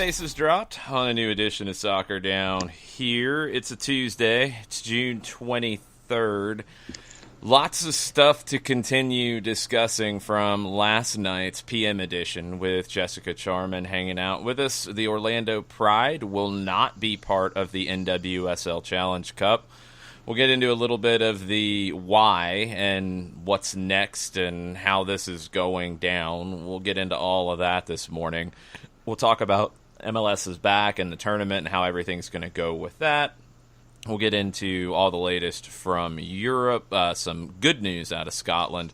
Faces dropped on a new edition of Soccer Down here. It's a Tuesday. It's June 23rd. Lots of stuff to continue discussing from last night's PM edition with Jessica Charman hanging out with us. The Orlando Pride will not be part of the NWSL Challenge Cup. We'll get into a little bit of the why and what's next and how this is going down. We'll get into all of that this morning. We'll talk about MLS is back and the tournament and how everything's going to go with that. We'll get into all the latest from Europe, some good news out of Scotland.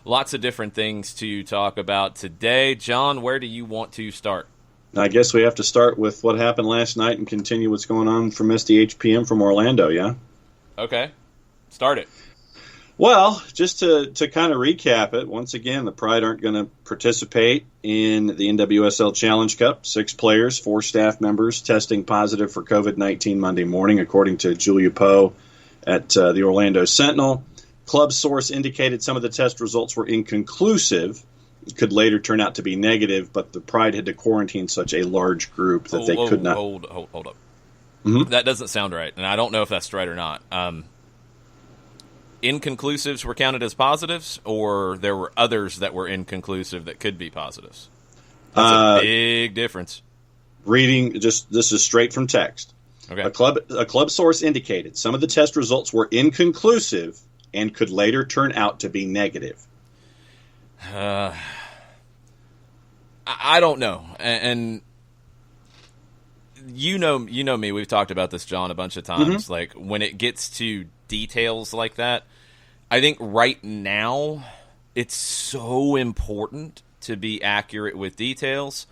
Lots of different things to talk about today. John, where do you want to start? I guess we have to start with what happened last night and continue what's going on from SDH PM from Orlando, yeah? Okay. Start it. Well, just to kind of recap it, once again, the Pride aren't going to participate in the NWSL Challenge Cup. 6 players, 4 staff members testing positive for COVID-19 Monday morning, according to Julia Poe at the Orlando Sentinel. Club source indicated some of the test results were inconclusive. It could later turn out to be negative, but the Pride had to quarantine such a large group that they could not. Hold up. Mm-hmm. That doesn't sound right, and I don't know if that's right or not. Inconclusives were counted as positives, or there were others that were inconclusive that could be positives? That's a big difference. This is straight from text. Okay. A club source indicated some of the test results were inconclusive and could later turn out to be negative. I don't know, and you know me. We've talked about this, John, a bunch of times. Mm-hmm. Like when it gets to details like that, I think right now it's so important to be accurate with details.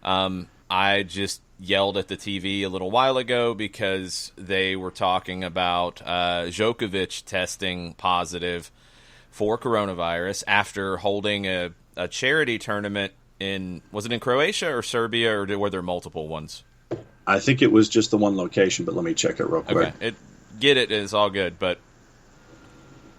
I just yelled at the TV a little while ago because they were talking about Djokovic testing positive for coronavirus after holding a charity tournament was it in Croatia or Serbia, or were there multiple ones? I think it was just the one location, but let me check it real quick. Okay, it's all good, but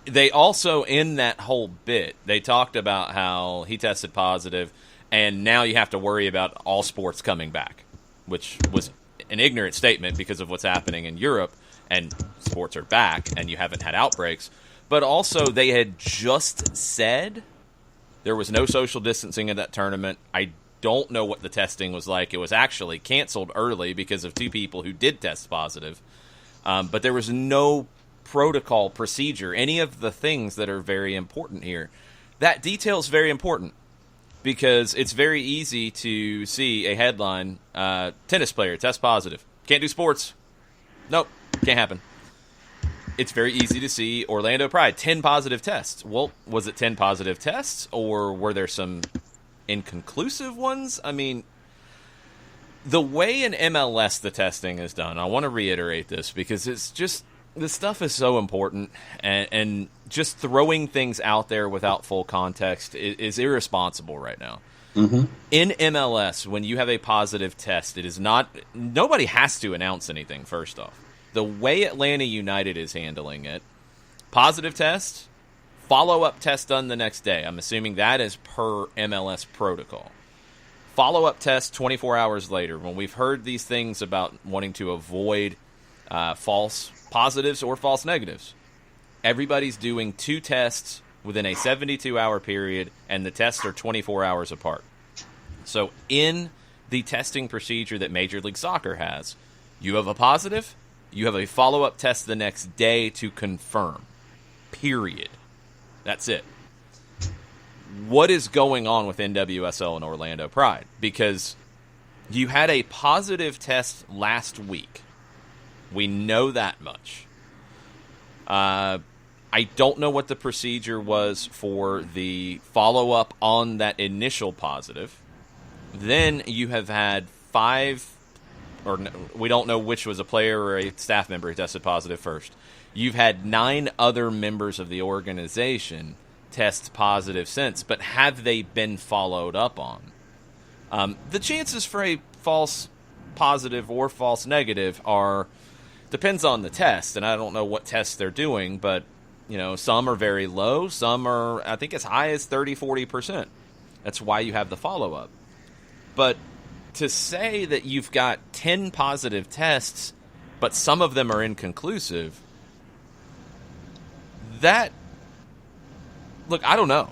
they also, in that whole bit, they talked about how he tested positive, and now you have to worry about all sports coming back, which was an ignorant statement because of what's happening in Europe, and sports are back, and you haven't had outbreaks. But also, they had just said there was no social distancing in that tournament. I don't know what the testing was like. It was actually canceled early because of 2 people who did test positive. But there was no protocol, procedure, any of the things that are very important here. That detail is very important because it's very easy to see a headline, tennis player test positive. Can't do sports. Nope, can't happen. It's very easy to see Orlando Pride, 10 positive tests. Well, was it 10 positive tests, or were there some inconclusive ones? I mean, the way in MLS the testing is done, I want to reiterate this because it's just, this stuff is so important, and just throwing things out there without full context is irresponsible right now. Mm-hmm. In MLS, when you have a positive test, it is not, nobody has to announce anything, first off. The way Atlanta United is handling it, positive test, follow-up test done the next day. I'm assuming that is per MLS protocol. Follow-up test 24 hours later. When we've heard these things about wanting to avoid false positives or false negatives, everybody's doing 2 tests within a 72-hour period, and the tests are 24 hours apart. So in the testing procedure that Major League Soccer has, you have a positive, you have a follow-up test the next day to confirm. Period. That's it. What is going on with NWSL and Orlando Pride? Because you had a positive test last week. We know that much. I don't know what the procedure was for the follow-up on that initial positive. Then you have had 5, or we don't know which was a player or a staff member who tested positive first. You've had 9 other members of the organization test positive since, but have they been followed up on? The chances for a false positive or false negative depends on the test, and I don't know what tests they're doing, but some are very low, some are, I think, as high as 30-40%. That's why you have the follow-up. But to say that you've got 10 positive tests, but some of them are inconclusive, look, I don't know.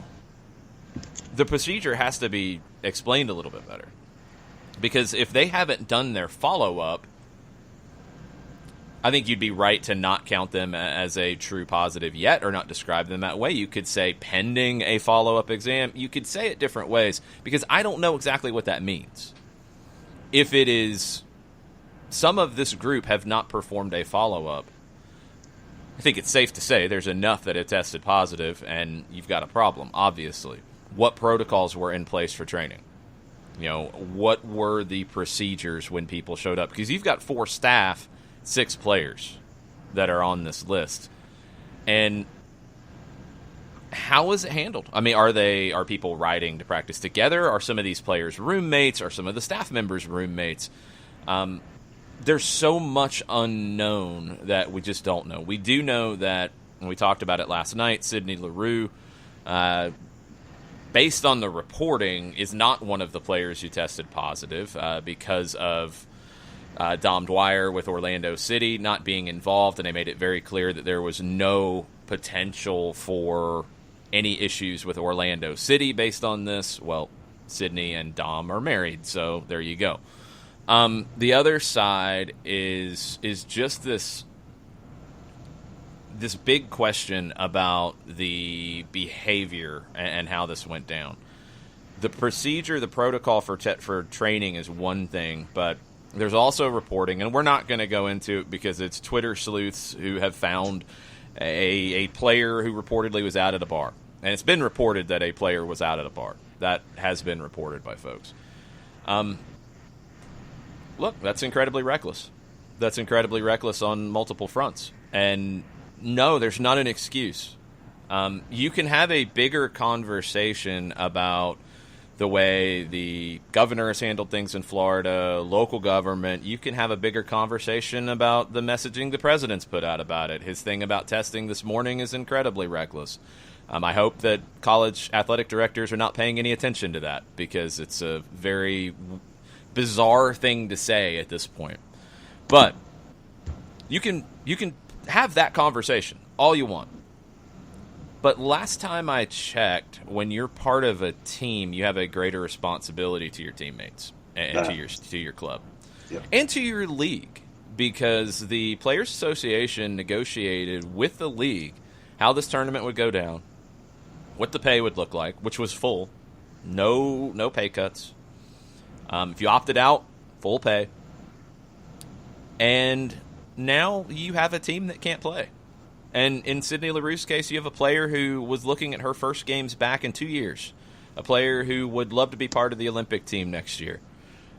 The procedure has to be explained a little bit better. Because if they haven't done their follow-up, I think you'd be right to not count them as a true positive yet, or not describe them that way. You could say pending a follow-up exam. You could say it different ways, because I don't know exactly what that means. If it is some of this group have not performed a follow-up, I think it's safe to say there's enough that it tested positive, and you've got a problem, obviously. What protocols were in place for training? What were the procedures when people showed up? Because you've got 4 staff, 6 players that are on this list. And how is it handled? I mean, are people riding to practice together? Are some of these players roommates? Are some of the staff members roommates? There's so much unknown that we just don't know. We do know that, and we talked about it last night, Sydney Leroux, based on the reporting, is not one of the players who tested positive because of Dom Dwyer with Orlando City not being involved, and they made it very clear that there was no potential for any issues with Orlando City based on this. Well, Sydney and Dom are married, so there you go. The other side is just this big question about the behavior and how this went down. The procedure, the protocol for training is one thing, but there's also reporting, and we're not going to go into it because it's Twitter sleuths who have found a player who reportedly was out at a bar. And it's been reported that a player was out at a bar. That has been reported by folks. Look, that's incredibly reckless. That's incredibly reckless on multiple fronts. And no, there's not an excuse. You can have a bigger conversation about the way the governor has handled things in Florida, local government. You can have a bigger conversation about the messaging the president's put out about it. His thing about testing this morning is incredibly reckless. I hope that college athletic directors are not paying any attention to that, because it's a very bizarre thing to say at this point. But you can have that conversation all you want. But last time I checked, when you're part of a team, you have a greater responsibility to your teammates and to your club. Yep. And to your league, because the Players Association negotiated with the league how this tournament would go down, what the pay would look like, which was full, no pay cuts. If you opted out, full pay. And now you have a team that can't play. And in Sydney Leroux's case, you have a player who was looking at her first games back in 2 years. A player who would love to be part of the Olympic team next year.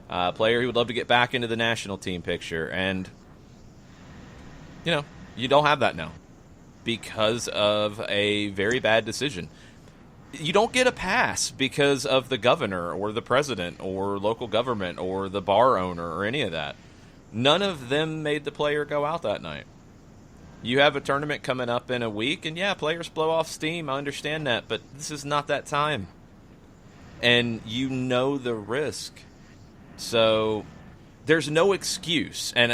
A player who would love to get back into the national team picture. And, you don't have that now because of a very bad decision. You don't get a pass because of the governor or the president or local government or the bar owner or any of that. None of them made the player go out that night. You have a tournament coming up in a week, and yeah, players blow off steam. I understand that, but this is not that time. And you know the risk. So there's no excuse. And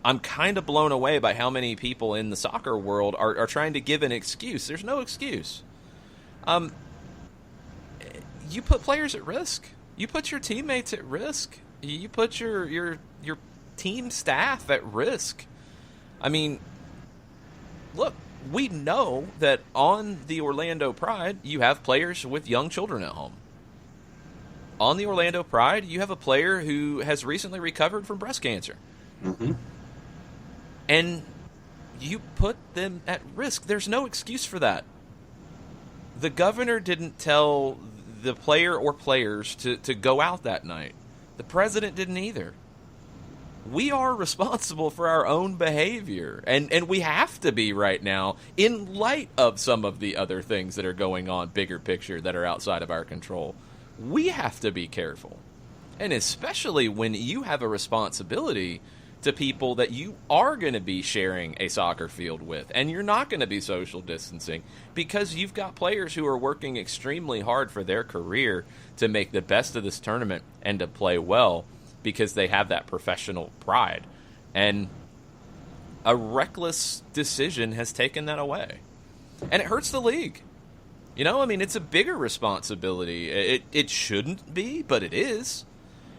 I'm kind of blown away by how many people in the soccer world are trying to give an excuse. There's no excuse. You put players at risk. You put your teammates at risk. You put your team staff at risk. I mean, look, we know that on the Orlando Pride, you have players with young children at home. On the Orlando Pride, you have a player who has recently recovered from breast cancer. Mm-hmm. And you put them at risk. There's no excuse for that. The governor didn't tell the player or players to go out that night. The president didn't either. We are responsible for our own behavior, and we have to be right now in light of some of the other things that are going on, bigger picture, that are outside of our control. We have to be careful, and especially when you have a responsibility to people that you are going to be sharing a soccer field with, and you're not going to be social distancing, because you've got players who are working extremely hard for their career to make the best of this tournament and to play well because they have that professional pride. And a reckless decision has taken that away. And it hurts the league. You know, I mean, it's a bigger responsibility. It shouldn't be, but it is.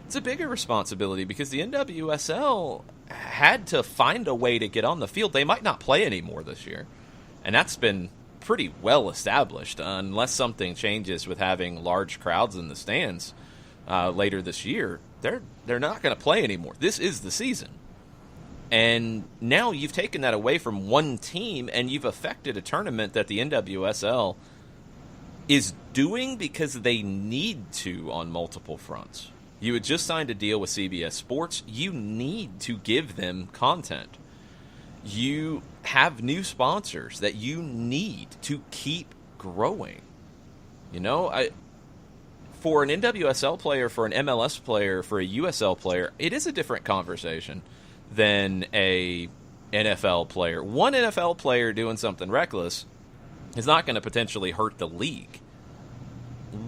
It's a bigger responsibility because the NWSL had to find a way to get on the field. They might not play anymore this year, and that's been pretty well established unless something changes with having large crowds in the stands later this year. They're not going to play anymore. This is the season. And now you've taken that away from one team, and you've affected a tournament that the NWSL is doing because they need to on multiple fronts. You had just signed a deal with CBS Sports. You need to give them content. You have new sponsors that you need to keep growing. You know, for an NWSL player, for an MLS player, for a USL player, it is a different conversation than a NFL player. One NFL player doing something reckless is not going to potentially hurt the league.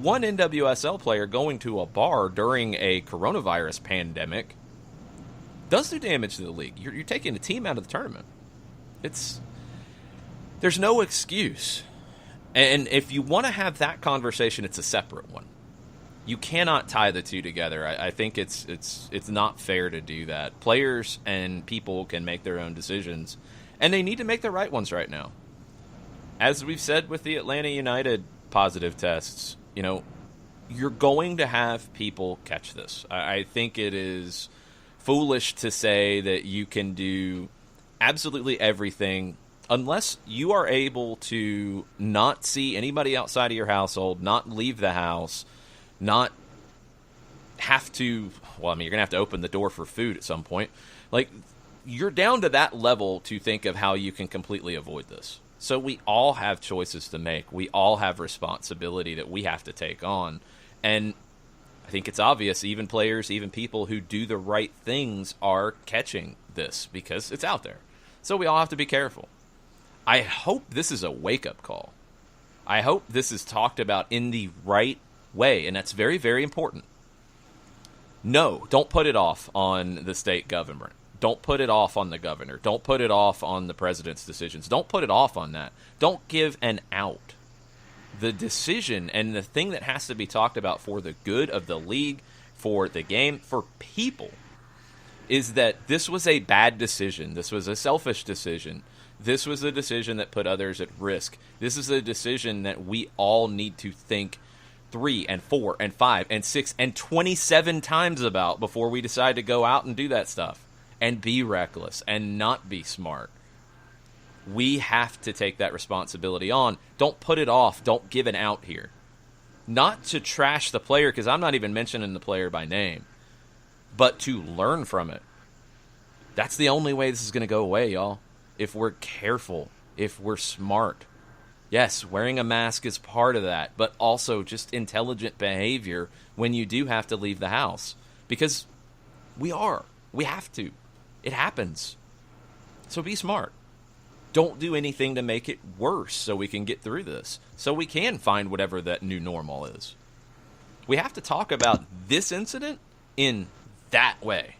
One NWSL player going to a bar during a coronavirus pandemic does do damage to the league. You're taking a team out of the tournament. There's no excuse. And if you want to have that conversation, it's a separate one. You cannot tie the two together. I think it's not fair to do that. Players and people can make their own decisions, and they need to make the right ones right now. As we've said with the Atlanta United positive tests, you know, you're going to have people catch this. I think it is foolish to say that you can do absolutely everything unless you are able to not see anybody outside of your household, not leave the house, not have to, well, I mean, you're going to have to open the door for food at some point. Like, you're down to that level to think of how you can completely avoid this. So we all have choices to make. We all have responsibility that we have to take on. And I think it's obvious, even players, even people who do the right things are catching this because it's out there. So we all have to be careful. I hope this is a wake-up call. I hope this is talked about in the right way, and that's very, very important. No, don't put it off on the state government. Don't put it off on the governor. Don't put it off on the president's decisions. Don't put it off on that. Don't give an out. The decision and the thing that has to be talked about for the good of the league, for the game, for people, is that this was a bad decision. This was a selfish decision. This was a decision that put others at risk. This is a decision that we all need to think 3 and 4 and 5 and 6 and 27 times about before we decide to go out and do that stuff and be reckless and not be smart. We have to take that responsibility on. Don't put it off. Don't give an out here. Not to trash the player, because I'm not even mentioning the player by name, but to learn from it. That's the only way this is going to go away, y'all. If we're careful, if we're smart. Yes, wearing a mask is part of that, but also just intelligent behavior when you do have to leave the house. Because we have to. It happens. So be smart. Don't do anything to make it worse so we can get through this. So we can find whatever that new normal is. We have to talk about this incident in that way.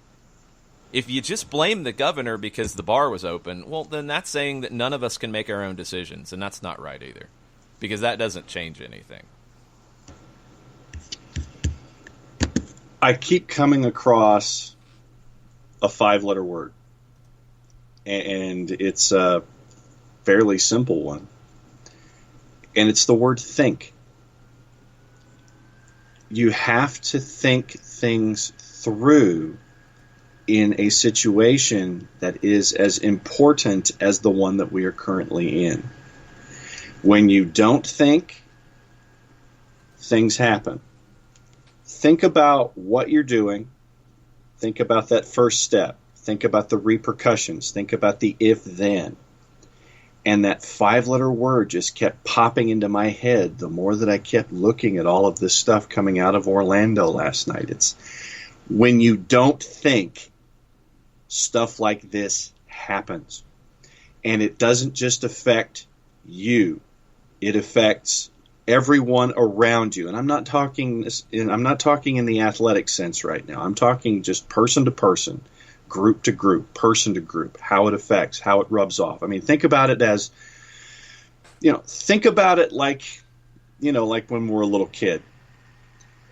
If you just blame the governor because the bar was open, well, then that's saying that none of us can make our own decisions, and that's not right either, because that doesn't change anything. I keep coming across a 5-letter word, and it's a fairly simple one, and it's the word think. You have to think things through in a situation that is as important as the one that we are currently in. When you don't think, things happen. Think about what you're doing. Think about that first step. Think about the repercussions. Think about the if-then. And that 5-letter word just kept popping into my head the more that I kept looking at all of this stuff coming out of Orlando last night. It's when you don't think, stuff like this happens. And it doesn't just affect you. It affects everyone around you. And I'm not talking in the athletic sense right now. I'm talking just person to person, group to group, person to group, how it affects, how it rubs off. I mean, think about it as, think about it like when we're a little kid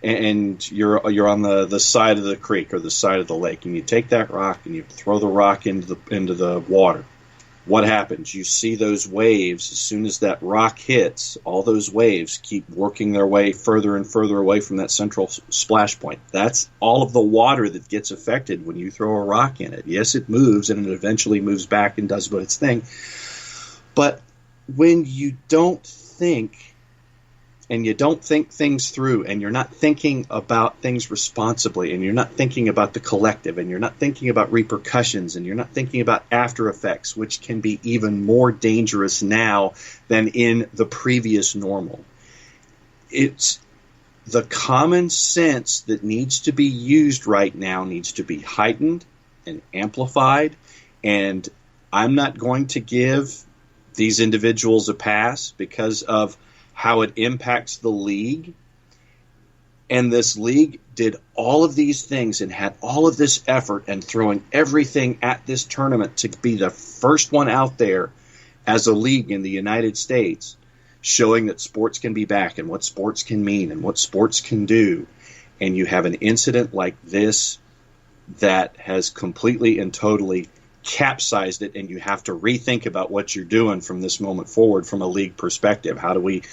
and you're on the side of the creek or the side of the lake, and you take that rock and you throw the rock into the water. What happens? You see those waves. As soon as that rock hits, all those waves keep working their way further and further away from that central splash point. That's all of the water that gets affected when you throw a rock in it. Yes, it moves, and it eventually moves back and does its thing. But when you don't think, and you don't think things through, and you're not thinking about things responsibly, and you're not thinking about the collective, and you're not thinking about repercussions, and you're not thinking about after effects, which can be even more dangerous now than in the previous normal. It's the common sense that needs to be used right now needs to be heightened and amplified, and I'm not going to give these individuals a pass because of how it impacts the league. And this league did all of these things and had all of this effort and throwing everything at this tournament to be the first one out there as a league in the United States, showing that sports can be back and what sports can mean and what sports can do. And you have an incident like this that has completely and totally capsized it, and you have to rethink about what you're doing from this moment forward from a league perspective. How do we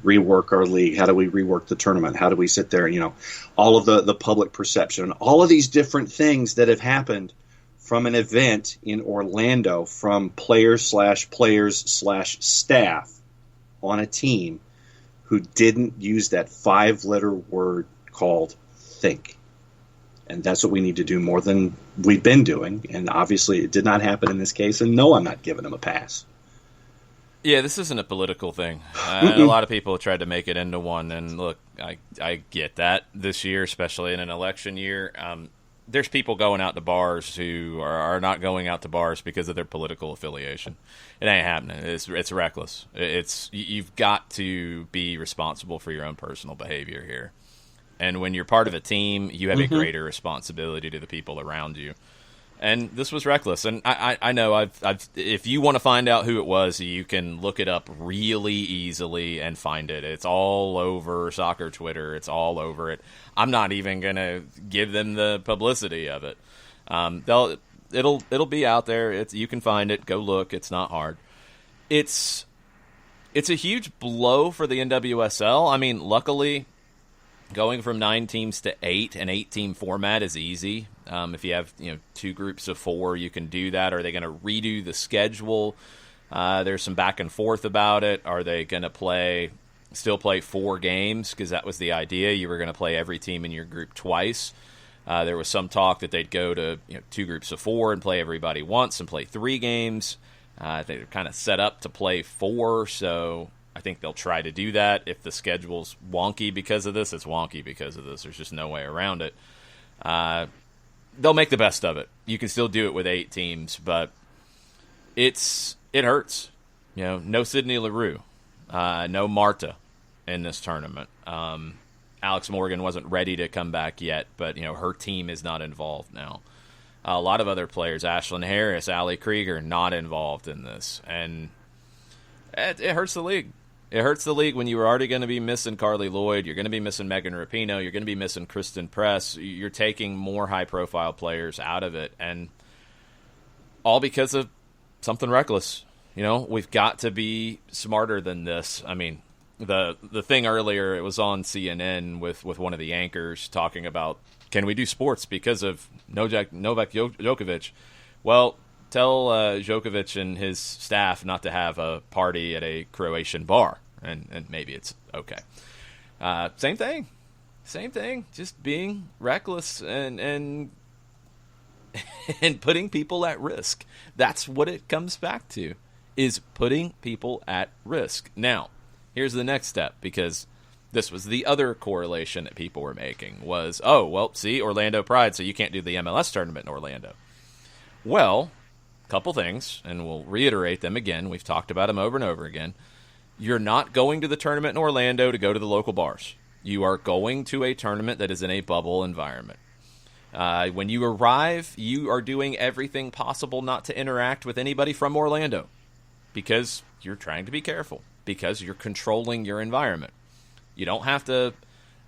rework our league? How do we rework the tournament? How do we sit there and, all of the public perception, all of these different things that have happened from an event in Orlando from players/staff on a team who didn't use that 5-letter word called think. And that's what we need to do more than we've been doing. And obviously it did not happen in this case. And no, I'm not giving them a pass. Yeah, this isn't a political thing. A lot of people tried to make it into one. And look, I get that this year, especially in an election year. There's people going out to bars who are not going out to bars because of their political affiliation. It ain't happening. It's reckless. You've got to be responsible for your own personal behavior here. And when you're part of a team, you have a greater responsibility to the people around you. And this was reckless. And I know I've if you want to find out who it was, you can look it up really easily and find it. It's all over soccer Twitter. It's all over it. I'm not even going to give them the publicity of it. It'll be out there. You can find it. Go look. It's not hard. It's a huge blow for the NWSL. I mean, luckily, going from 9 teams to 8, an 8-team format is easy. If you have 2 groups of 4, you can do that. Are they going to redo the schedule? There's some back and forth about it. Are they going to still play 4 games? Because that was the idea. You were going to play every team in your group twice. There was some talk that they'd go to 2 groups of 4 and play everybody once and play 3 games. They're kind of set up to play 4, so I think they'll try to do that. If the schedule's wonky because of this, it's wonky because of this. There's just no way around it. They'll make the best of it. You can still do it with 8 teams, but it hurts. No Sydney Leroux, no Marta in this tournament. Alex Morgan wasn't ready to come back yet, but her team is not involved now. A lot of other players, Ashlyn Harris, Allie Krieger, not involved in this, and it hurts the league. It hurts the league when you were already going to be missing Carly Lloyd. You're going to be missing Megan Rapinoe. You're going to be missing Kristen Press. You're taking more high-profile players out of it, and all because of something reckless. We've got to be smarter than this. I mean, the thing earlier, it was on CNN with one of the anchors talking about, can we do sports because of Novak Djokovic? Well, tell Djokovic and his staff not to have a party at a Croatian bar, and maybe it's okay. Same thing. Just being reckless and putting people at risk. That's what it comes back to, is putting people at risk. Now, here's the next step, because this was the other correlation that people were making was, see, Orlando Pride, so you can't do the MLS tournament in Orlando. Well, a couple things, and we'll reiterate them again. We've talked about them over and over again. You're not going to the tournament in Orlando to go to the local bars. You are going to a tournament that is in a bubble environment. When you arrive, you are doing everything possible not to interact with anybody from Orlando because you're trying to be careful, because you're controlling your environment. You don't have to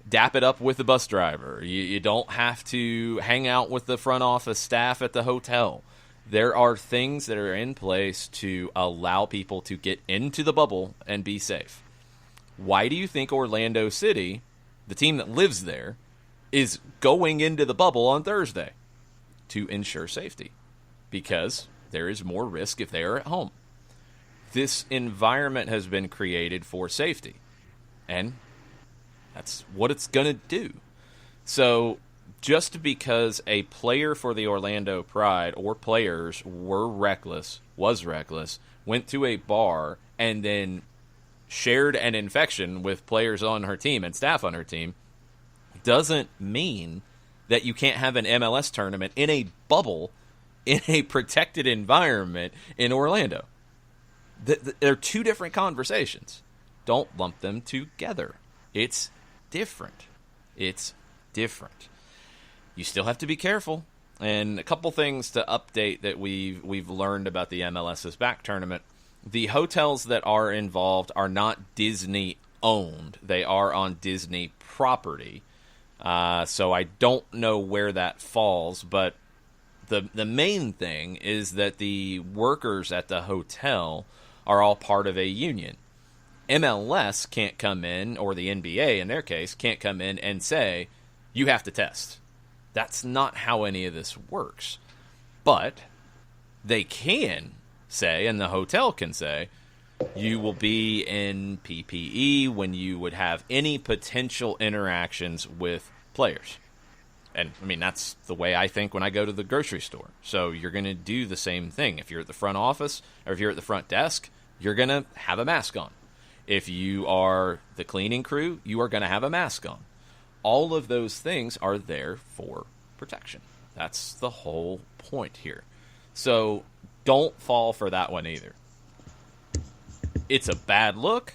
dap it up with the bus driver. You don't have to hang out with the front office staff at the hotel. There are things that are in place to allow people to get into the bubble and be safe. Why do you think Orlando City, the team that lives there, is going into the bubble on Thursday? To ensure safety. Because there is more risk if they are at home. This environment has been created for safety. And that's what it's going to do. So just because a player for the Orlando Pride or players was reckless, went to a bar and then shared an infection with players on her team and staff on her team, doesn't mean that you can't have an MLS tournament in a bubble, in a protected environment in Orlando. They're two different conversations. Don't lump them together. It's different. It's different. You still have to be careful. And a couple things to update that we've learned about the MLS's back tournament. The hotels that are involved are not Disney owned. They are on Disney property. So I don't know where that falls, but the main thing is that the workers at the hotel are all part of a union. MLS can't come in, or the NBA in their case, can't come in and say, you have to test. That's not how any of this works. But they can say, and the hotel can say, you will be in PPE when you would have any potential interactions with players. And, I mean, that's the way I think when I go to the grocery store. So you're going to do the same thing. If you're at the front office or if you're at the front desk, you're going to have a mask on. If you are the cleaning crew, you are going to have a mask on. All of those things are there for protection. That's the whole point here. So don't fall for that one either. It's a bad look.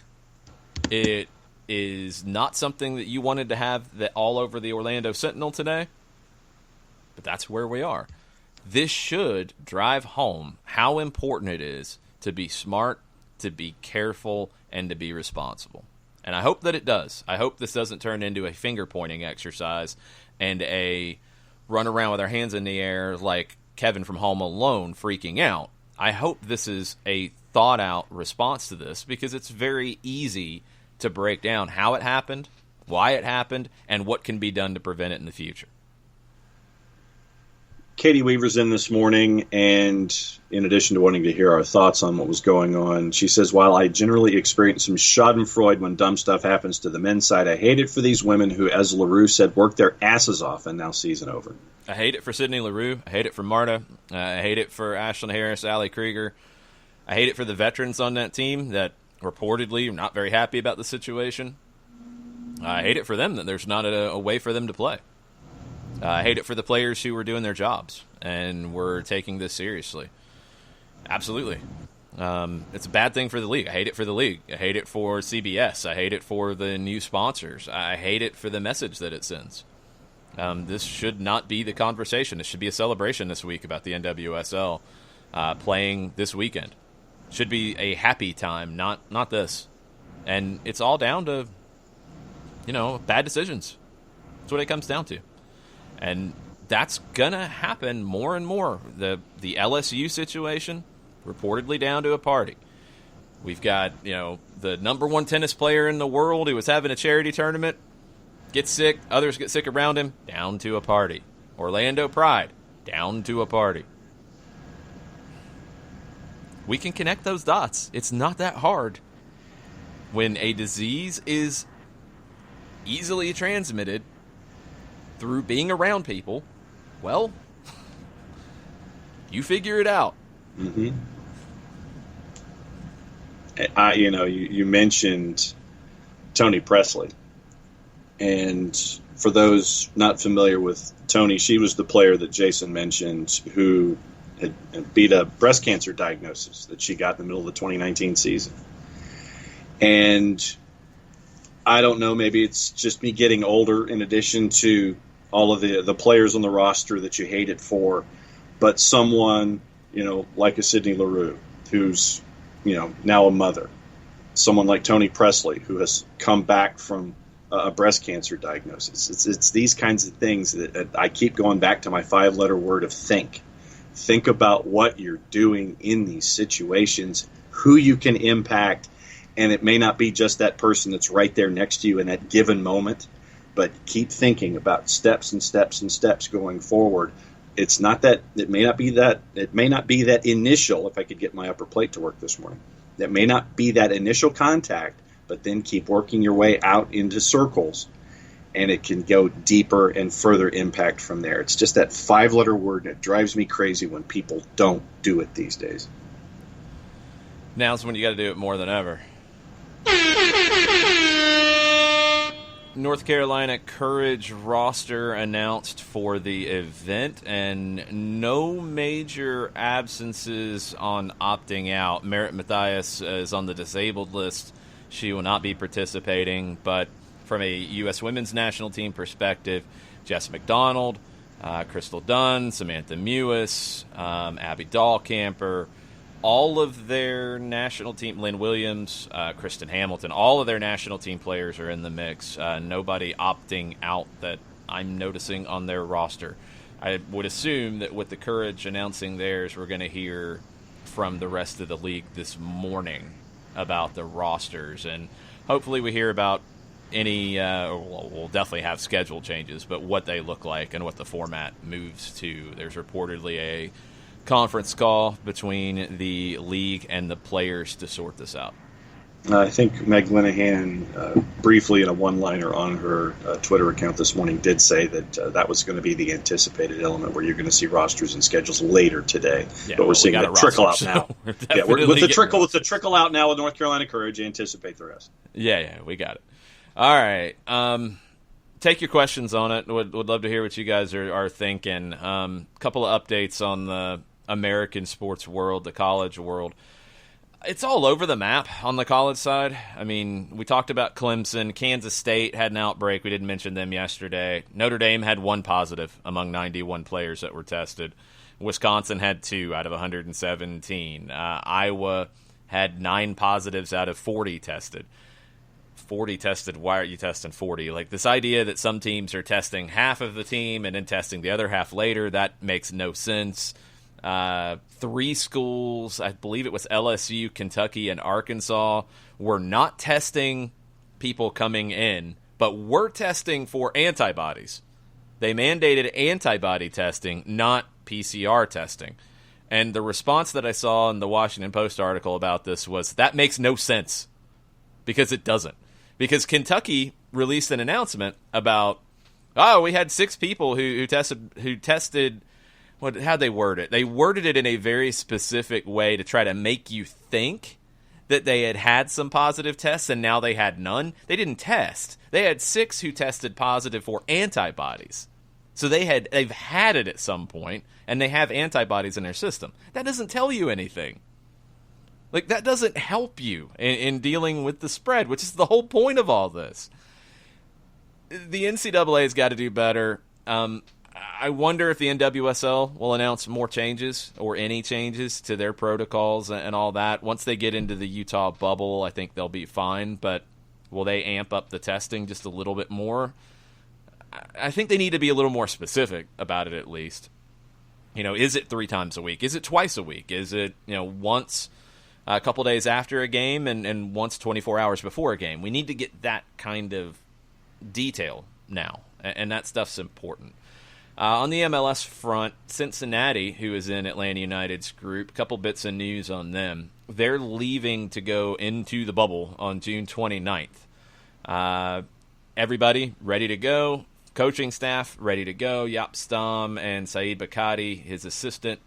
It is not something that you wanted to have that all over the Orlando Sentinel today. But that's where we are. This should drive home how important it is to be smart, to be careful, and to be responsible. And I hope that it does. I hope this doesn't turn into a finger-pointing exercise and a run around with our hands in the air like Kevin from Home Alone freaking out. I hope this is a thought-out response to this, because it's very easy to break down how it happened, why it happened, and what can be done to prevent it in the future. Katie Weaver's in this morning, and in addition to wanting to hear our thoughts on what was going on, she says, while I generally experience some schadenfreude when dumb stuff happens to the men's side, I hate it for these women who, as LaRue said, work their asses off and now season over. I hate it for Sydney LaRue. I hate it for Marta. I hate it for Ashlyn Harris, Allie Krieger. I hate it for the veterans on that team that reportedly are not very happy about the situation. I hate it for them that there's not a way for them to play. I hate it for the players who were doing their jobs and were taking this seriously. Absolutely. It's a bad thing for the league. I hate it for the league. I hate it for CBS. I hate it for the new sponsors. I hate it for the message that it sends. This should not be the conversation. This should be a celebration this week about the NWSL playing this weekend. Should be a happy time, not this. And it's all down to, bad decisions. That's what it comes down to. And that's going to happen more and more. The LSU situation, reportedly down to a party. We've got, the number one tennis player in the world who was having a charity tournament, gets sick, others get sick around him, down to a party. Orlando Pride, down to a party. We can connect those dots. It's not that hard. When a disease is easily transmitted through being around people, well, you figure it out. Mm-hmm. You mentioned Tony Presley. And for those not familiar with Tony, she was the player that Jason mentioned who had beat a breast cancer diagnosis that she got in the middle of the 2019 season. And I don't know, maybe it's just me getting older in addition to all of the players on the roster that you hate it for, but someone, like a Sydney Leroux, who's, now a mother, someone like Tony Presley, who has come back from a breast cancer diagnosis. It's these kinds of things that I keep going back to my 5-letter word of think. Think about what you're doing in these situations, who you can impact, and it may not be just that person that's right there next to you in that given moment, but keep thinking about steps and steps and steps going forward. It's not that it may not be that initial, if I could get my upper plate to work this morning, that may not be that initial contact, but then keep working your way out into circles, and it can go deeper and further impact from there. It's just that 5-letter word, and it drives me crazy when people don't do it these days. Now's when you got to do it more than ever. North Carolina Courage roster announced for the event, and no major absences on opting out. Merritt Mathias is on the disabled list. She will not be participating, but from a U.S. women's national team perspective, Jess McDonald, Crystal Dunn, Samantha Mewis, Abby Dahlkamper, all of their national team, Lynn Williams, Kristen Hamilton, all of their national team players are in the mix. Nobody opting out that I'm noticing on their roster. I would assume that with the Courage announcing theirs, we're going to hear from the rest of the league this morning about the rosters, and hopefully we hear about any we'll definitely have schedule changes, but what they look like and what the format moves to. There's reportedly a conference call between the league and the players to sort this out. I think Meg Linehan, briefly in a one-liner on her Twitter account this morning, did say that that was going to be the anticipated element, where you're going to see rosters and schedules later today. Yeah, but we're seeing that trickle out now. With the trickle out now with North Carolina Courage, anticipate the rest. Yeah, we got it. All right. Take your questions on it. Would love to hear what you guys are thinking. Couple of updates on the American sports world, the college world. It's all over the map on the college side. I mean, we talked about Clemson. Kansas State had an outbreak. We didn't mention them yesterday. Notre Dame had 1 positive among 91 players that were tested. Wisconsin had 2 out of 117. Iowa had 9 positives out of 40 tested. 40 tested, why are you testing 40? Like, this idea that some teams are testing half of the team and then testing the other half later, that makes no sense. 3 schools, I believe it was LSU, Kentucky, and Arkansas, were not testing people coming in, but were testing for antibodies. They mandated antibody testing, not PCR testing. And the response that I saw in the Washington Post article about this was, that makes no sense, because it doesn't. Because Kentucky released an announcement about, we had 6 people who tested. How'd they word it? They worded it in a very specific way to try to make you think that they had some positive tests and now they had none. They didn't test. They had 6 who tested positive for antibodies. So they've had it at some point, and they have antibodies in their system. That doesn't tell you anything. Like, that doesn't help you in dealing with the spread, which is the whole point of all this. The NCAA has got to do better. I wonder if the NWSL will announce more changes or any changes to their protocols and all that. Once they get into the Utah bubble, I think they'll be fine, but will they amp up the testing just a little bit more? I think they need to be a little more specific about it, at least. Is it 3 times a week? Is it twice a week? Is it, once a couple days after a game and once 24 hours before a game? We need to get that kind of detail now, and that stuff's important. On the MLS front, Cincinnati, who is in Atlanta United's group, a couple bits of news on them. They're leaving to go into the bubble on June 29th. Everybody ready to go. Coaching staff ready to go. Jaap Stam and Saeed Bakati, his assistant,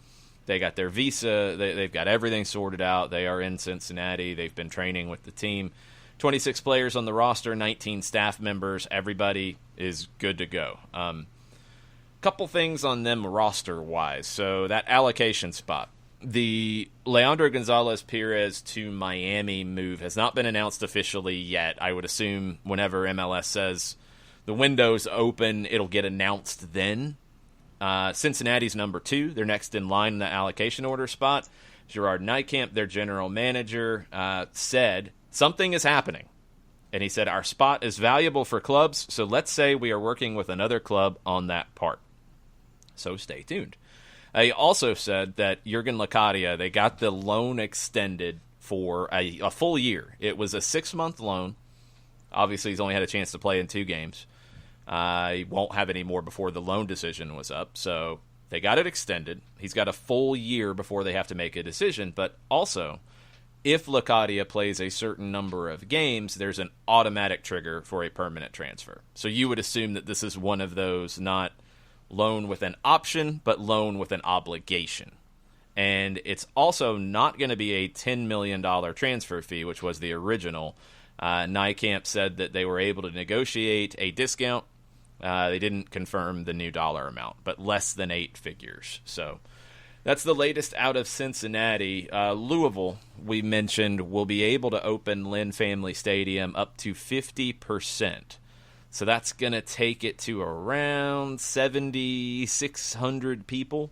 they got their visa. They've got everything sorted out. They are in Cincinnati. They've been training with the team. 26 players on the roster, 19 staff members. Everybody is good to go. Couple things on them roster-wise. So that allocation spot, The Leandro Gonzalez Perez to Miami move has not been announced officially yet. I would assume whenever MLS says the window's open, it'll get announced then. Cincinnati's number 2. They're next in line in the allocation order spot. Gerard Nijkamp, their general manager, said something is happening. And he said, our spot is valuable for clubs, so let's say we are working with another club on that part. So stay tuned. He also said that Jurgen Locadia, they got the loan extended for a full year. It was a 6-month loan. Obviously, he's only had a chance to play in 2 games. He won't have any more before the loan decision was up. So they got it extended. He's got a full year before they have to make a decision. But also, if Locadia plays a certain number of games, there's an automatic trigger for a permanent transfer. So you would assume that this is one of those not loan with an option, but loan with an obligation. And it's also not going to be a $10 million transfer fee, which was the original. Nijkamp said that they were able to negotiate a discount. They didn't confirm the new dollar amount, but less than 8 figures. So that's the latest out of Cincinnati. Louisville, we mentioned, will be able to open Lynn Family Stadium up to 50%. So that's going to take it to around 7,600 people.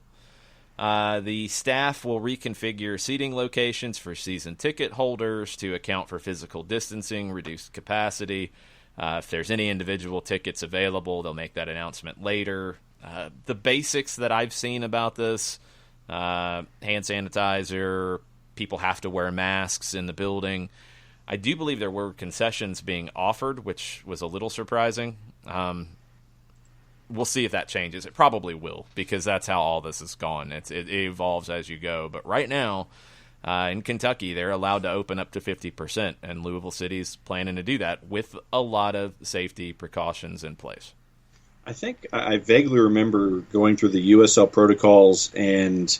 The staff will reconfigure seating locations for season ticket holders to account for physical distancing, reduced capacity. If there's any individual tickets available, they'll make that announcement later. The basics that I've seen about this, hand sanitizer, people have to wear masks in the building. I do believe there were concessions being offered, which was a little surprising. We'll see if that changes. It probably will, because that's how all this has gone. It evolves as you go. But right now, in Kentucky, they're allowed to open up to 50%, and Louisville City's planning to do that with a lot of safety precautions in place. I think I vaguely remember going through the USL protocols, and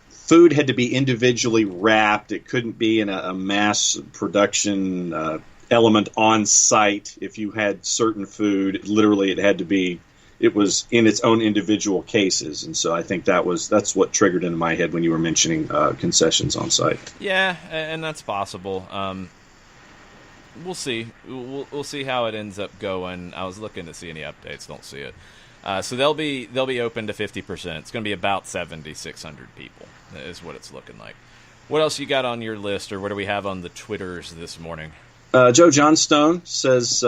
food had to be individually wrapped. It couldn't be in a mass production element on site. If you had certain food, literally it was in its own individual cases. And so I think that's what triggered into my head when you were mentioning concessions on site. Yeah, and that's possible. We'll see. We'll see how it ends up going. I was looking to see any updates. Don't see it. So they'll be open to 50%. It's going to be about 7,600 people is what it's looking like. What else you got on your list, or what do we have on the Twitters this morning? Joe Johnstone says,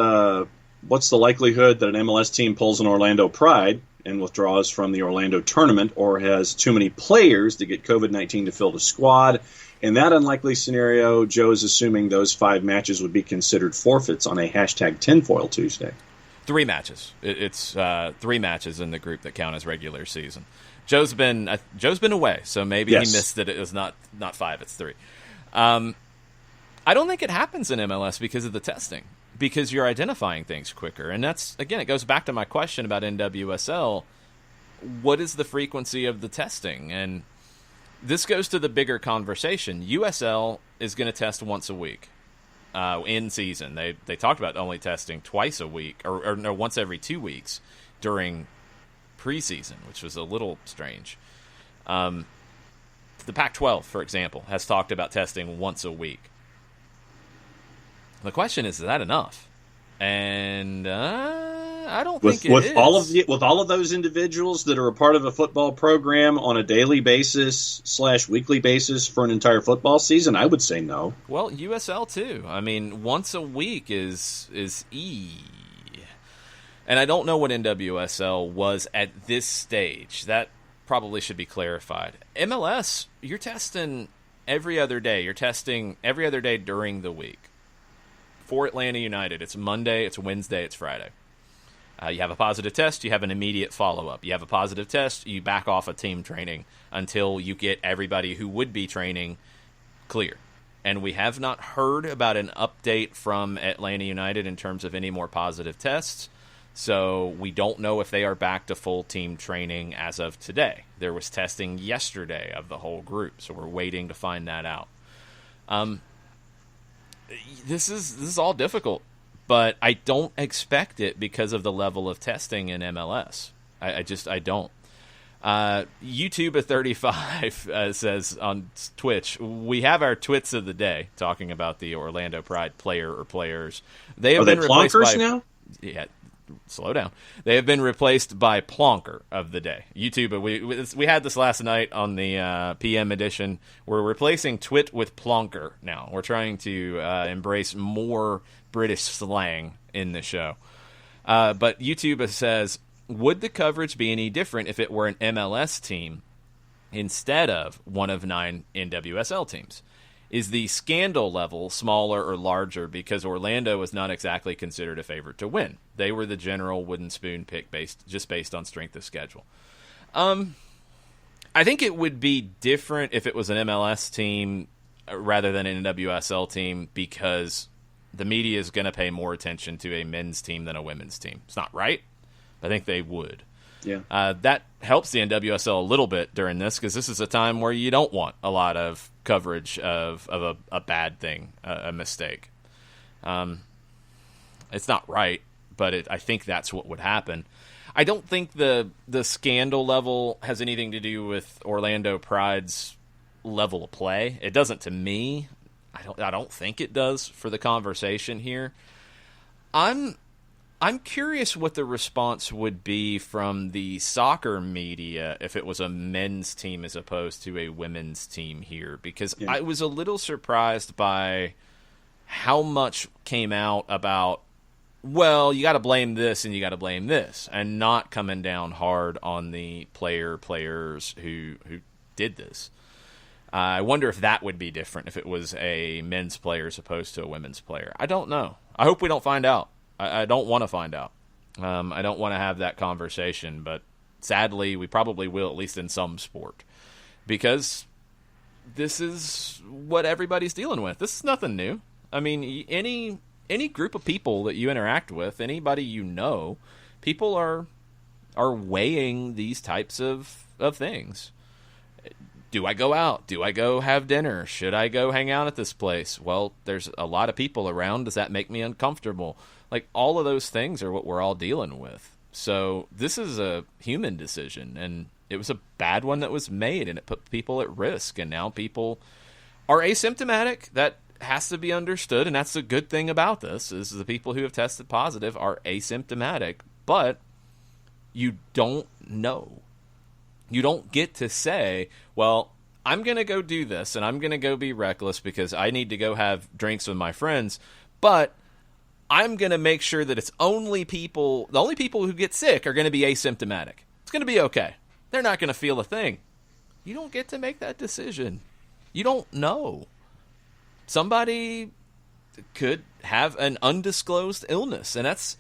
what's the likelihood that an MLS team pulls an Orlando Pride and withdraws from the Orlando tournament, or has too many players to get COVID-19 to fill the squad? In that unlikely scenario, Joe is assuming those 5 matches would be considered forfeits on a #tinfoil Tuesday. 3 matches. It's 3 matches in the group that count as regular season. Joe's been away, so maybe He missed that it was not 5, it's 3. I don't think it happens in MLS because of the testing, because you're identifying things quicker. And that's, again, it goes back to my question about NWSL. What is the frequency of the testing? And this goes to the bigger conversation. USL is going to test once a week in season. They talked about only testing twice a week, or no, once every 2 weeks during preseason, which was a little strange. The Pac-12, for example, has talked about testing once a week. The question is that enough? And I don't think it is. With all of those individuals that are a part of a football program on a daily basis / weekly basis for an entire football season, I would say no. Well, USL too. I mean, once a week is And I don't know what NWSL was at this stage. That probably should be clarified. MLS, you're testing every other day. You're testing every other day during the week. For Atlanta United, it's Monday, it's Wednesday, it's Friday. You have a positive test, you have an immediate follow-up. You have a positive test, you back off of team training until you get everybody who would be training clear. And we have not heard about an update from Atlanta United in terms of any more positive tests. So we don't know if they are back to full team training as of today. There was testing yesterday of the whole group, so we're waiting to find that out. This is all difficult, but I don't expect it because of the level of testing in MLS. I don't. YouTube at 35 says on Twitch, we have our twits of the day talking about the Orlando Pride player or players. They have Are been they replaced plonkers by, now? Yeah, slow down. They have been replaced by Plonker of the day. YouTube, we had this last night on the PM edition. We're replacing twit with Plonker now. We're trying to embrace more British slang in the show. But YouTube says, would the coverage be any different if it were an MLS team instead of one of 9 NWSL teams? Is the scandal level smaller or larger because Orlando was not exactly considered a favorite to win? They were the general wooden spoon pick based on strength of schedule. I think it would be different if it was an MLS team rather than an NWSL team because the media is going to pay more attention to a men's team than a women's team. It's not right. I think they would. Yeah. That helps the NWSL a little bit during this because this is a time where you don't want a lot of coverage of a bad thing, a mistake. It's not right, but I think that's what would happen. I don't think the scandal level has anything to do with Orlando Pride's level of play. It doesn't to me. I don't think it does for the conversation here. I'm curious what the response would be from the soccer media if it was a men's team as opposed to a women's team here, because I was a little surprised by how much came out about, well, you got to blame this and you got to blame this, and not coming down hard on the players who did this. I wonder if that would be different if it was a men's player as opposed to a women's player. I don't know. I hope we don't find out. I don't want to find out. I don't want to have that conversation, but sadly, we probably will, at least in some sport, because this is what everybody's dealing with. This is nothing new. I mean, any group of people that you interact with, anybody you know, people are weighing these types of things. Do I go out? Do I go have dinner? Should I go hang out at this place? Well, there's a lot of people around. Does that make me uncomfortable? Like, all of those things are what we're all dealing with. So this is a human decision, and it was a bad one that was made, and it put people at risk. And now people are asymptomatic. That has to be understood, and that's the good thing about this, is the people who have tested positive are asymptomatic, but you don't know. You don't get to say, well, I'm going to go do this, and I'm going to go be reckless because I need to go have drinks with my friends, but I'm going to make sure that the only people who get sick are going to be asymptomatic. It's going to be okay. They're not going to feel a thing. You don't get to make that decision. You don't know. Somebody could have an undisclosed illness, and that's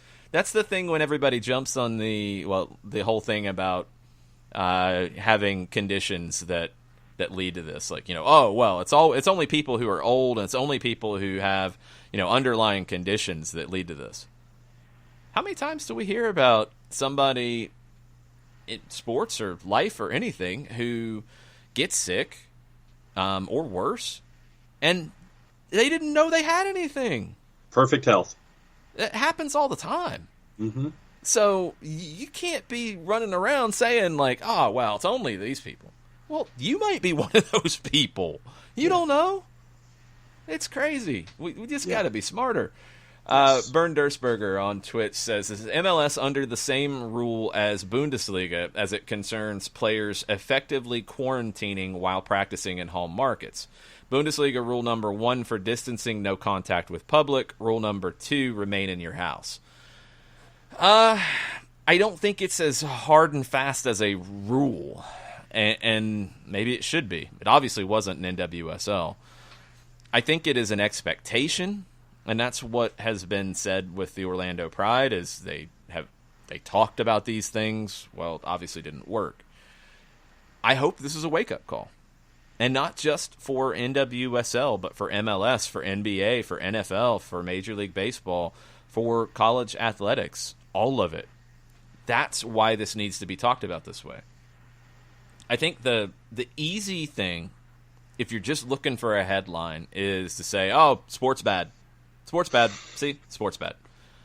the thing when everybody jumps on the whole thing about having conditions that lead to this, like, oh, well, it's only people who are old, and it's only people who have, underlying conditions that lead to this. How many times do we hear about somebody in sports or life or anything who gets sick or worse, and they didn't know they had anything? Perfect health. It happens all the time. Mm-hmm. So you can't be running around saying, like, oh, well, it's only these people. Well, you might be one of those people. You don't know. It's crazy. We just got to be smarter. Yes. Bernd Dursberger on Twitch says, is MLS under the same rule as Bundesliga as it concerns players effectively quarantining while practicing in home markets? Bundesliga rule number 1 for distancing, no contact with public. Rule number 2, remain in your house. I don't think it's as hard and fast as a rule, and maybe it should be. It obviously wasn't in NWSL. I think it is an expectation, and that's what has been said with the Orlando Pride, is they talked about these things. Well, it obviously didn't work. I hope this is a wake-up call, and not just for NWSL, but for MLS, for NBA, for NFL, for Major League Baseball, for college athletics, all of it. That's why this needs to be talked about this way. I think the easy thing, if you're just looking for a headline, is to say, oh, sports bad. Sports bad. See? Sports bad.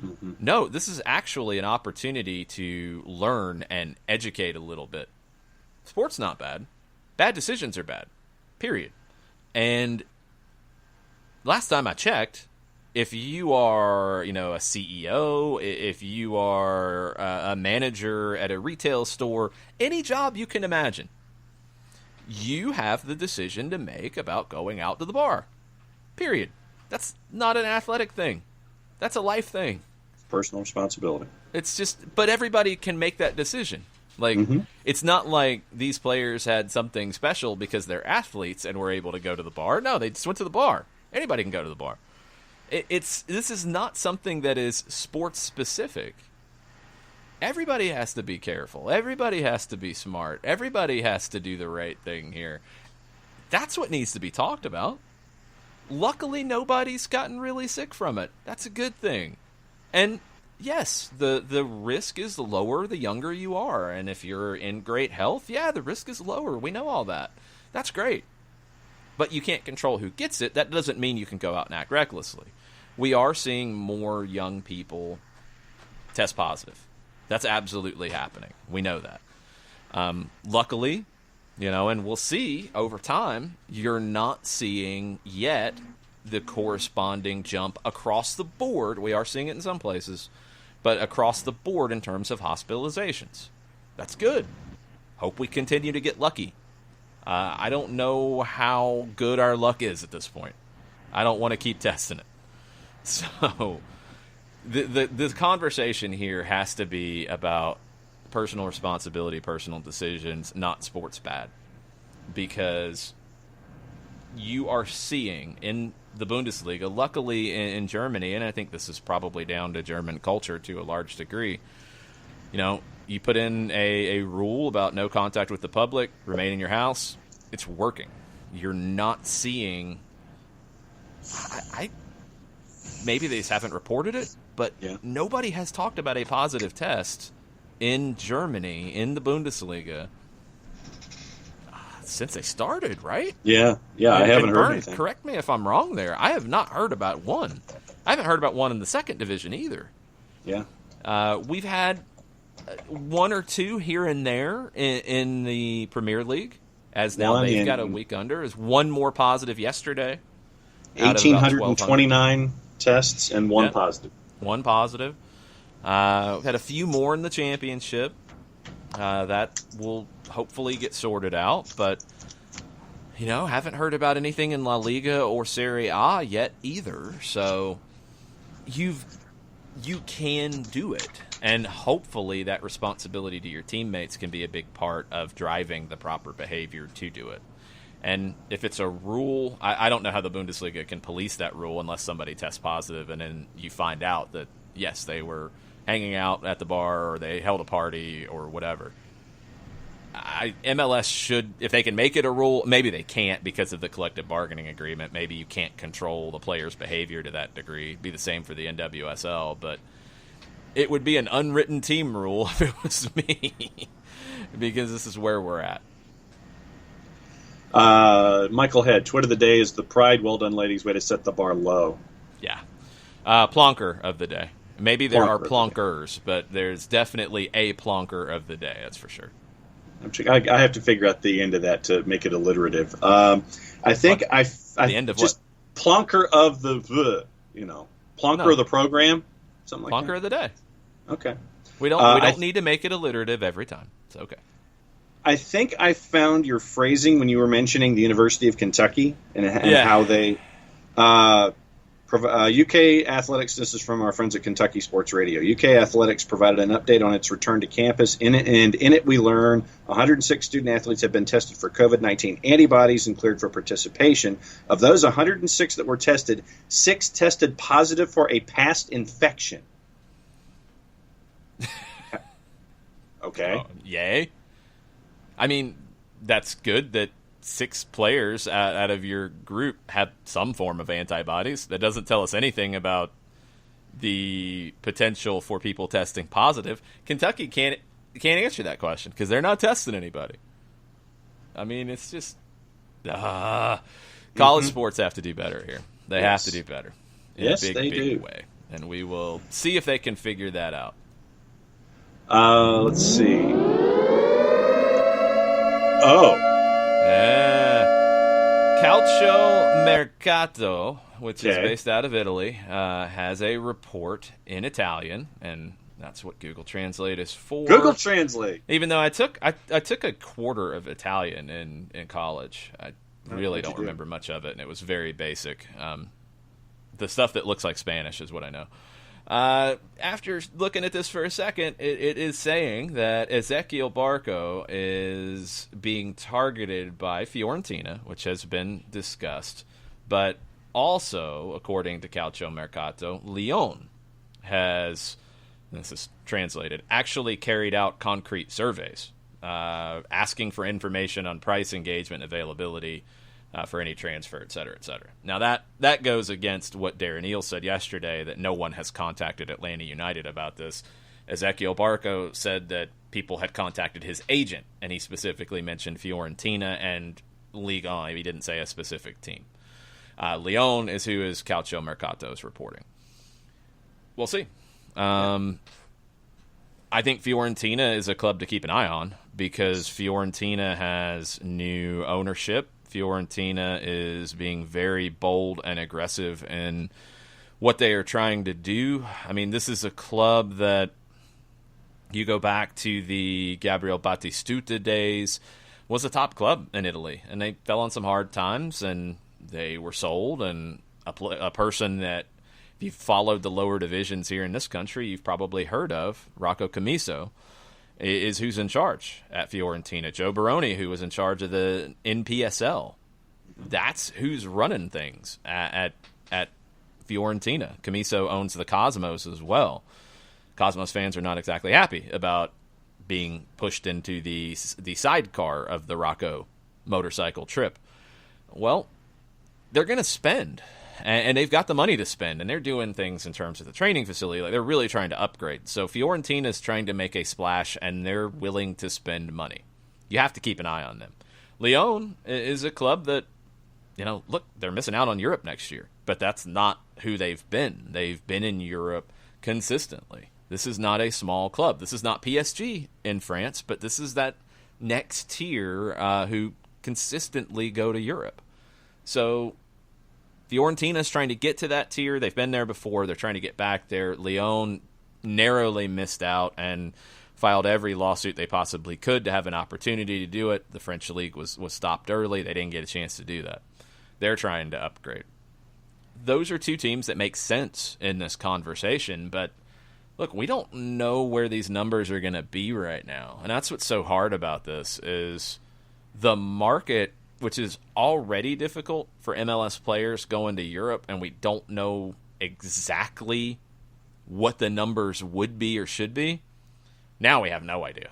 Mm-hmm. No, this is actually an opportunity to learn and educate a little bit. Sport's not bad. Bad decisions are bad. Period. And last time I checked, if you are, a CEO, if you are a manager at a retail store, any job you can imagine, you have the decision to make about going out to the bar. Period. That's not an athletic thing. That's a life thing. Personal responsibility. It's just, but everybody can make that decision. Like, It's not like these players had something special because they're athletes and were able to go to the bar. No, they just went to the bar. Anybody can go to the bar. This is not something that is sports specific. Everybody has to be careful. Everybody has to be smart. Everybody has to do the right thing here. That's what needs to be talked about. Luckily, nobody's gotten really sick from it. That's a good thing. And yes, the risk is lower the younger you are. And if you're in great health, the risk is lower. We know all that. That's great. But you can't control who gets it. That doesn't mean you can go out and act recklessly. We are seeing more young people test positive. That's absolutely happening. We know that. Luckily, and we'll see over time, you're not seeing yet the corresponding jump across the board. We are seeing it in some places, but across the board in terms of hospitalizations. That's good. Hope we continue to get lucky. I don't know how good our luck is at this point. I don't want to keep testing it. So the conversation here has to be about personal responsibility, personal decisions, not sports bad. Because you are seeing in the Bundesliga, luckily in Germany, and I think this is probably down to German culture to a large degree, you put in a rule about no contact with the public, remain in your house, it's working. You're not seeing... maybe they just haven't reported it, but nobody has talked about a positive test in Germany, in the Bundesliga, since they started, right? Yeah, I haven't heard anything. Correct me if I'm wrong there. I have not heard about one. I haven't heard about one in the second division either. Yeah. We've had one or two here and there in the Premier League, as now they've got a week under. Is one more positive yesterday. 1,829 tests and one positive. One positive. We've had a few more in the championship. That will hopefully get sorted out, but haven't heard about anything in La Liga or Serie A yet either. So you can do it, and hopefully that responsibility to your teammates can be a big part of driving the proper behavior to do it. And if it's a rule, I don't know how the Bundesliga can police that rule unless somebody tests positive and then you find out that, yes, they were hanging out at the bar or they held a party or whatever. MLS should, if they can make it a rule, maybe they can't because of the collective bargaining agreement. Maybe you can't control the players' behavior to that degree. It'd be the same for the NWSL, but it would be an unwritten team rule if it was me because this is where we're at. Michael Head, tweet of the day is the Pride well done ladies way to set the bar low. Yeah. Plonker of the day. Maybe there are plonkers, but there's definitely a plonker of the day, that's for sure. I have to figure out the end of that to make it alliterative. I think the end of just what? Plonker of the plonker of the program, something like plonker that. Plonker of the day. Okay. We don't need to make it alliterative every time. It's okay. I think I found your phrasing when you were mentioning the University of Kentucky and how they UK Athletics. This is from our friends at Kentucky Sports Radio. UK Athletics provided an update on its return to campus. In it, we learn 106 student athletes have been tested for COVID-19 antibodies and cleared for participation. Of those 106 that were tested, 6 tested positive for a past infection. Okay. Yay. I mean, that's good that 6 players out of your group have some form of antibodies. That doesn't tell us anything about the potential for people testing positive. Kentucky can't answer that question because they're not testing anybody. I mean, it's just college sports have to do better here. They have to do better in a big way, and we will see if they can figure that out. Let's see. Oh. Yeah. Calcio Mercato, which is Okay. based out of Italy, has a report in Italian, and that's what Google Translate is for. Google Translate. Even though I took a quarter of Italian in college, I really don't remember much of it, and it was very basic. The stuff that looks like Spanish is what I know. After looking at this for a second, it is saying that Ezequiel Barco is being targeted by Fiorentina, which has been discussed, but also, according to Calcio Mercato, Lyon has, this is translated, actually carried out concrete surveys, asking for information on price, engagement, availability, for any transfer, et cetera, et cetera. Now, that goes against what Darren Eales said yesterday, that no one has contacted Atlanta United about this. Ezequiel Barco said that people had contacted his agent, and he specifically mentioned Fiorentina and Ligue 1. He didn't say a specific team. Lyon is who is Calcio Mercato's reporting. We'll see. I think Fiorentina is a club to keep an eye on because Fiorentina has new ownership. Fiorentina is being very bold and aggressive in what they are trying to do. I mean, this is a club that you go back to the Gabriel Batistuta days, was a top club in Italy, and they fell on some hard times, and they were sold, and a person that, if you've followed the lower divisions here in this country, you've probably heard of, Rocco Commisso, is who's in charge at Fiorentina. Joe Baroni, who was in charge of the NPSL. That's who's running things at Fiorentina. Commisso owns the Cosmos as well. Cosmos fans are not exactly happy about being pushed into the sidecar of the Rocco motorcycle trip. Well, they're going to spend, and they've got the money to spend, and they're doing things in terms of the training facility. Like, they're really trying to upgrade. So Fiorentina is trying to make a splash, and they're willing to spend money. You have to keep an eye on them. Lyon is a club that, look, they're missing out on Europe next year, but that's not who they've been. They've been in Europe consistently. This is not a small club. This is not PSG in France, but this is that next tier who consistently go to Europe. So Fiorentina is trying to get to that tier. They've been there before. They're trying to get back there. Lyon narrowly missed out and filed every lawsuit they possibly could to have an opportunity to do it. The French league was stopped early. They didn't get a chance to do that. They're trying to upgrade. Those are two teams that make sense in this conversation, but look, we don't know where these numbers are going to be right now. And that's what's so hard about this is the market, which is already difficult for MLS players going to Europe, and we don't know exactly what the numbers would be or should be. Now we have no idea.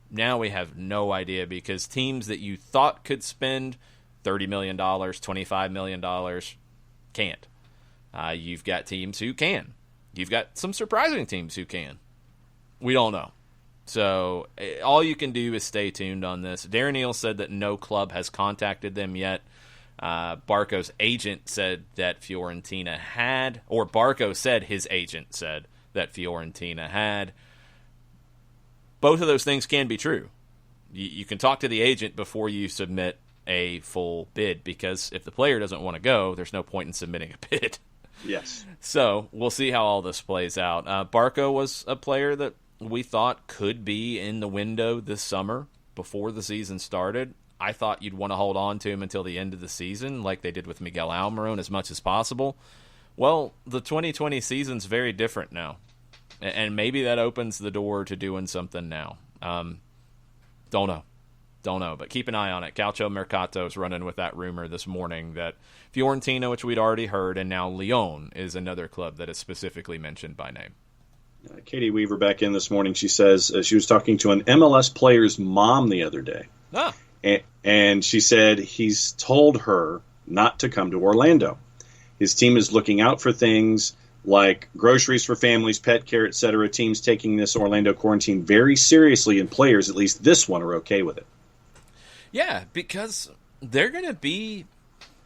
Now we have no idea because teams that you thought could spend $30 million, $25 million can't. You've got teams who can. You've got some surprising teams who can. We don't know. So all you can do is stay tuned on this. Darren Eales said that no club has contacted them yet. Barco's agent said that Fiorentina had, or Barco said his agent said that Fiorentina had. Both of those things can be true. You can talk to the agent before you submit a full bid, because if the player doesn't want to go, there's no point in submitting a bid. Yes. So we'll see how all this plays out. Barco was a player that we thought could be in the window this summer before the season started. I thought you'd want to hold on to him until the end of the season, like they did with Miguel Almiron, as much as possible. Well, the 2020 season's very different now, and maybe that opens the door to doing something now. Don't know, but keep an eye on it. Calcio Mercato is running with that rumor this morning that Fiorentina, which we'd already heard, and now Lyon is another club that is specifically mentioned by name. Katie Weaver back in this morning. She says she was talking to an MLS player's mom the other day. And she said he's told her not to come to Orlando. His team is looking out for things like groceries for families, pet care, etc. Teams taking this Orlando quarantine very seriously, and players, at least this one, are okay with it. Yeah, because they're going to be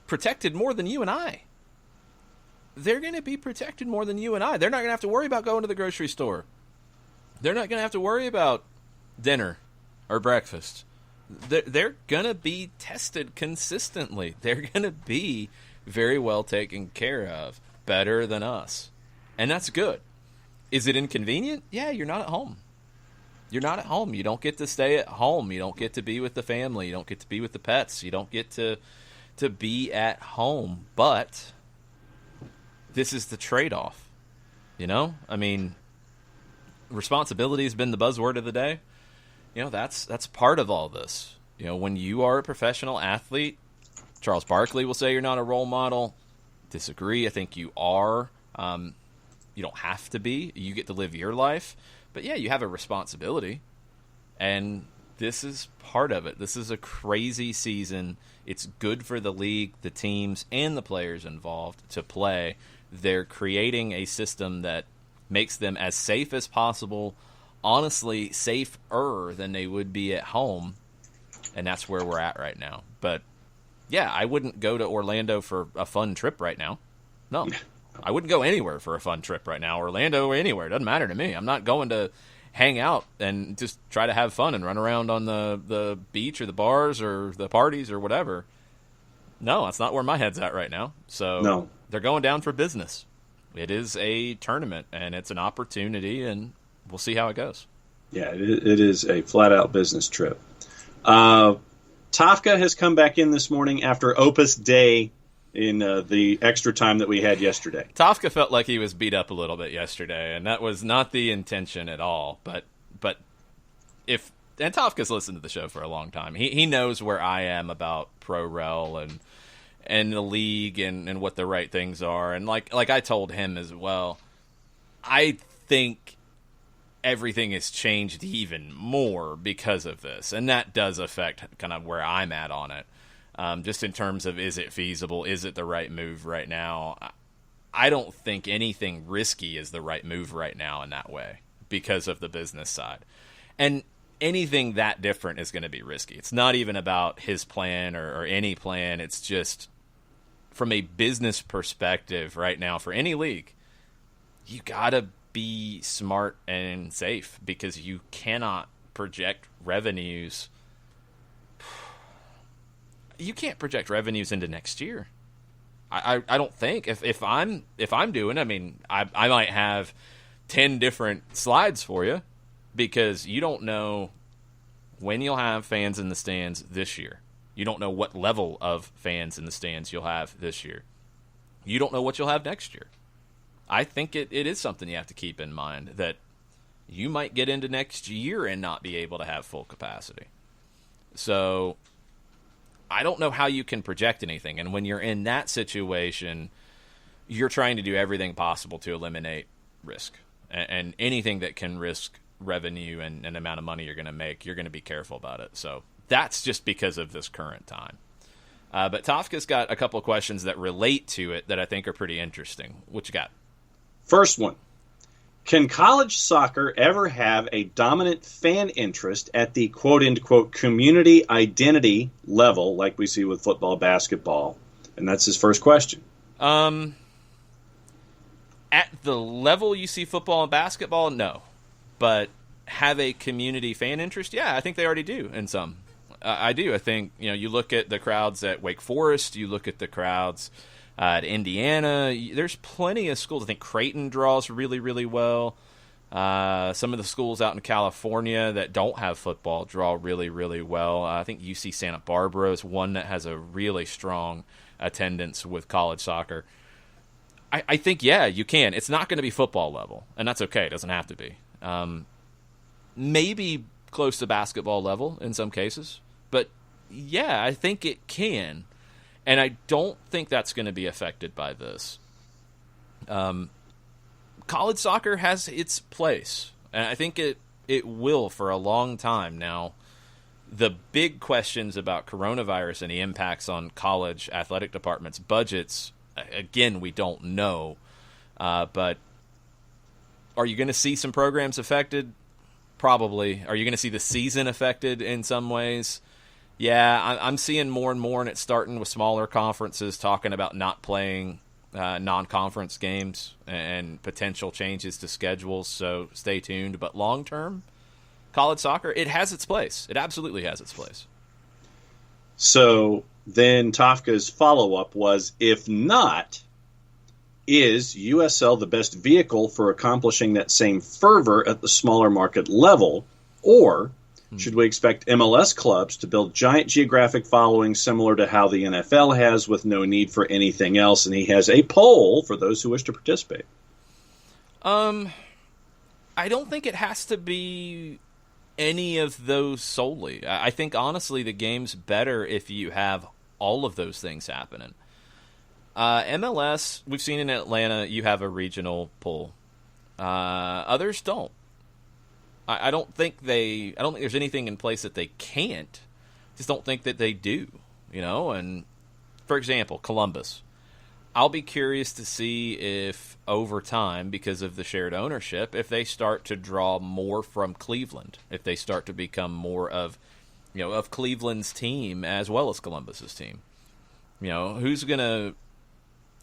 protected more than you and I. They're going to be protected more than you and I. They're not going to have to worry about going to the grocery store. They're not going to have to worry about dinner or breakfast they're going to be tested consistently. They're going to be very well taken care of, better than us. And that's good. Is it inconvenient? Yeah, you're not at home. You're not at home. You don't get to stay at home. You don't get to be with the family. You don't get to be with the pets. You don't get to be at home. But this is the trade-off. You know? I mean, responsibility has been the buzzword of the day. You know, that's part of all this. You know, when you are a professional athlete, Charles Barkley will say you're not a role model. Disagree. I think you are. You don't have to be. You get to live your life. But yeah, you have a responsibility. And this is part of it. This is a crazy season. It's good for the league, the teams, and the players involved to play. They're creating a system that makes them as safe as possible, honestly safer than they would be at home. And that's where we're at right now. But yeah, I wouldn't go to Orlando for a fun trip right now. No, I wouldn't go anywhere for a fun trip right now. Orlando or anywhere. It doesn't matter to me. I'm not going to hang out and just try to have fun and run around on the beach or the bars or the parties or whatever. No, that's not where my head's at right now. So no. They're going down for business. It is a tournament, and it's an opportunity, and we'll see how it goes. Yeah, it is a flat-out business trip. Tafka has come back in this morning after Opus Day in the extra time that we had yesterday. Tafka felt like he was beat up a little bit yesterday, and that was not the intention at all. But and Tafka's listened to the show for a long time. He knows where I am about pro-rel and the league and what the right things are. And like I told him as well, I think everything has changed even more because of this. And that does affect kind of where I'm at on it. Just in terms of, is it feasible? Is it the right move right now? I don't think anything risky is the right move right now in that way because of the business side. And anything that different is going to be risky. It's not even about his plan or any plan. It's just from a business perspective right now for any league, you got to be smart and safe because you cannot project revenues. You can't project revenues into next year. I don't think. If I'm doing, I mean, I might have 10 different slides for you because you don't know when you'll have fans in the stands this year. You don't know what level of fans in the stands you'll have this year. You don't know what you'll have next year. I think it is something you have to keep in mind that you might get into next year and not be able to have full capacity. So I don't know how you can project anything. And when you're in that situation, you're trying to do everything possible to eliminate risk. And anything that can risk revenue and amount of money you're going to make, you're going to be careful about it. So that's just because of this current time. But Tafka's got a couple of questions that relate to it that I think are pretty interesting. What you got? First one. Can college soccer ever have a dominant fan interest at the quote-unquote community identity level like we see with football, basketball? And that's his first question. At the level you see football and basketball, no. But have a community fan interest? Yeah, I think they already do in some. I do. I think, you look at the crowds at Wake Forest, you look at the crowds at Indiana. There's plenty of schools. I think Creighton draws really, really well. Some of the schools out in California that don't have football draw really, really well. I think UC Santa Barbara is one that has a really strong attendance with college soccer. I think, yeah, you can. It's not going to be football level, and that's okay. It doesn't have to be. Maybe close to basketball level in some cases. But, yeah, I think it can. And I don't think that's going to be affected by this. College soccer has its place. And I think it will for a long time. Now, the big questions about coronavirus and the impacts on college athletic departments' budgets, again, we don't know. But are you going to see some programs affected? Probably. Are you going to see the season affected in some ways? Yeah, I'm seeing more and more, and it's starting with smaller conferences talking about not playing non-conference games and potential changes to schedules, so stay tuned. But long-term, college soccer, it has its place. It absolutely has its place. So then Tafka's follow-up was, if not, is USL the best vehicle for accomplishing that same fervor at the smaller market level, or should we expect MLS clubs to build giant geographic followings similar to how the NFL has with no need for anything else? And he has a poll for those who wish to participate. I don't think it has to be any of those solely. I think, honestly, the game's better if you have all of those things happening. MLS, we've seen in Atlanta, you have a regional pool. Others don't. I don't think there's anything in place that they can't. Just don't think that they do. And for example, Columbus. I'll be curious to see if over time, because of the shared ownership, if they start to draw more from Cleveland, if they start to become more of Cleveland's team as well as Columbus's team. Who's going to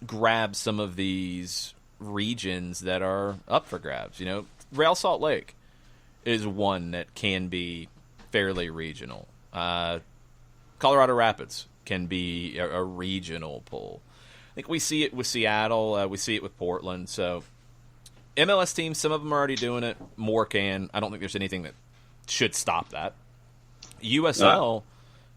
grab some of these regions that are up for grabs? Real Salt Lake is one that can be fairly regional. Colorado Rapids can be a regional pool. I think we see it with Seattle. We see it with Portland. So MLS teams, some of them are already doing it. More can. I don't think there's anything that should stop that. USL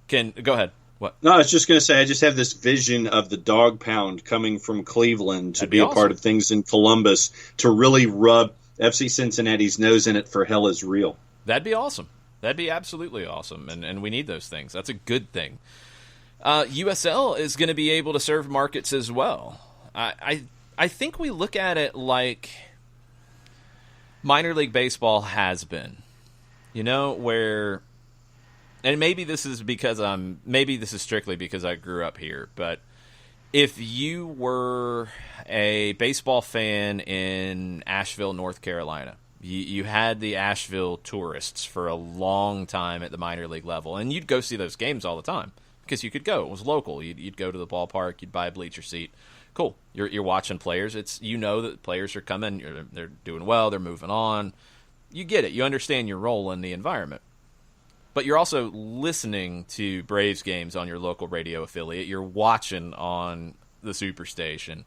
can... Go ahead. What? No, I was just going to say, I just have this vision of the dog pound coming from Cleveland to be a part of things in Columbus to really rub FC Cincinnati's nose in it for hell is real. That'd be awesome. That'd be absolutely awesome, and we need those things. That's a good thing. USL is going to be able to serve markets as well. I think we look at it like minor league baseball has been, where, and maybe this is strictly because I grew up here, but if you were a baseball fan in Asheville, North Carolina, you had the Asheville tourists for a long time at the minor league level, and you'd go see those games all the time. Because you could go. It was local. You'd go to the ballpark. You'd buy a bleacher seat. Cool. You're watching players. That players are coming. They're doing well. They're moving on. You get it. You understand your role in the environment. But you're also listening to Braves games on your local radio affiliate. You're watching on the Superstation.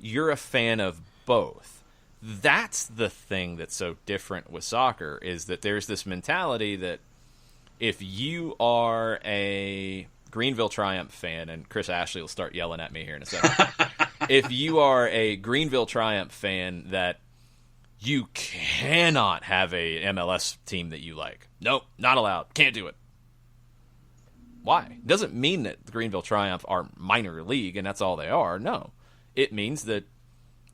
You're a fan of both. That's the thing that's so different with soccer, is that there's this mentality that if you are a Greenville Triumph fan, and Chris Ashley will start yelling at me here in a second. If you are a Greenville Triumph fan, that you cannot have a MLS team that you like. Nope, not allowed. Can't do it. Why? Doesn't mean that the Greenville Triumph are minor league and that's all they are. No. It means that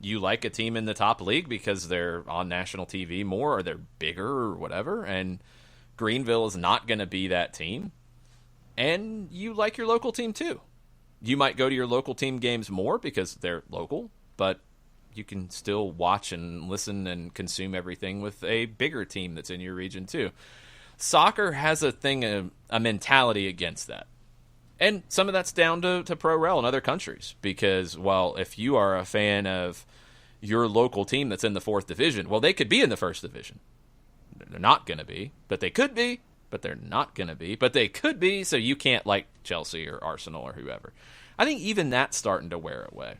you like a team in the top league because they're on national TV more, or they're bigger or whatever, and Greenville is not going to be that team. And you like your local team too. You might go to your local team games more because they're local, but you can still watch and listen and consume everything with a bigger team that's in your region too. Soccer has a mentality against that. And some of that's down to Pro Rel in other countries, because, well, if you are a fan of your local team that's in the 4th division, well, they could be in the 1st division. They're not going to be, but they could be. But they're not going to be. But they could be, so you can't like Chelsea or Arsenal or whoever. I think even that's starting to wear away.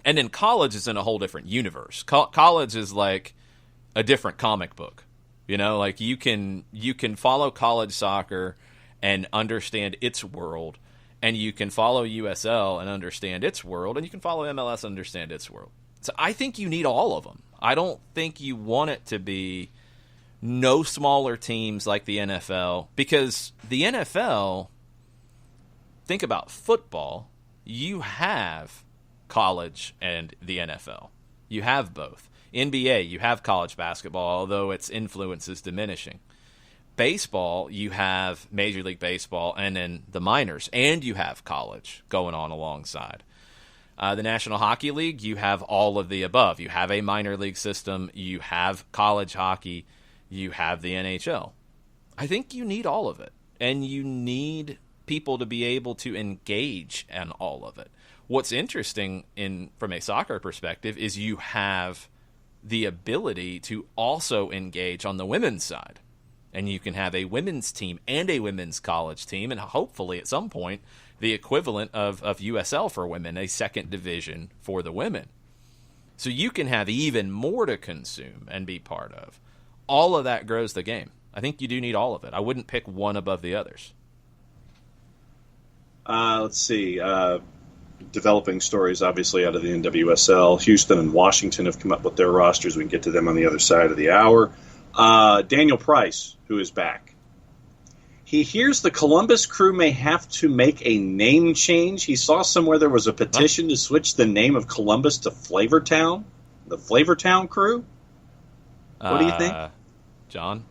And then college is in a whole different universe. College is like a different comic book. Like you can follow college soccer and understand its world, and you can follow USL and understand its world, and you can follow MLS and understand its world. So I think you need all of them. I don't think you want it to be no smaller teams like the NFL, because the NFL, think about football, you have college and the NFL. You have both. NBA, you have college basketball, although its influence is diminishing. Baseball, you have Major League Baseball and then the minors, and you have college going on alongside. The National Hockey League, you have all of the above. You have a minor league system, you have college hockey, you have the NHL. I think you need all of it, and you need people to be able to engage in all of it. What's interesting from a soccer perspective is you have the ability to also engage on the women's side. And you can have a women's team and a women's college team, and hopefully at some point the equivalent of USL for women, a second division for the women. So you can have even more to consume and be part of. All of that grows the game. I think you do need all of it. I wouldn't pick one above the others. Let's see. Developing stories, obviously, out of the NWSL. Houston and Washington have come up with their rosters. We can get to them on the other side of the hour. Daniel Price, who is back. He hears the Columbus Crew may have to make a name change. He saw somewhere there was a petition to switch the name of Columbus to Flavortown. The Flavortown Crew? What do you think? John?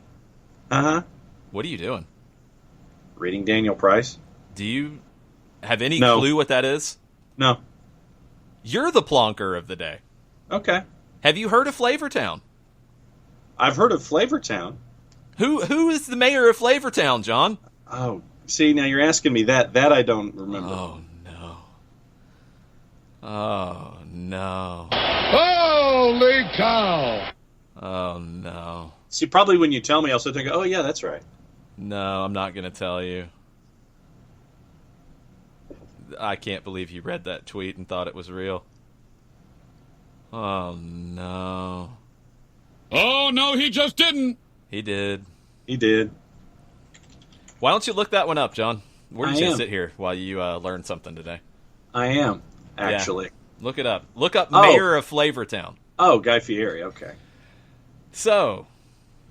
Uh-huh. What are you doing? Reading Daniel Price. Do you have any clue what that is? No. You're the plonker of the day. Okay. Have you heard of Flavortown? I've heard of Flavortown. Who is the mayor of Flavortown, John? Oh, see, now you're asking me that. That I don't remember. Oh, no. Oh, no. Holy cow! Oh, no. See, probably when you tell me, I'll sit there and go, oh, yeah, that's right. No, I'm not going to tell you. I can't believe you read that tweet and thought it was real. Oh, no. Oh, no, he just didn't. He did. He did. Why don't you look that one up, John? We're just I going to am. sit here while you learn something today. I am, actually. Yeah. Look it up. Look up Mayor of Flavortown. Oh, Guy Fieri, okay. So.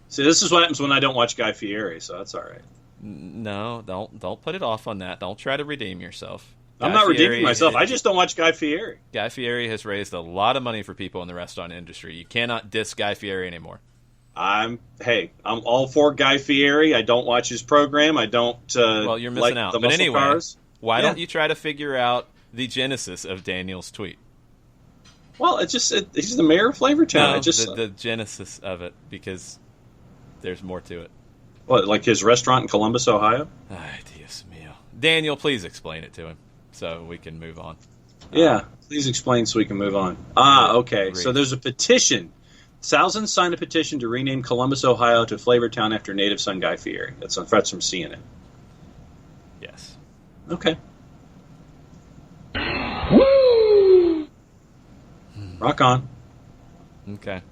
See, this is what happens when I don't watch Guy Fieri, so that's all right. No, don't put it off on that. Don't try to redeem yourself. I'm not redeeming myself. I just don't watch Guy Fieri. Guy Fieri has raised a lot of money for people in the restaurant industry. You cannot diss Guy Fieri anymore. I'm all for Guy Fieri. I don't watch his program. I don't well, you're missing like out. the But muscle anyway, cars. Why don't you try to figure out the genesis of Daniel's tweet? Well, he's the mayor of Flavortown. No, the genesis of it, because there's more to it. What, like his restaurant in Columbus, Ohio? Ay, Dios mío. Daniel, please explain it to him so we can move on. Yeah, please explain so we can move on. Okay. Agreed. So there's a petition. Thousands signed a petition to rename Columbus, Ohio to Flavortown after native son Guy Fieri. That's from CNN. Yes. Okay. Woo! Rock on. Okay.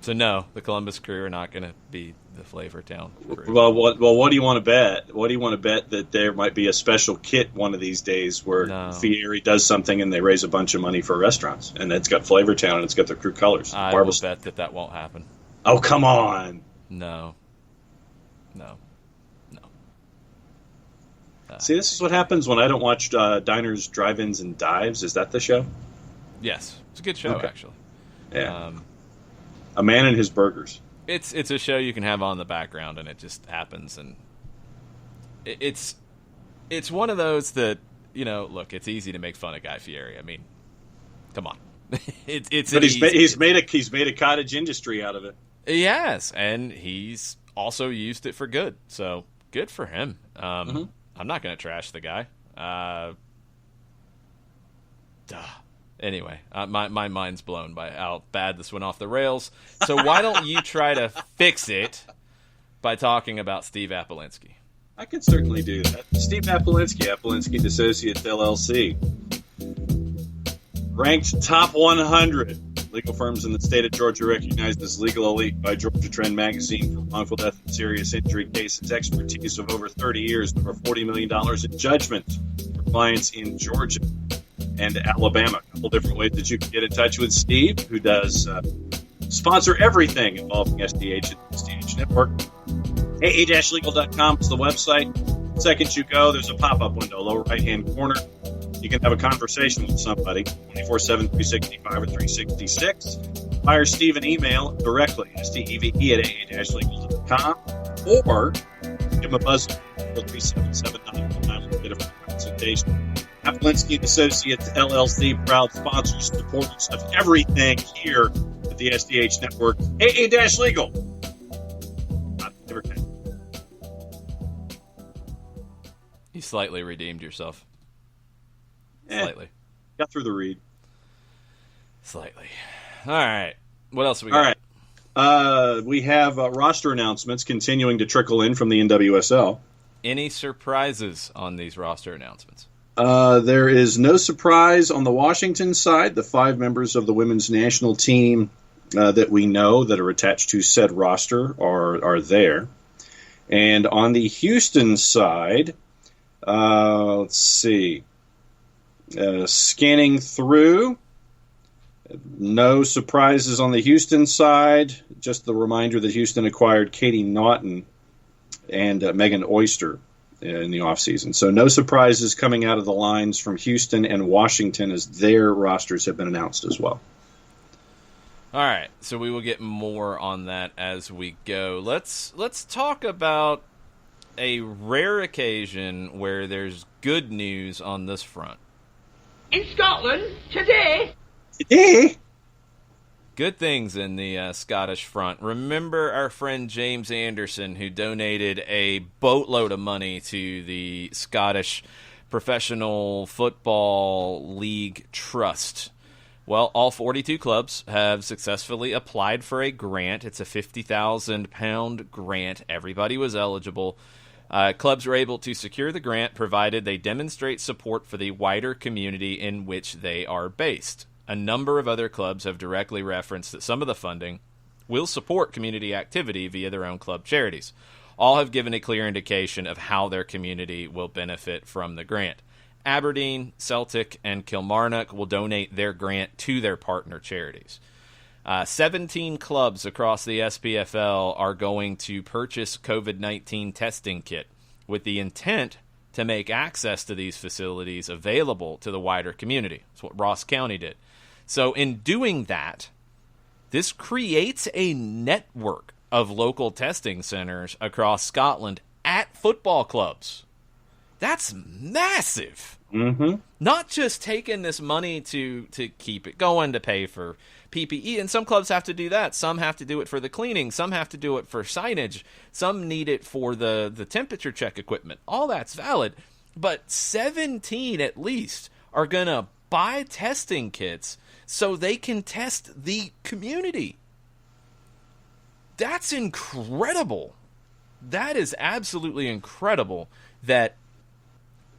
So no, the Columbus Crew are not going to be the Flavortown Crew. Well, what do you want to bet? What do you want to bet that there might be a special kit one of these days where Fieri does something and they raise a bunch of money for restaurants, and it's got Flavortown and it's got the Crew colors. I will bet that won't happen. Oh, come on. No. See, this is what happens when I don't watch Diners, Drive-Ins, and Dives. Is that the show? Yes. It's a good show, actually. Yeah. A Man and His Burgers. It's a show you can have on in the background, and it just happens. And it's one of those that, look, it's easy to make fun of Guy Fieri. I mean, come on. But he's made a cottage industry out of it. Yes, and he's also used it for good. So good for him. I'm not going to trash the guy. Anyway, my mind's blown by how bad this went off the rails. So why don't you try to fix it by talking about Steve Apolinski? I could certainly do that. Steve Apolinski, Apolinski Associates LLC, ranked top 100 legal firms in the state of Georgia, recognized as legal elite by Georgia Trend Magazine for wrongful death and serious injury cases. Expertise of over 30 years, over $40 million in judgment for clients in Georgia and Alabama. A couple different ways that you can get in touch with Steve, who does sponsor everything involving SDH and the SDH Network. AA-legal.com is the website. Second you go, there's a pop-up window, lower right-hand corner. You can have a conversation with somebody, 24/7, 365, or 366. Fire Steve an email directly, steve@aa-legal.com, or give him a buzz at 377-919 to get a free consultation. Apolinski and Associates LLC, proud sponsors, supporters of everything here at the SDH Network. AA-legal. You slightly redeemed yourself. Slightly. Got through the read. Slightly. All right. What else have we got? All We have roster announcements continuing to trickle in from the NWSL. Any surprises on these roster announcements? There is no surprise on the Washington side. The 5 members of the women's national team that we know that are attached to said roster are there. And on the Houston side, let's see. Scanning through, no surprises on the Houston side. Just the reminder that Houston acquired Katie Naughton and Megan Oyster in the offseason. So no surprises coming out of the lines from Houston and Washington as their rosters have been announced as well. All right, so we will get more on that as we go. Let's talk about a rare occasion where there's good news on this front. In Scotland, today. Good things in the Scottish front. Remember our friend James Anderson, who donated a boatload of money to the Scottish Professional Football League Trust. Well, all 42 clubs have successfully applied for a grant. It's a £50,000 grant. Everybody was eligible. Clubs were able to secure the grant provided they demonstrate support for the wider community in which they are based. A number of other clubs have directly referenced that some of the funding will support community activity via their own club charities. All have given a clear indication of how their community will benefit from the grant. Aberdeen, Celtic, and Kilmarnock will donate their grant to their partner charities. 17 clubs across the SPFL are going to purchase COVID-19 testing kit with the intent to make access to these facilities available to the wider community. That's what Ross County did. So in doing that, this creates a network of local testing centers across Scotland at football clubs. That's massive. Mm-hmm. Not just taking this money to keep it going, to pay for PPE, and some clubs have to do that. Some have to do it for the cleaning. Some have to do it for signage. Some need it for the temperature check equipment. All that's valid. But 17 at least are going to buy testing kits so they can test the community. That's incredible. That is absolutely incredible that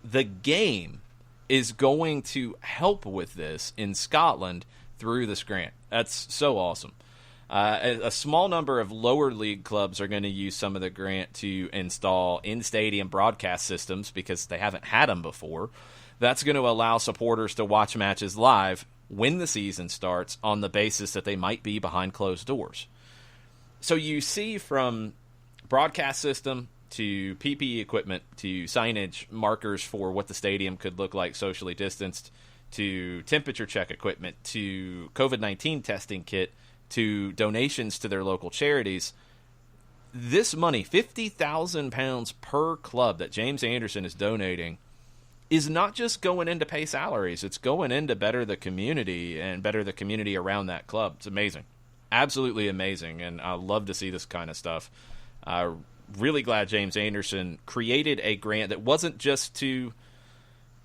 the game is going to help with this in Scotland through this grant. That's so awesome. A small number of lower league clubs are going to use some of the grant to install in-stadium broadcast systems because they haven't had them before. That's going to allow supporters to watch matches live when the season starts on the basis that they might be behind closed doors. So you see from broadcast system to PPE equipment to signage, markers for what the stadium could look like socially distanced, to temperature check equipment, to COVID-19 testing kit, to donations to their local charities. This money, £50,000 per club that James Anderson is donating, is not just going in to pay salaries. It's going in to better the community and better the community around that club. It's amazing. Absolutely amazing, and I love to see this kind of stuff. Really glad James Anderson created a grant that wasn't just to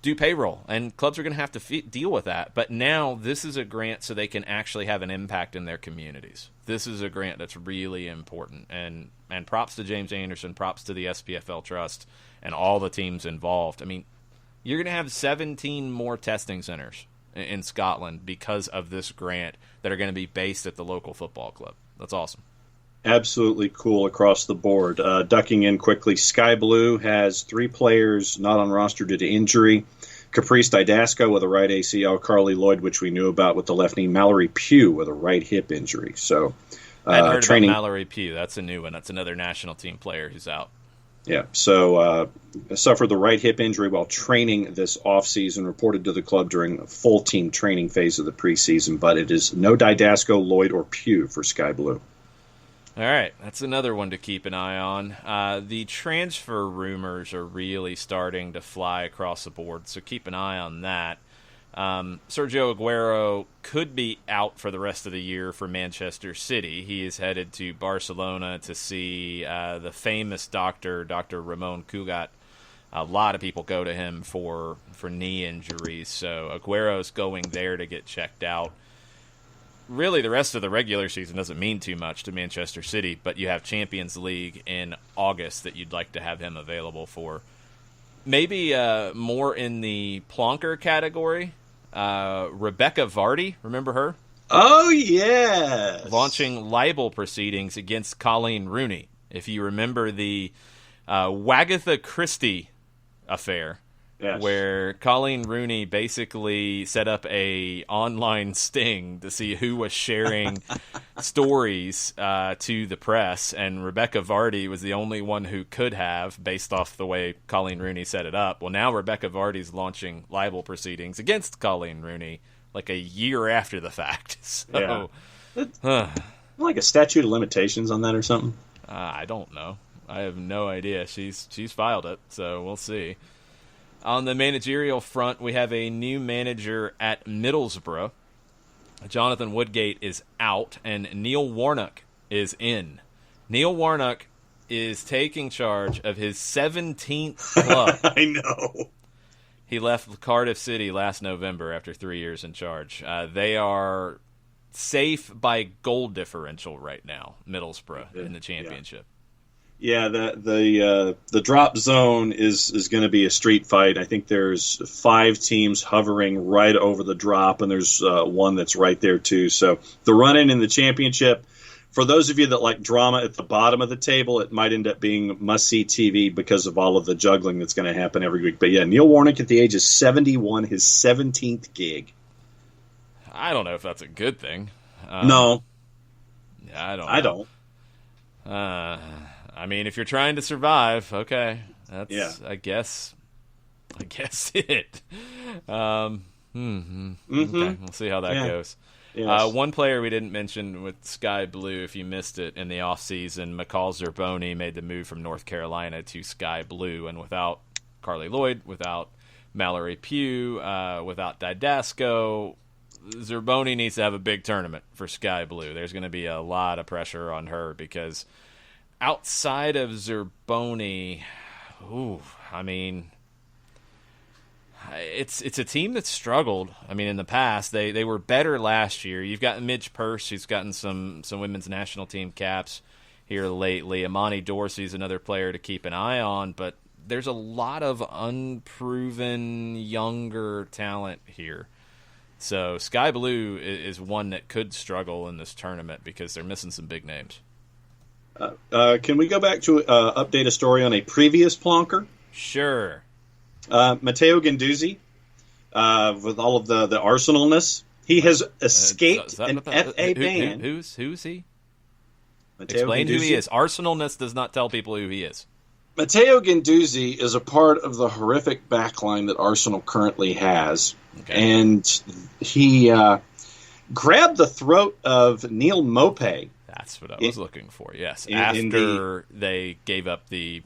do payroll, and clubs are going to have to deal with that. But now this is a grant so they can actually have an impact in their communities. This is a grant that's really important, and props to James Anderson, props to the SPFL Trust, and all the teams involved. I mean, you're going to have 17 more testing centers in Scotland because of this grant that are going to be based at the local football club. That's awesome. Absolutely cool across the board. Ducking in quickly, Sky Blue has 3 players not on roster due to injury. Caprice Didasco with a right ACL, Carly Lloyd, which we knew about with the left knee, Mallory Pugh with a right hip injury. So, I hadn't heard about Mallory Pugh. That's a new one. That's another national team player who's out. Yeah, so suffered the right hip injury while training this offseason, reported to the club during a full team training phase of the preseason, but it is no Didasco, Lloyd, or Pugh for Sky Blue. All right, that's another one to keep an eye on. The transfer rumors are really starting to fly across the board, so keep an eye on that. Sergio Aguero could be out for the rest of the year for Manchester City. He is headed to Barcelona to see the famous doctor, Dr. Ramon Cugat. A lot of people go to him for knee injuries, so Aguero's going there to get checked out. really the rest of the regular season doesn't mean too much to Manchester City, but you have Champions League in August that you'd like to have him available for. Maybe more in the plonker category. Rebecca Vardy, remember her? Oh, yeah. Launching libel proceedings against Colleen Rooney. If you remember the Wagatha Christie affair, Yes. where Colleen Rooney basically set up a online sting to see who was sharing stories to the press, and Rebecca Vardy was the only one who could have, based off the way Colleen Rooney set it up. Well, now Rebecca Vardy's launching libel proceedings against Colleen Rooney like a year after the fact. So, like a statute of limitations on that or something? I don't know. I have no idea. She's filed it, so we'll see. On the managerial front, we have a new manager at Middlesbrough. Jonathan Woodgate is out, and Neil Warnock is in. Neil Warnock is taking charge of his 17th club. I know. He left Cardiff City last November after 3 years in charge. They are safe by goal differential right now, Middlesbrough, in the championship. Yeah, the drop zone is going to be a street fight. I think there's 5 teams hovering right over the drop, and there's one that's right there too. So the run-in the championship, for those of you that like drama at the bottom of the table, it might end up being must-see TV because of all of the juggling that's going to happen every week. But yeah, Neil Warnock at the age of 71, his 17th gig. I don't know if that's a good thing. No. I don't. I don't. I mean, if you're trying to survive, okay, that's I guess it. Okay, we'll see how that goes. Yes. One player we didn't mention with Sky Blue, if you missed it in the offseason, McCall Zerboni made the move from North Carolina to Sky Blue, and without Carly Lloyd, without Mallory Pugh, without Didasco, Zerboni needs to have a big tournament for Sky Blue. There's going to be a lot of pressure on her because outside of Zerboni, I mean, it's a team that struggled. I mean, in the past, they were better last year. You've got Midge Purse, who's gotten some women's national team caps here lately. Amani Dorsey's another player to keep an eye on, but there's a lot of unproven younger talent here. So Sky Blue is one that could struggle in this tournament because they're missing some big names. Can we go back to update a story on a previous plonker? Sure. Matteo Guendouzi, with all of the Arsenalness, he has escaped an FA ban. Who's he? Matteo Explain Guendouzi. who he is. Arsenalness does not tell people who he is. Matteo Guendouzi is a part of the horrific backline that Arsenal currently has. Okay. And he grabbed the throat of Neil Maupay. That's what I was looking for, yes. After they gave up the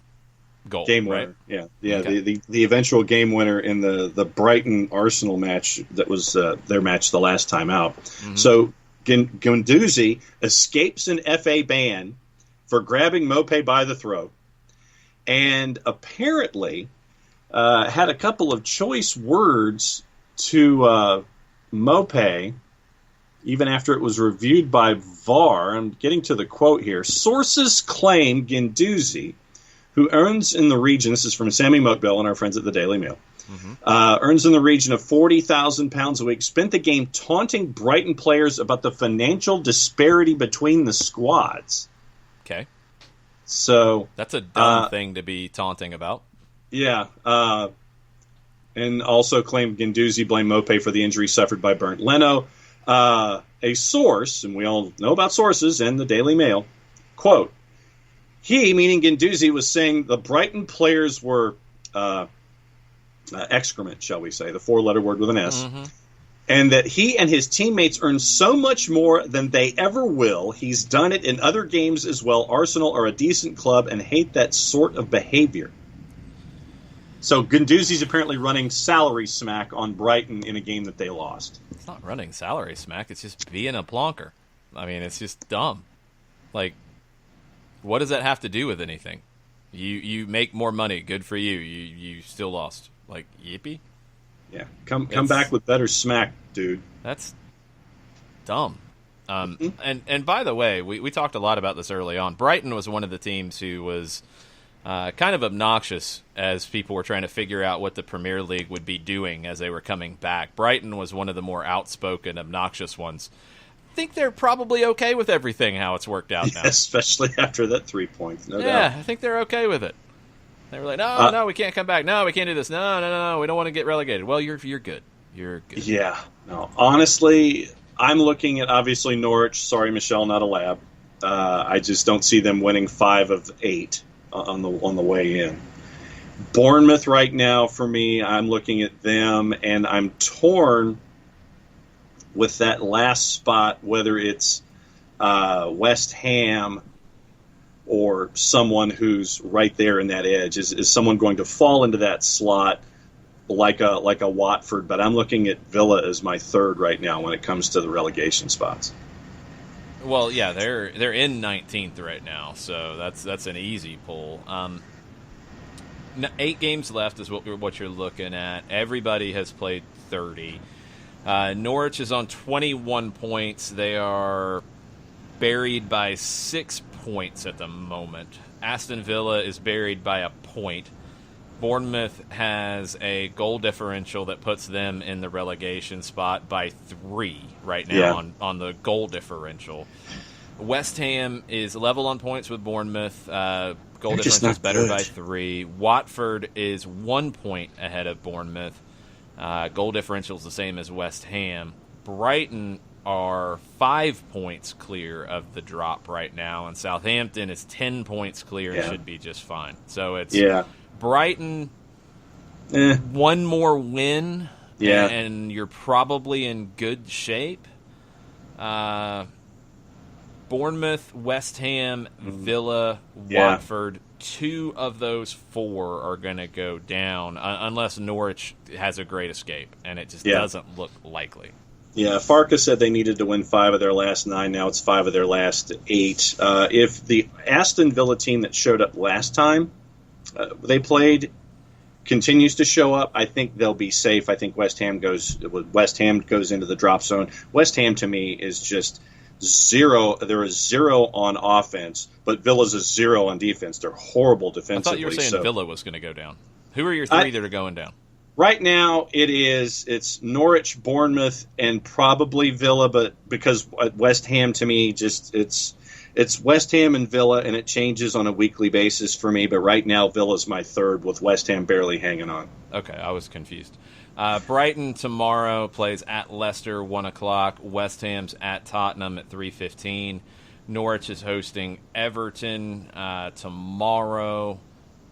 goal. Game winner, right? Yeah. Okay. The eventual game winner in the Brighton-Arsenal match that was their match the last time out. Mm-hmm. So Guendouzi escapes an FA ban for grabbing Maupay by the throat and apparently had a couple of choice words to Maupay, even after it was reviewed by VAR. I'm getting to the quote here. Sources claim Guendouzi, who earns in the region, this is from Sammy Mokbel and our friends at the Daily Mail, earns in the region of £40,000 a week, spent the game taunting Brighton players about the financial disparity between the squads. Okay. So that's a dumb thing to be taunting about. Yeah. And also claimed Guendouzi blamed Maupay for the injury suffered by Bernd Leno. A source, and we all know about sources and the Daily Mail, quote, he, meaning Guendouzi, was saying the Brighton players were excrement, shall we say, the 4-letter word with an S, and that he and his teammates earn so much more than they ever will. He's done it in other games as well. Arsenal are a decent club and hate that sort of behavior. So Guendouzi's apparently running salary smack on Brighton in a game that they lost. It's not running salary smack. It's just being a plonker. I mean, it's just dumb. Like, what does that have to do with anything? You make more money. Good for you. You still lost. Like, yippee? Yeah. Come back with better smack, dude. That's dumb. And by the way, we talked a lot about this early on. Brighton was one of the teams who was kind of obnoxious as people were trying to figure out what the Premier League would be doing as they were coming back. Brighton was one of the more outspoken, obnoxious ones. I think they're probably okay with everything, how it's worked out now. Especially after that 3 points, no doubt. Yeah, I think they're okay with it. They were like, no, we can't come back. No, we can't do this. No, we don't want to get relegated. Well, you're good. You're good. Yeah. No, honestly, I'm looking at, obviously, Norwich. Sorry, Michelle, not a lab. I just don't see them winning 5 of 8 on the way in. Bournemouth right now, for me, I'm looking at them, and I'm torn with that last spot, whether it's West Ham or someone who's right there in that edge. Is someone going to fall into that slot like a Watford? But I'm looking at Villa as my third right now when it comes to the relegation spots. Well, yeah, they're in 19th right now, so that's an easy pull. 8 games left is what you're looking at. Everybody has played 30. Norwich is on 21 points. They are buried by 6 points at the moment. Aston Villa is buried by a point. Bournemouth has a goal differential that puts them in the relegation spot by 3 right now on the goal differential. West Ham is level on points with Bournemouth. Goal differential is better by 3. Watford is 1 point ahead of Bournemouth. Goal differential is the same as West Ham. Brighton are 5 points clear of the drop right now, and Southampton is 10 points clear and should be just fine. So it's Brighton, one more win, and you're probably in good shape. Bournemouth, West Ham, Villa, Watford, 2 of those 4 are going to go down unless Norwich has a great escape, and it just doesn't look likely. Yeah, Farkas said they needed to win 5 of their last 9. Now it's 5 of their last 8. If the Aston Villa team that showed up last time they played continues to show up, I think they'll be safe. I think West Ham goes into the drop zone. West Ham, to me, is just 0. They're a 0 on offense, but Villa's a 0 on defense. They're horrible defensively. I thought you were saying Villa was going to go down. Who are your 3 that are going down? Right now, it's Norwich, Bournemouth, and probably Villa, but because West Ham, to me, just it's West Ham and Villa, and it changes on a weekly basis for me, but right now, Villa's my 3rd, with West Ham barely hanging on. Okay, I was confused. Brighton tomorrow plays at Leicester, 1 o'clock. West Ham's at Tottenham at 3:15. Norwich is hosting Everton tomorrow.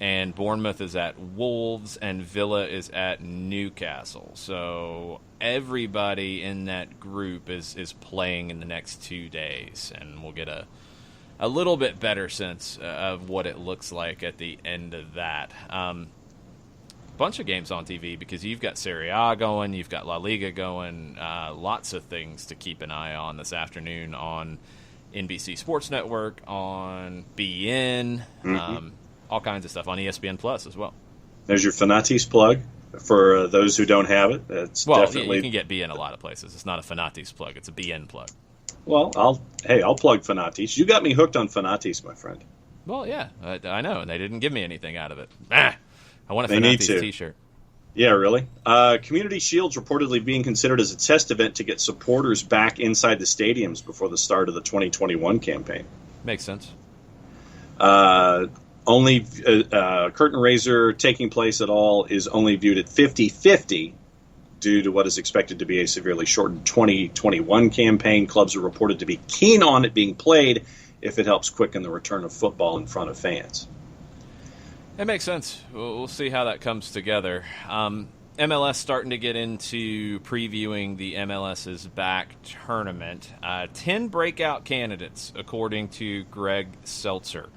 And Bournemouth is at Wolves, and Villa is at Newcastle. So everybody in that group is playing in the next 2 days, and we'll get a little bit better sense of what it looks like at the end of that. Bunch of games on TV because you've got Serie A going, you've got La Liga going, lots of things to keep an eye on this afternoon on NBC Sports Network, on BN, all kinds of stuff on ESPN Plus as well. There's your Fanatis plug for those who don't have it. It's definitely you can get BN a lot of places. It's not a Fanatis plug; it's a BN plug. Well, I'll plug Fanatis. You got me hooked on Fanatis, my friend. Well, yeah, I know, and they didn't give me anything out of it. I want a Fanatis T-shirt. Yeah, really. Community Shield's reportedly being considered as a test event to get supporters back inside the stadiums before the start of the 2021 campaign. Makes sense. Only curtain raiser taking place at all is only viewed at 50-50 due to what is expected to be a severely shortened 2021 campaign. Clubs are reported to be keen on it being played if it helps quicken the return of football in front of fans. It makes sense. We'll see how that comes together. MLS starting to get into previewing the MLS's back tournament. 10 breakout candidates, according to Greg Seltzer.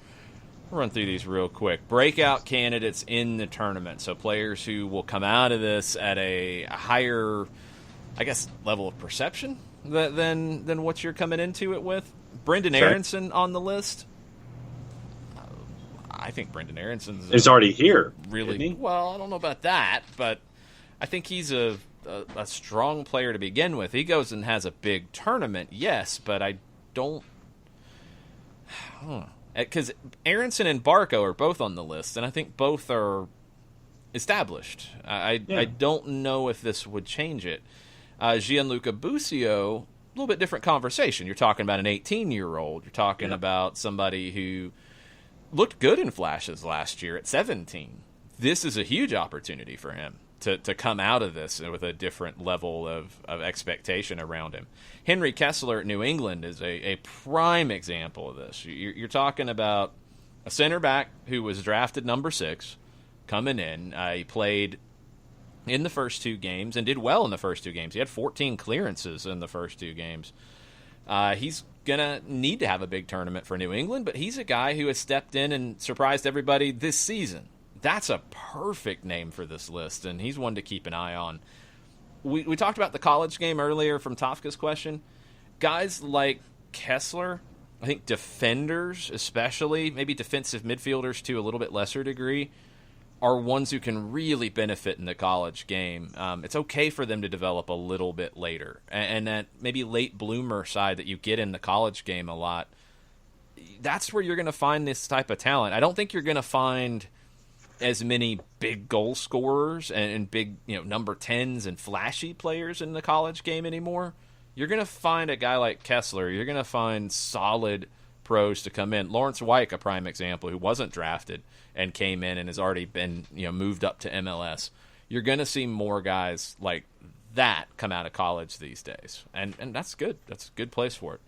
We'll run through these real quick. Breakout candidates in the tournament, so players who will come out of this at a higher, I guess, level of perception than what you're coming into it with. Brendan Aronson on the list. I think Brendan Aronson's already here. Really? Well, I don't know about that, but I think he's a a strong player to begin with. He goes and has a big tournament, yes, but I don't. Because Aronson and Barco are both on the list, and I think both are established. I don't know if this would change it. Gianluca Busio, a little bit different conversation. You're talking about an 18-year-old. You're talking about somebody who looked good in flashes last year at 17. This is a huge opportunity for him to come out of this with a different level of expectation around him. Henry Kessler at New England is a prime example of this. You're talking about a center back who was drafted number 6 coming in. He played in the first 2 games and did well in the first 2 games. He had 14 clearances in the first 2 games. He's going to need to have a big tournament for New England, but he's a guy who has stepped in and surprised everybody this season. That's a perfect name for this list, and he's one to keep an eye on. We talked about the college game earlier from Tafka's question. Guys like Kessler, I think defenders especially, maybe defensive midfielders to a little bit lesser degree, are ones who can really benefit in the college game. It's okay for them to develop a little bit later. And that maybe late bloomer side that you get in the college game a lot, that's where you're going to find this type of talent. I don't think you're going to find as many big goal scorers and big, number 10s and flashy players in the college game anymore. You're going to find a guy like Kessler. You're going to find solid pros to come in. Lawrence Wyke, a prime example, who wasn't drafted and came in and has already been, moved up to MLS. You're going to see more guys like that come out of college these days. And that's good. That's a good place for it.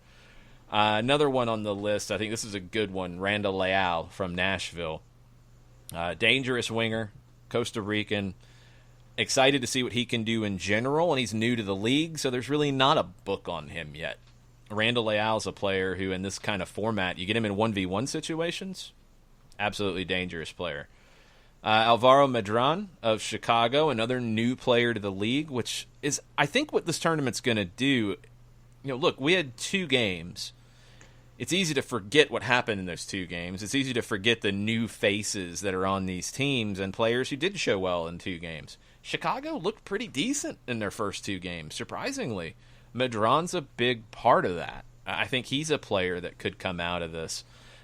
Another one on the list, I think this is a good one, Randall Leal from Nashville. Dangerous winger, Costa Rican. Excited to see what he can do in general, and he's new to the league, so there's really not a book on him yet. Randall Leal is a player who, in this kind of format, you get him in 1v1 situations, absolutely dangerous player. Alvaro Medran of Chicago, another new player to the league, which is, I think, what this tournament's going to do. Look, we had 2 games. It's easy to forget what happened in those 2 games. It's easy to forget the new faces that are on these teams and players who did show well in 2 games. Chicago looked pretty decent in their first 2 games, surprisingly. Medran's a big part of that. I think he's a player that could come out of this.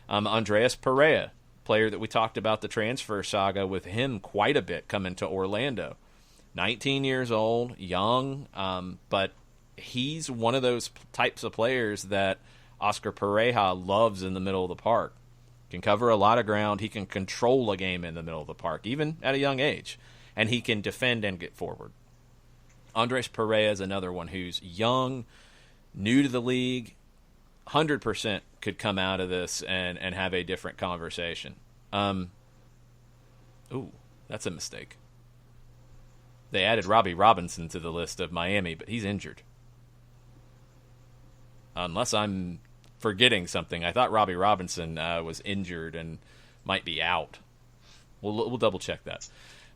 Andreas Perea, player that we talked about the transfer saga with him quite a bit coming to Orlando. 19 years old, young, but he's one of those types of players that Oscar Pereja loves in the middle of the park. Can cover a lot of ground. He can control a game in the middle of the park, even at a young age. And he can defend and get forward. Andres Perea is another one who's young, new to the league, 100% could come out of this and have a different conversation. Ooh, that's a mistake. They added Robbie Robinson to the list of Miami, but he's injured. Unless I'm forgetting something. I thought Robbie Robinson was injured and might be out. We'll double-check that.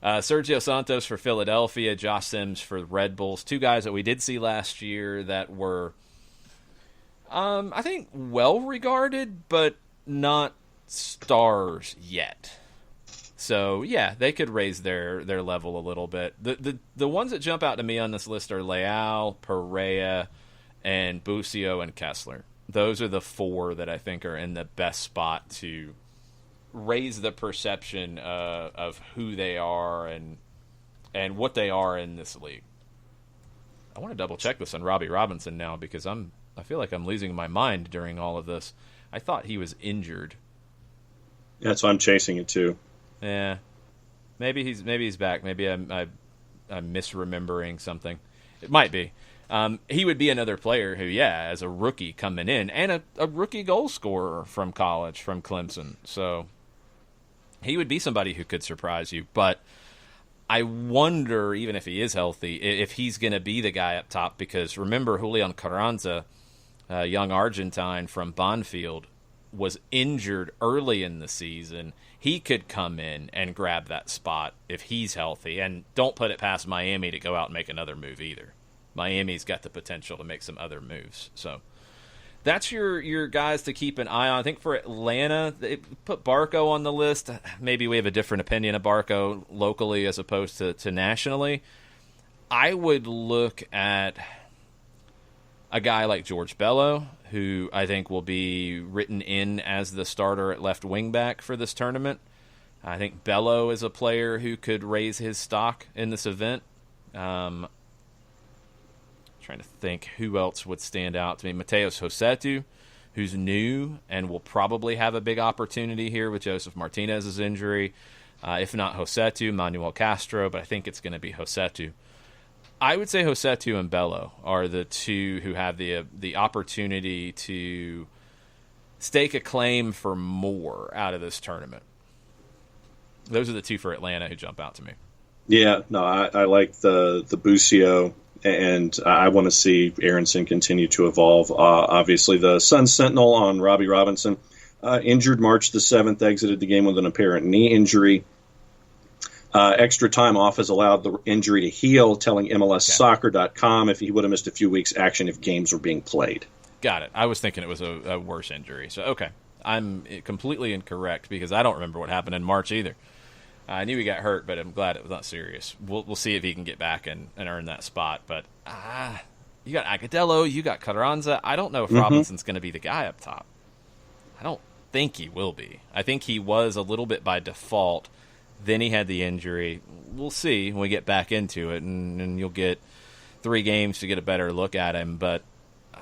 Sergio Santos for Philadelphia, Josh Sims for the Red Bulls. 2 guys that we did see last year that were, I think, well-regarded, but not stars yet. So, yeah, they could raise their level a little bit. The ones that jump out to me on this list are Leal, Perea, and Busio and Kessler. Those are the 4 that I think are in the best spot to raise the perception of who they are and what they are in this league. I want to double check this on Robbie Robinson now because I feel like I'm losing my mind during all of this. I thought he was injured. Yeah, that's why I'm chasing it too. Yeah, maybe he's back. Maybe I'm misremembering something. It might be. He would be another player who, as a rookie coming in, and a rookie goal scorer from college, from Clemson. So he would be somebody who could surprise you. But I wonder, even if he is healthy, if he's going to be the guy up top. Because remember, Julian Carranza, a young Argentine from Bonfield, was injured early in the season. He could come in and grab that spot if he's healthy. And don't put it past Miami to go out and make another move either. Miami's got the potential to make some other moves. So that's your guys to keep an eye on. I think for Atlanta, they put Barco on the list. Maybe we have a different opinion of Barco locally as opposed to nationally. I would look at a guy like George Bello, who I think will be written in as the starter at left wing back for this tournament. I think Bello is a player who could raise his stock in this event. Trying to think who else would stand out to me. Mateus Rossetto, who's new and will probably have a big opportunity here with Joseph Martinez's injury. If not Rossetto, Manuel Castro, but I think it's going to be Rossetto. I would say Rossetto and Bello are the two who have the opportunity to stake a claim for more out of this tournament. Those are the two for Atlanta who jump out to me. Yeah, no, I like the Busio, and I want to see Aronson continue to evolve. Obviously, the Sun Sentinel on Robbie Robinson, injured March the 7th, exited the game with an apparent knee injury. Extra time off has allowed the injury to heal, telling MLSsoccer.com if he would have missed a few weeks' action if games were being played. Got it. I was thinking it was a worse injury. So, okay. I'm completely incorrect because I don't remember what happened in March either. I knew he got hurt, but I'm glad it was not serious. We'll see if he can get back and earn that spot. But you got Agudelo, you got Carranza. I don't know if Robinson's going to be the guy up top. I don't think he will be. I think he was a little bit by default. Then he had the injury. We'll see when we get back into it, and you'll get 3 games to get a better look at him. But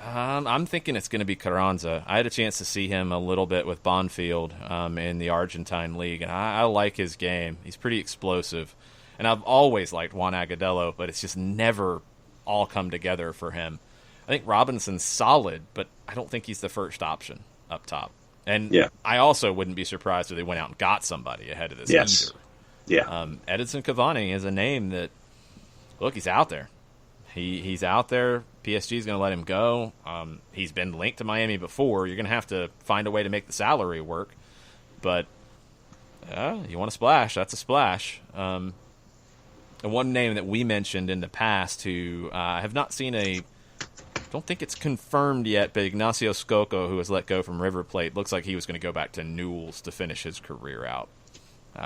I'm thinking it's going to be Carranza. I had a chance to see him a little bit with Bonfield in the Argentine League, and I like his game. He's pretty explosive. And I've always liked Juan Agudelo, but it's just never all come together for him. I think Robinson's solid, but I don't think he's the first option up top. And I also wouldn't be surprised if they went out and got somebody ahead of this either. Yeah. Edinson Cavani is a name that, look, he's out there. He's out there. PSG's going to let him go. He's been linked to Miami before. You're going to have to find a way to make the salary work. But you want to splash, that's a splash. And one name that we mentioned in the past who I have not seen don't think it's confirmed yet, but Ignacio Scocco, who was let go from River Plate, looks like he was going to go back to Newell's to finish his career out,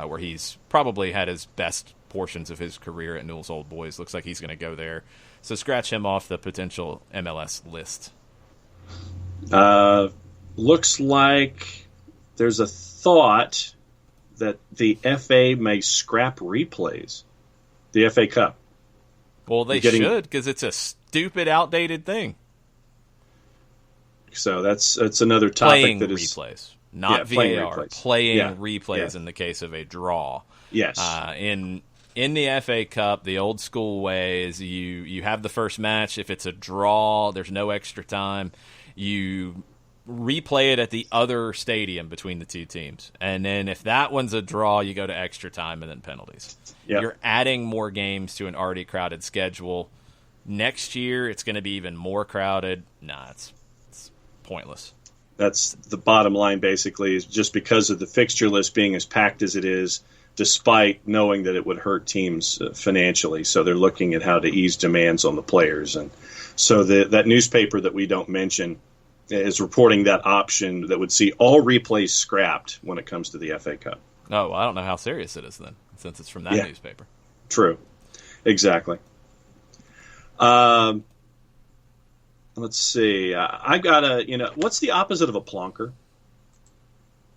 where he's probably had his best portions of his career at Newell's Old Boys. Looks like he's going to go there. So scratch him off the potential MLS list. Looks like there's a thought that the FA may scrap replays. The FA Cup. Well, they should, because it's a stupid, outdated thing. So that's another topic playing that is replays, not VAR. Playing replays Yeah. in the case of a draw. Yes. In the FA Cup, the old school way is you have the first match. If it's a draw, there's no extra time. You replay it at the other stadium between the two teams. And then if that one's a draw, you go to extra time and then penalties. Yep. You're adding more games to an already crowded schedule. Next year, it's going to be even more crowded. Nah, it's pointless. That's the bottom line, basically, is just because of the fixture list being as packed as it is, despite knowing that it would hurt teams financially. So they're looking at how to ease demands on the players. And so that newspaper that we don't mention is reporting that option that would see all replays scrapped when it comes to the FA Cup. Oh, well, I don't know how serious it is then, since it's from that newspaper. True. Exactly. Let's see. I got what's the opposite of a plonker?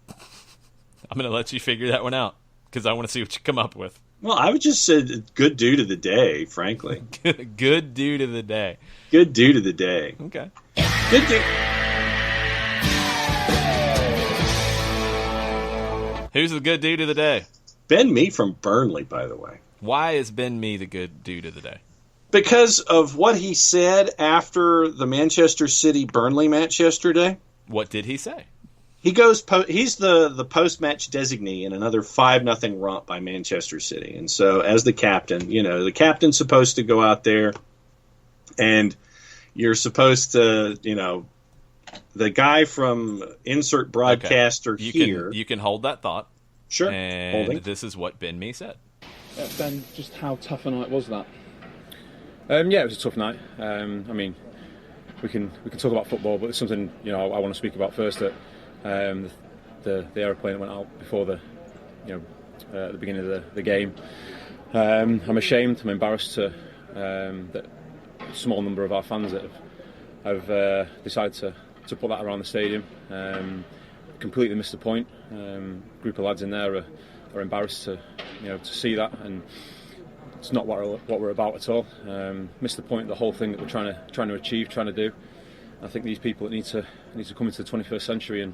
I'm going to let you figure that one out, because I want to see what you come up with. Well, I would just say good dude of the day, frankly. Good dude of the day. Good dude of the day. Okay. Good dude. Who's the good dude of the day? Ben Mee from Burnley, by the way. Why is Ben Mee the good dude of the day? Because of what he said after the Manchester City-Burnley match yesterday. What did he say? He goes. He's the post-match designee in another 5-0 romp by Manchester City, and so as the captain, the captain's supposed to go out there, and you're supposed to, the guy from insert broadcaster here. You can hold that thought. Sure. And holding. This is what Ben Mee said. Ben, just how tough a night was that? Yeah, it was a tough night. I mean, we can talk about football, but there's something I want to speak about first. That the aeroplane that went out before the beginning of the game. I'm ashamed. I'm embarrassed to that a small number of our fans that have decided to put that around the stadium. Completely missed the point. A group of lads in there are embarrassed to see that, and it's not what we're about at all. Missed the point. The whole thing that we're trying to achieve, trying to do. I think these people that need to come into the 21st century and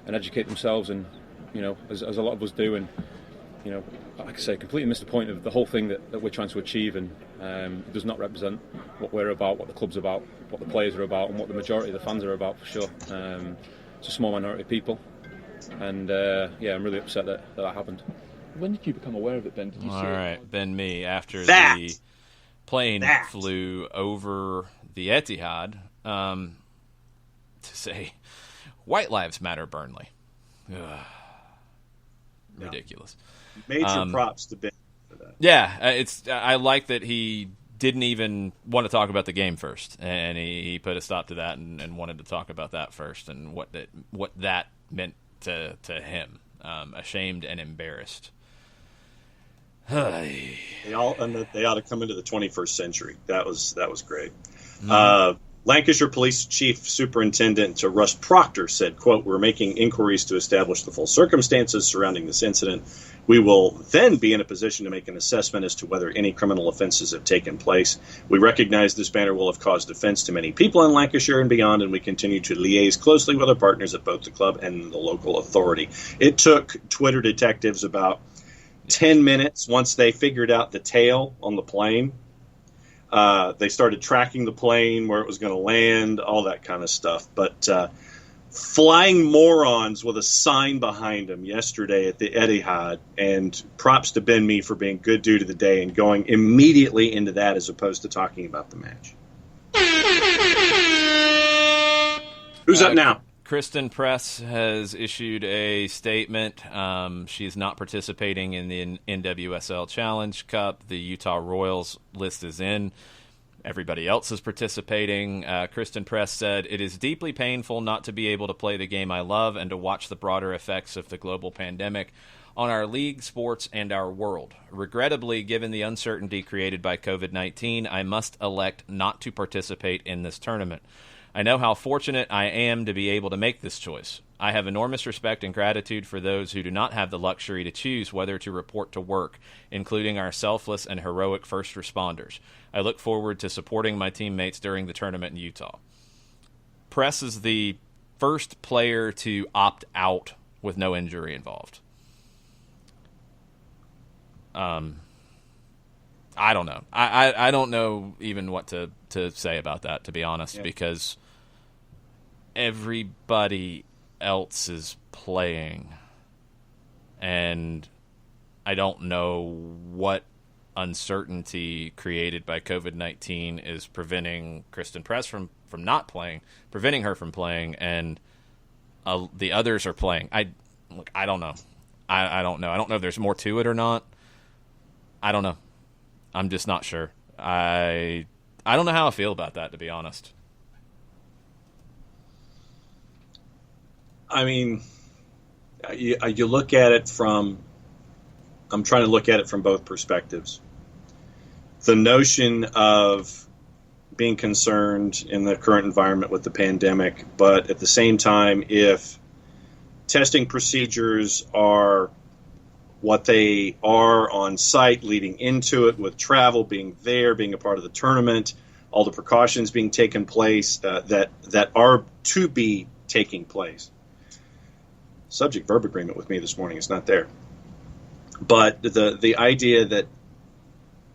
educate themselves, and as a lot of us do, and like I say, completely missed the point of the whole thing that we're trying to achieve, and it does not represent what we're about, what the club's about, what the players are about, and what the majority of the fans are about, for sure. It's a small minority of people, and I'm really upset that happened. When did you become aware of it, Ben? Did you see it? All right, Ben Mee, after the plane flew over the Etihad to say, "White Lives Matter, Burnley." Ugh. Ridiculous. Major props to Ben for that. Yeah, I like that he didn't even want to talk about the game first, and he put a stop to that and wanted to talk about that first, and what that meant to him. Ashamed and embarrassed. They ought to come into the 21st century. That was great. Mm-hmm. Lancashire Police Chief Superintendent Russ Proctor said, quote, "We're making inquiries to establish the full circumstances surrounding this incident. We will then be in a position to make an assessment as to whether any criminal offenses have taken place. We recognize this matter will have caused offense to many people in Lancashire and beyond, and we continue to liaise closely with our partners at both the club and the local authority." It took Twitter detectives about 10 minutes once they figured out the tail on the plane. They started tracking the plane, where it was going to land, all that kind of stuff. But flying morons with a sign behind them yesterday at the Etihad, and props to Ben Mee for being good dude of the day and going immediately into that as opposed to talking about the match. Who's up now? Kristen Press has issued a statement. She is not participating in the NWSL Challenge Cup. The Utah Royals list is in. Everybody else is participating. Kristen Press said, "It is deeply painful not to be able to play the game I love and to watch the broader effects of the global pandemic on our league, sports, and our world. Regrettably, given the uncertainty created by COVID-19, I must elect not to participate in this tournament. I know how fortunate I am to be able to make this choice. I have enormous respect and gratitude for those who do not have the luxury to choose whether to report to work, including our selfless and heroic first responders. I look forward to supporting my teammates during the tournament in Utah." Press is the first player to opt out with no injury involved. I don't know. I don't know even what to say about that, to be honest, because everybody else is playing, and I don't know what uncertainty created by COVID-19 is preventing Kristen Press from not playing, preventing her from playing, and the others are playing. I don't know. I don't know. I don't know if there's more to it or not. I don't know. I'm just not sure. I don't know how I feel about that, to be honest. I mean, you look at it from, I'm trying to look at it from both perspectives. The notion of being concerned in the current environment with the pandemic, but at the same time, if testing procedures are what they are on site leading into it, with travel being there, being a part of the tournament, all the precautions being taken place that are to be taking place. Subject-verb agreement with me this morning is not there. But the idea that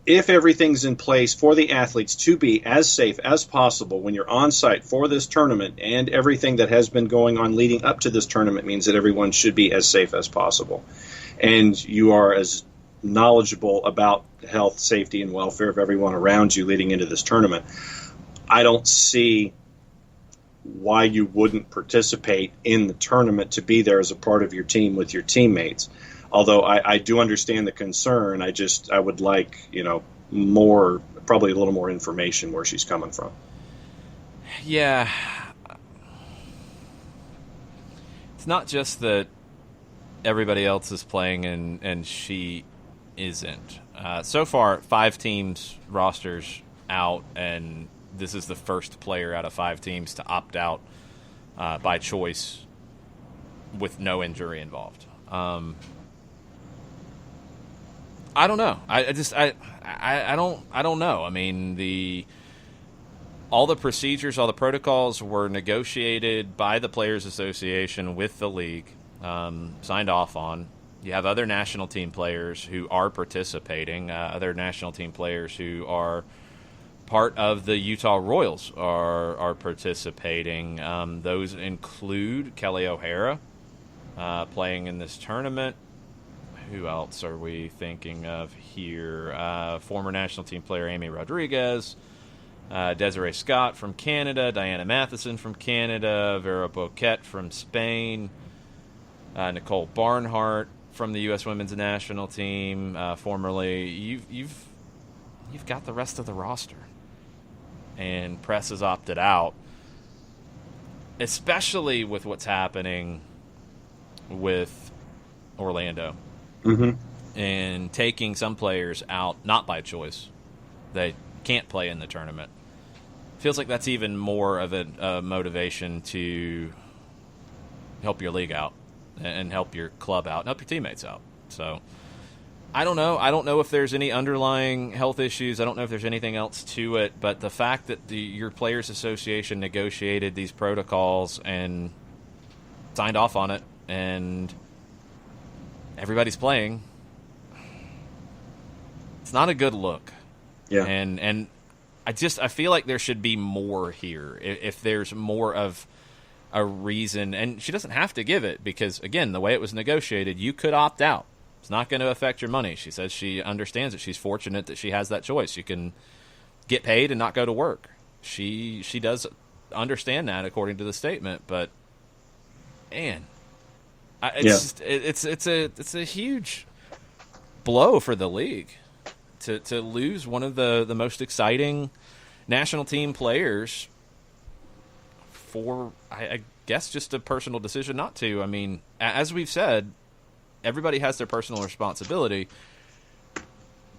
if everything's in place for the athletes to be as safe as possible when you're on site for this tournament, and everything that has been going on leading up to this tournament means that everyone should be as safe as possible. And you are as knowledgeable about health, safety, and welfare of everyone around you leading into this tournament. I don't see why you wouldn't participate in the tournament to be there as a part of your team with your teammates. Although I do understand the concern, I would like, more, probably a little more information where she's coming from. Yeah. It's not just that everybody else is playing and she isn't. So far, 5 teams rosters out, and this is the first player out of 5 teams to opt out by choice with no injury involved. I don't know. I don't know. I mean, all the procedures, all the protocols were negotiated by the Players Association with the league, signed off on. You have other national team players who are participating, other national team players who are part of the Utah Royals are participating. Those include Kelly O'Hara playing in this tournament. Who else are we thinking of here? Former national team player Amy Rodriguez, Desiree Scott from Canada, Diana Matheson from Canada, Vera Boquet from Spain, Nicole Barnhart from the U.S. Women's National Team, formerly. You've got the rest of the roster, and Press has opted out, especially with what's happening with Orlando. Mm-hmm. And taking some players out, not by choice. They can't play in the tournament. Feels like that's even more of a motivation to help your league out and help your club out and help your teammates out. So, I don't know. I don't know if there's any underlying health issues. I don't know if there's anything else to it. But the fact that your Players Association negotiated these protocols and signed off on it, and everybody's playing, it's not a good look. Yeah. And I feel like there should be more here. If there's more of a reason, and she doesn't have to give it, because again, the way it was negotiated, you could opt out. It's not going to affect your money. She says she understands it. She's fortunate that she has that choice. You can get paid and not go to work. She does understand that according to the statement, but man, it's a huge blow for the league to lose one of the most exciting national team players for, I guess, just a personal decision not to. I mean, as we've said, everybody has their personal responsibility,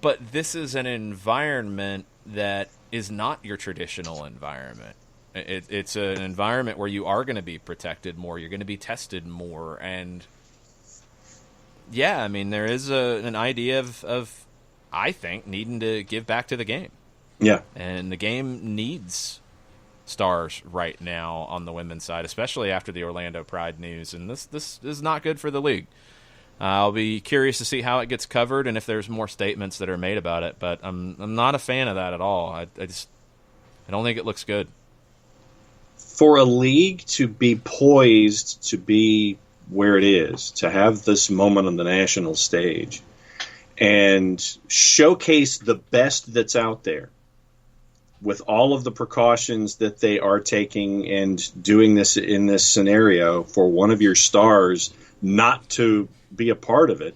but this is an environment that is not your traditional environment. It's an environment where you are going to be protected more. You're going to be tested more. And, yeah, I mean, there is an idea of, I think, needing to give back to the game. Yeah. And the game needs stars right now on the women's side, especially after the Orlando Pride news. And this is not good for the league. I'll be curious to see how it gets covered and if there's more statements that are made about it. But I'm not a fan of that at all. I don't think it looks good. For a league to be poised to be where it is, to have this moment on the national stage and showcase the best that's out there with all of the precautions that they are taking and doing this in this scenario, for one of your stars not to be a part of it,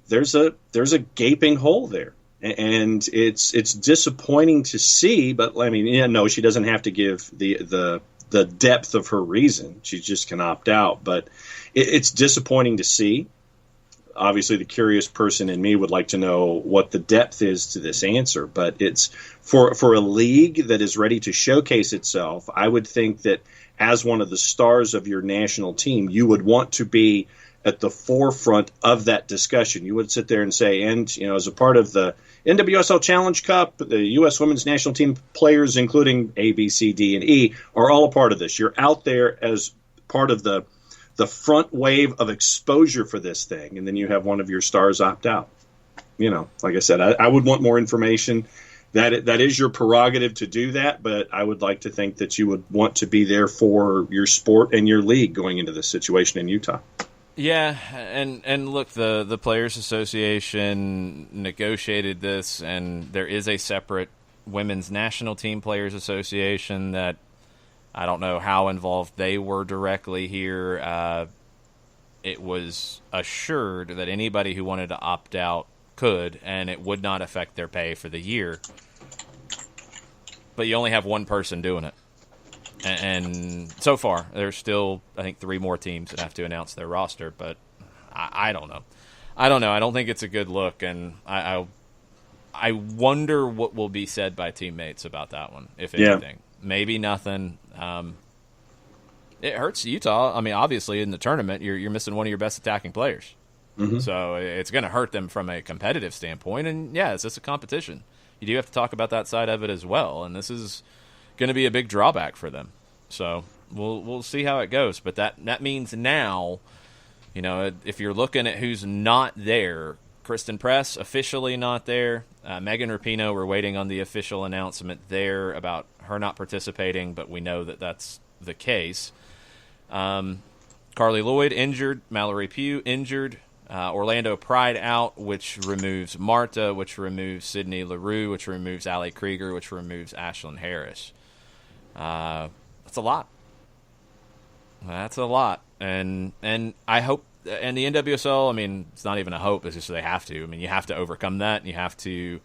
there's a gaping hole there. And it's disappointing to see, but I mean, no, she doesn't have to give the depth of her reason. She just can opt out. But it's disappointing to see. Obviously, the curious person in me would like to know what the depth is to this answer. But it's for a league that is ready to showcase itself. I would think that as one of the stars of your national team, you would want to be at the forefront of that discussion. You would sit there and say, and as a part of the NWSL Challenge Cup, the U.S. Women's National Team players, including A, B, C, D, and E, are all a part of this. You're out there as part of the front wave of exposure for this thing, and then you have one of your stars opt out. Like I said, I would want more information. That is your prerogative to do that, but I would like to think that you would want to be there for your sport and your league going into this situation in Utah. Yeah, and look, the Players Association negotiated this, and there is a separate Women's National Team Players Association that I don't know how involved they were directly here. It was assured that anybody who wanted to opt out could, and it would not affect their pay for the year. But you only have one person doing it. And so far, there's still, I think, 3 more teams that have to announce their roster. But I don't know. I don't think it's a good look. And I I wonder what will be said by teammates about that one, if anything. Maybe nothing. It hurts Utah. I mean, obviously, in the tournament, you're missing one of your best attacking players. Mm-hmm. So it's going to hurt them from a competitive standpoint. And, yeah, it's just a competition. You do have to talk about that side of it as well. And this is going to be a big drawback for them. So we'll see how it goes. But that means now, if you're looking at who's not there, Kristen Press, officially not there. Megan Rapinoe, we're waiting on the official announcement there about her not participating, but we know that that's the case. Carly Lloyd, injured. Mallory Pugh, injured. Orlando Pride out, which removes Marta, which removes Sydney LaRue, which removes Allie Krieger, which removes Ashlyn Harris. That's a lot. That's a lot. And I hope, and the NWSL, I mean, it's not even a hope, it's just they have to. I mean, you have to overcome that, and you have to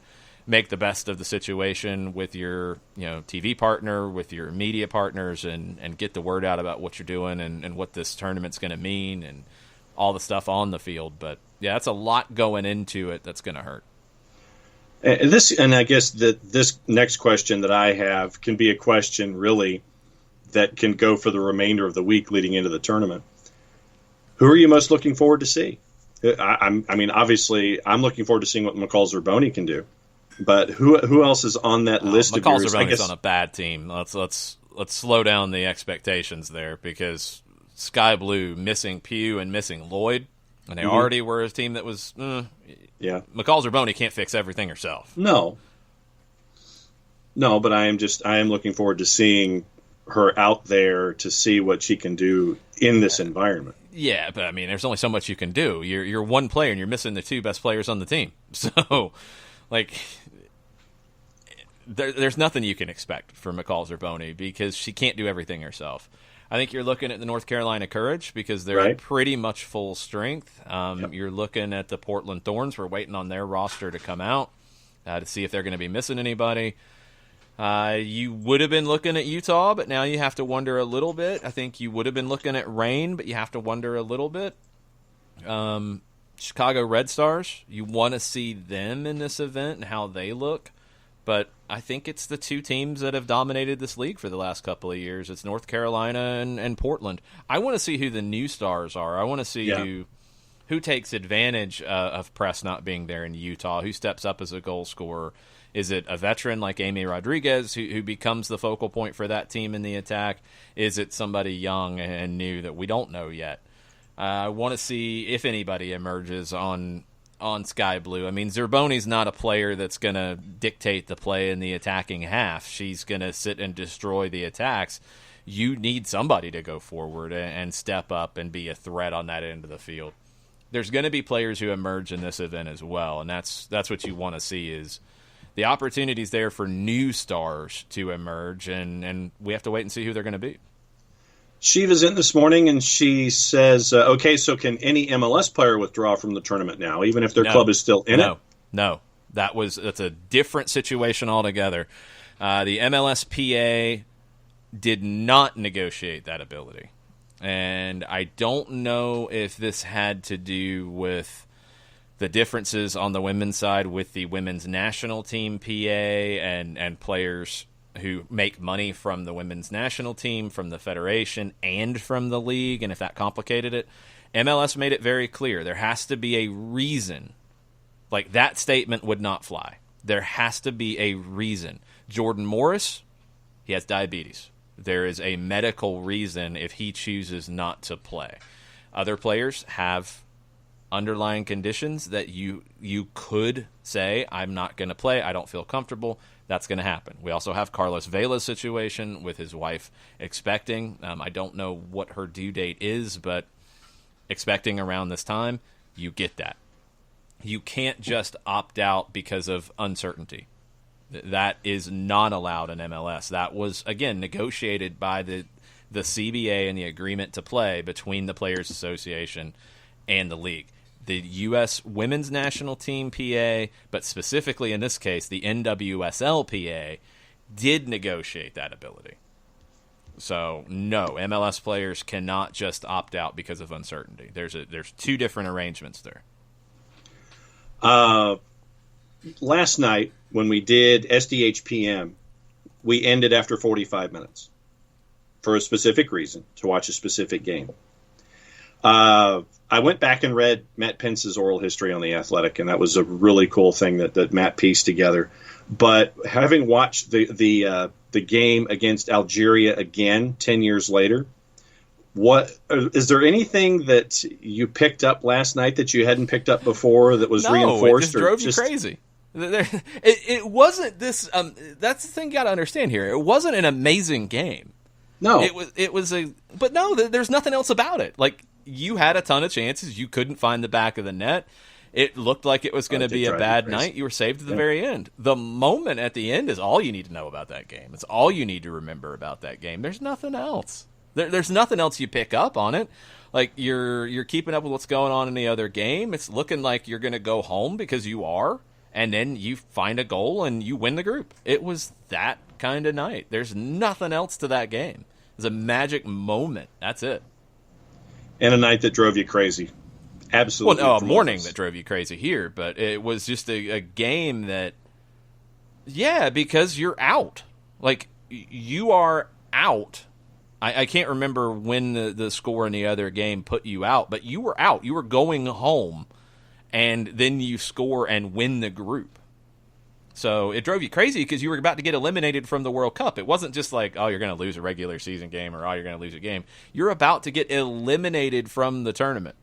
make the best of the situation with your TV partner, with your media partners, and get the word out about what you're doing and what this tournament's going to mean and all the stuff on the field. But, yeah, that's a lot going into it that's going to hurt. And I guess that this next question that I have can be a question really that can go for the remainder of the week leading into the tournament. Who are you most looking forward to see? I mean, obviously, I'm looking forward to seeing what McCall Zerboni can do. But who else is on that list of yours? McCall Zerboni's on a bad team. Let's slow down the expectations there, because Sky Blue missing Pugh and missing Lloyd, and they already were a team that was McCall Zerboni can't fix everything herself. No, but I am looking forward to seeing her out there to see what she can do in this environment. Yeah, but I mean, there's only so much you can do. You're one player, and you're missing the two best players on the team. So, there's nothing you can expect from McCall Zerboni, because she can't do everything herself. I think you're looking at the North Carolina Courage, because they're pretty much full strength. You're looking at the Portland Thorns. We're waiting on their roster to come out to see if they're going to be missing anybody. You would have been looking at Utah, but now you have to wonder a little bit. I think you would have been looking at Reign, but you have to wonder a little bit. Chicago Red Stars, you want to see them in this event and how they look. But I think it's the two teams that have dominated this league for the last couple of years. It's North Carolina and Portland. I want to see who the new stars are. I want to see who takes advantage of Press not being there in Utah, who steps up as a goal scorer. Is it a veteran like Amy Rodriguez who becomes the focal point for that team in the attack? Is it somebody young and new that we don't know yet? I want to see if anybody emerges on Sky Blue. I mean, Zerboni's not a player that's going to dictate the play in the attacking half. She's going to sit and destroy the attacks. You need somebody to go forward and step up and be a threat on that end of the field. There's going to be players who emerge in this event as well, and that's what you want to see, is the opportunities there for new stars to emerge, and we have to wait and see who they're going to be. Shiva's in this morning, and she says, okay, so can any MLS player withdraw from the tournament now, even if their club is still in it? No. That's a different situation altogether. The MLSPA did not negotiate that ability. And I don't know if this had to do with the differences on the women's side with the women's national team PA and players who make money from the women's national team, from the federation, and from the league, and if that complicated it. MLS made it very clear. There has to be a reason. Like, that statement would not fly. There has to be a reason. Jordan Morris, he has diabetes. There is a medical reason if he chooses not to play. Other players have underlying conditions that you could say, I'm not going to play, I don't feel comfortable. That's going to happen. We also have Carlos Vela's situation with his wife expecting. I don't know what her due date is, but expecting around this time, you get that. You can't just opt out because of uncertainty. That is not allowed in MLS. That was, again, negotiated by the CBA and the agreement to play between the Players Association and the league. The U.S. Women's National Team PA, but specifically in this case, the NWSL PA, did negotiate that ability. So, no, MLS players cannot just opt out because of uncertainty. There's two different arrangements there. last night when we did SDH PM, we ended after 45 minutes for a specific reason, to watch a specific game. I went back and read Matt Pence's oral history on The Athletic, and that was a really cool thing that Matt pieced together. But having watched the game against Algeria again 10 years later, is there anything that you picked up last night that you hadn't picked up before that was reinforced? It just drove you crazy. It wasn't this. That's the thing you got to understand here. It wasn't an amazing game. No, it was But no, there's nothing else about it. Like, you had a ton of chances. You couldn't find the back of the net. It looked like it was going to be a bad night. You were saved at the very end. The moment at the end is all you need to know about that game. It's all you need to remember about that game. There's nothing else. There's nothing else you pick up on it. Like, you're keeping up with what's going on in the other game. It's looking like you're going to go home because you are, and then you find a goal and you win the group. It was that kind of night. There's nothing else to that game. It was a magic moment. That's it. And a night that drove you crazy. Absolutely. Well, no, a morning that drove you crazy here, but it was just a game that, yeah, because you're out. Like, you are out. I can't remember when the score in the other game put you out, but you were out. You were going home, and then you score and win the group. So it drove you crazy because you were about to get eliminated from the World Cup. It wasn't just like, oh, you're going to lose a regular season game or, oh, you're going to lose a game. You're about to get eliminated from the tournament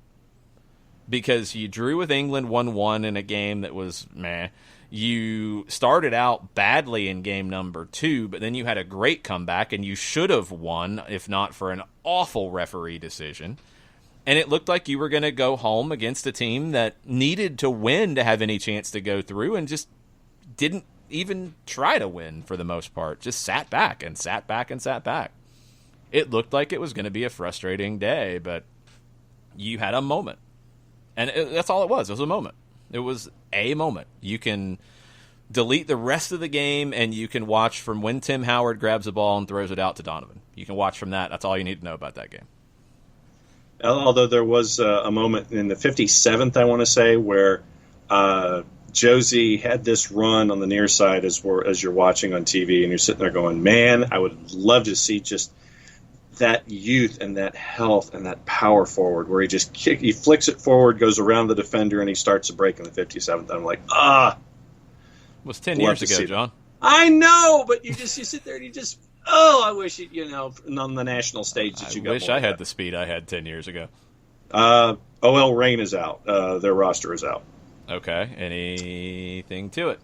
because you drew with England 1-1 in a game that was meh. You started out badly in game number 2, but then you had a great comeback, and you should have won if not for an awful referee decision. And it looked like you were going to go home against a team that needed to win to have any chance to go through, and just didn't even try to win for the most part. Just sat back and sat back and sat back. It looked like it was going to be a frustrating day, but you had a moment. And that's all it was. It was a moment. It was a moment. You can delete the rest of the game, and you can watch from when Tim Howard grabs the ball and throws it out to Donovan. You can watch from that. That's all you need to know about that game. Although there was a moment in the 57th, I want to say, where Josie had this run on the near side as you're watching on TV, and you're sitting there going, man, I would love to see just that youth and that health and that power forward where he flicks it forward, goes around the defender, and he starts a break in the 57th. I'm like, It was 10 years ago, John. I know, but you sit there and you just, I wish, on the national stage that you got. I wish I had the speed I had 10 years ago. OL Reign is out. Their roster is out. Okay. Anything to it?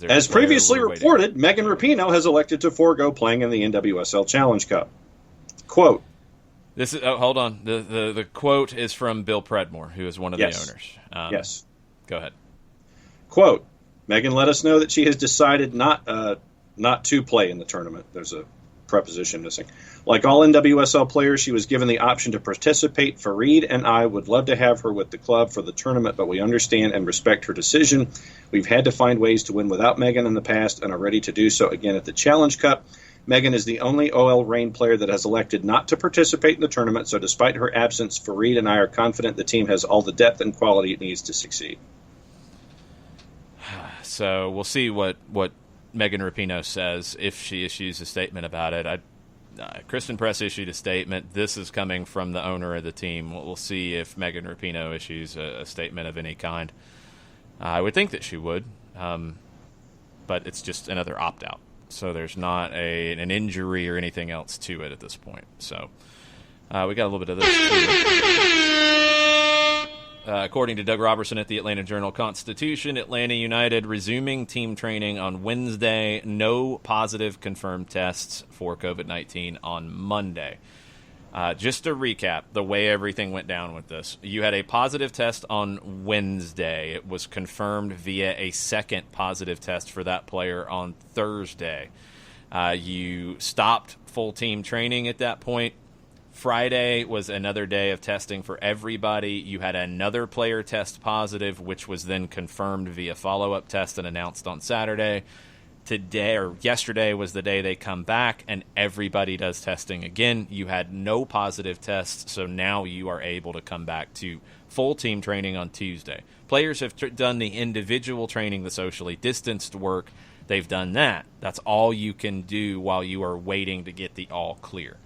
As previously reported, Megan Rapinoe has elected to forego playing in the NWSL Challenge Cup. Quote. This is hold on. The quote is from Bill Predmore, who is one of the owners. Yes. Go ahead. Quote. Megan let us know that she has decided not to play in the tournament. There's a preposition missing. Like all NWSL players, she was given the option to participate. Fareed and I would love to have her with the club for the tournament, but we understand and respect her decision. We've had to find ways to win without Megan in the past and are ready to do so again at the Challenge Cup. Megan is the only OL Reign player that has elected not to participate in the tournament, so despite her absence, Fareed and I are confident the team has all the depth and quality it needs to succeed. So we'll see what Megan Rapinoe says if she issues a statement about it. Kristen Press issued a statement. This is coming from the owner of the team. We'll see if Megan Rapinoe issues a statement of any kind. I would think that she would, but it's just another opt-out. So there's not an injury or anything else to it at this point. So we got a little bit of this too. According to Doug Robertson at the Atlanta Journal-Constitution, Atlanta United resuming team training on Wednesday. No positive confirmed tests for COVID-19 on Monday. Just to recap the way everything went down with this. You had a positive test on Wednesday. It was confirmed via a second positive test for that player on Thursday. You stopped full team training at that point. Friday was another day of testing for everybody. You had another player test positive, which was then confirmed via follow-up test and announced on Saturday. today or yesterday was the day they come back and everybody does testing again. You had no positive tests, so now you are able to come back to full team training on Tuesday. Players have done the individual training, the socially distanced work. They've done that. That's all you can do while you are waiting to get the all clear.